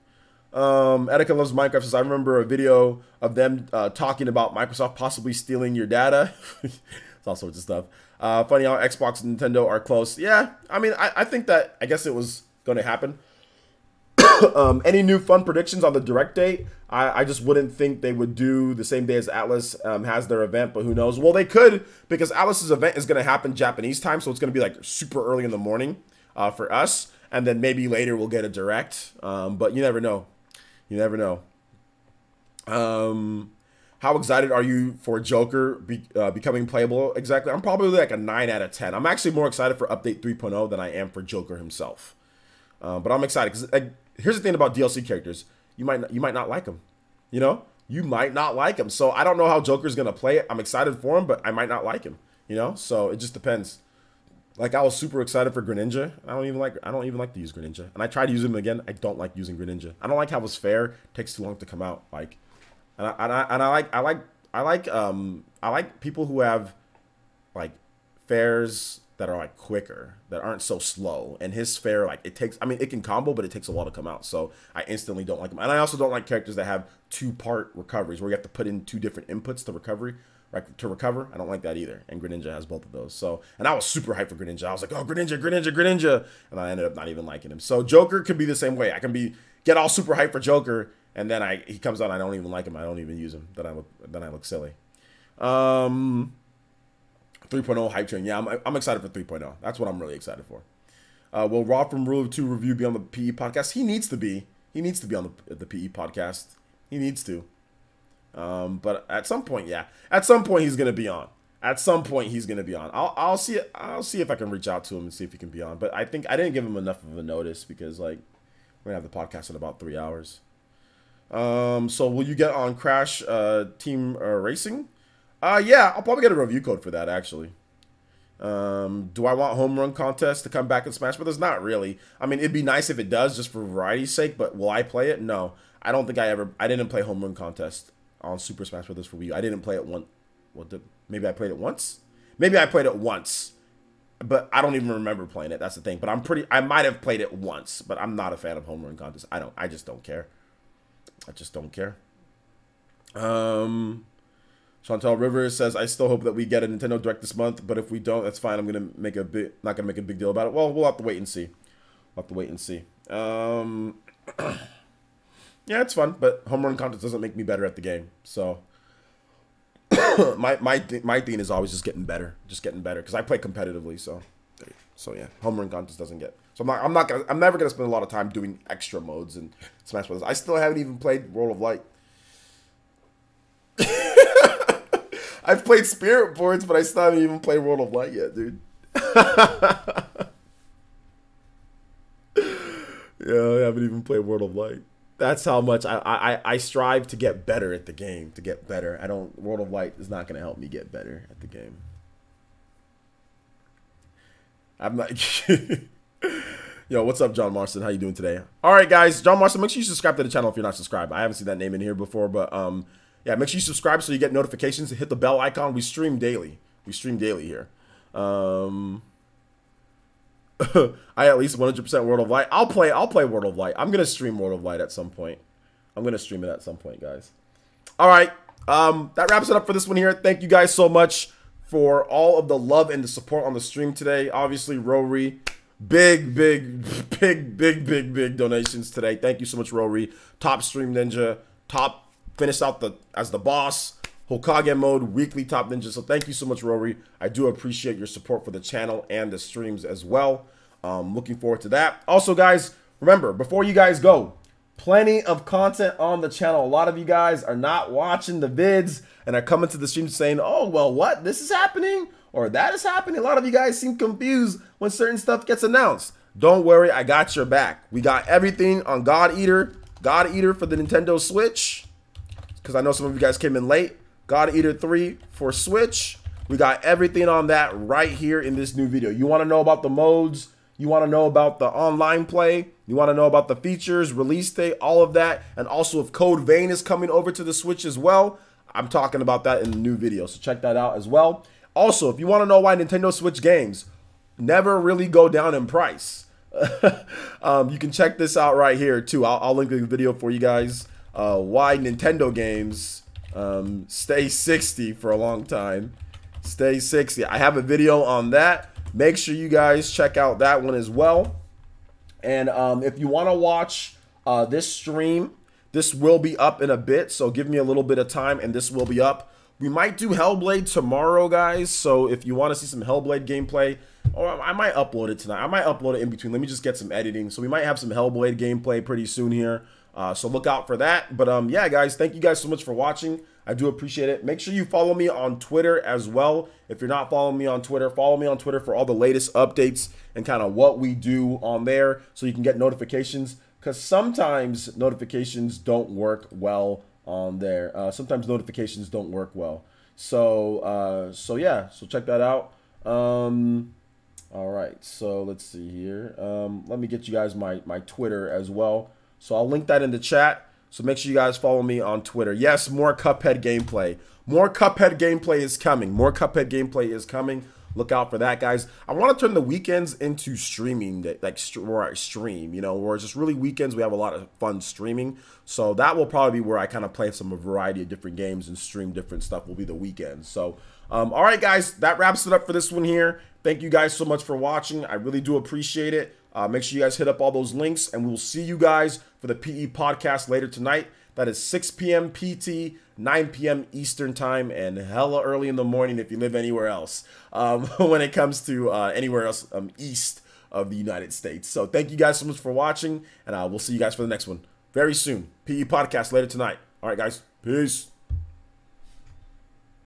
Etika Loves Minecraft says, I remember a video of them talking about Microsoft possibly stealing your data. It's all sorts of stuff. Funny how Xbox and Nintendo are close. Yeah, I mean, I think that, I guess it was going to happen. Any new fun predictions on the direct date? I just wouldn't think they would do the same day as Atlas has their event, but who knows? Well, they could, because Atlas's event is going to happen Japanese time, so it's going to be like super early in the morning for us, and then maybe later we'll get a direct, but you never know. You never know. How excited are you for Joker becoming playable exactly? I'm probably like a 9 out of 10. I'm actually more excited for Update 3.0 than I am for Joker himself. But I'm excited because here's the thing about DLC characters. You might not like them. You know? You might not like him. So I don't know how Joker's going to play it. I'm excited for him, but I might not like him. You know? So it just depends. Like I was super excited for Greninja. I don't even like to use Greninja. And I tried to use him again. I don't like using Greninja. I don't like how his fair takes too long to come out. Like, I like people who have like fairs that are like quicker, that aren't so slow. And his fair, like it takes, I mean, it can combo, but it takes a while to come out. So I instantly don't like him. And I also don't like characters that have two-part recoveries where you have to put in 2 different inputs to recover. I don't like that either. And Greninja has both of those. So, and I was super hyped for Greninja. I was like, oh, Greninja. And I ended up not even liking him. So Joker could be the same way. I can get all super hyped for Joker, and then he comes out and I don't even like him. I don't even use him. Then I look silly. 3.0 hype train. Yeah, I'm excited for 3.0. That's what I'm really excited for. Will Rob from Rule of 2 review be on the PE podcast? He needs to be. He needs to be on the PE podcast. He needs to. But at some point, yeah. At some point, he's gonna be on. I'll see. I'll see if I can reach out to him and see if he can be on. But I think I didn't give him enough of a notice because like we're gonna have the podcast in about 3 hours. So will you get on Crash Team Racing? Yeah, I'll probably get a review code for that actually. Do I want home run contest to come back in Smash Brothers? Not really. I mean, it'd be nice if it does, just for variety's sake. But will I play it? No, I don't think I didn't play home run contest on Super Smash Brothers for Wii U. I didn't play it once. Maybe I played it once. Maybe I played it once, but I don't even remember playing it. That's the thing. But I might have played it once, but I'm not a fan of home run contest. I just don't care. Chantal Rivers says, I still hope that we get a Nintendo Direct this month, but if we don't, that's fine. I'm gonna not gonna make a big deal about it. Well, we'll have to wait and see. Yeah, it's fun, but home run contest doesn't make me better at the game. So my thing is always just getting better, because I play competitively. So yeah, home run contest doesn't get. So I'm never gonna spend a lot of time doing extra modes in Smash Bros. I still haven't even played World of Light. I've played Spirit Boards, but I still haven't even played World of Light yet, dude. Yeah, I haven't even played World of Light. That's how much I strive to get better at the game, World of Light is not going to help me get better at the game. I'm not. Yo, what's up, John Marston? How you doing today? All right, guys. John Marston, make sure you subscribe to the channel if you're not subscribed. I haven't seen that name in here before, but yeah, make sure you subscribe so you get notifications. Hit the bell icon. We stream daily. Here. I at least 100% World of Light. I'll play World of Light. I'm gonna stream World of Light at some point. I'm gonna stream it at some point, guys. All right. That wraps it up for this one here. Thank you guys so much for all of the love and the support on the stream today. Obviously, Rory, big donations today. Thank you so much, Rory. Top Stream Ninja. Top finished out as the boss. Hokage mode, weekly top ninja. So thank you so much, Rory. I do appreciate your support for the channel and the streams as well. Looking forward to that. Also, guys, remember, before you guys go, plenty of content on the channel. A lot of you guys are not watching the vids and are coming to the stream saying, oh, well, what? This is happening or that is happening. A lot of you guys seem confused when certain stuff gets announced. Don't worry, I got your back. We got everything on God Eater for the Nintendo Switch, because I know some of you guys came in late. God Eater 3 for Switch. We got everything on that right here in this new video. You want to know about the modes? You want to know about the online play? You want to know about the features, release date, all of that? And also if Code Vein is coming over to the Switch as well, I'm talking about that in the new video. So check that out as well. Also, if you want to know why Nintendo Switch games never really go down in price, you can check this out right here too. I'll link the video for you guys. Why Nintendo games stay 60 for a long time. Stay 60. I have a video on that. Make sure you guys check out that one as well. And if you want to watch this stream, this will be up in a bit, so give me a little bit of time and this will be up. We might do Hellblade tomorrow, guys, so if you want to see some Hellblade gameplay, or I might upload it tonight. I might upload it in between. Let me just get some editing. So we might have some Hellblade gameplay pretty soon here. So look out for that. But yeah, guys, thank you guys so much for watching. I do appreciate it. Make sure you follow me on Twitter as well. If you're not following me on Twitter, follow me on Twitter for all the latest updates and kind of what we do on there so you can get notifications, because sometimes notifications don't work well on there. Sometimes notifications don't work well. So yeah, so check that out. All right, so let's see here. Let me get you guys my Twitter as well. So I'll link that in the chat. So make sure you guys follow me on Twitter. Yes, more Cuphead gameplay. More Cuphead gameplay is coming. look out for that, guys. I want to turn the weekends into streaming, like where I stream, you know, where it's just really weekends. We have a lot of fun streaming. So that will probably be where I kind of play a variety of different games and stream different stuff will be the weekends. So, all right, guys, that wraps it up for this one here. Thank you guys so much for watching. I really do appreciate it. Make sure you guys hit up all those links, and we will see you guys for the PE podcast later tonight. That is 6 p.m. PT, 9 p.m. Eastern time, and hella early in the morning if you live anywhere else when it comes to anywhere else east of the United States. So thank you guys so much for watching, and we'll see you guys for the next one very soon. PE podcast later tonight. All right, guys. Peace.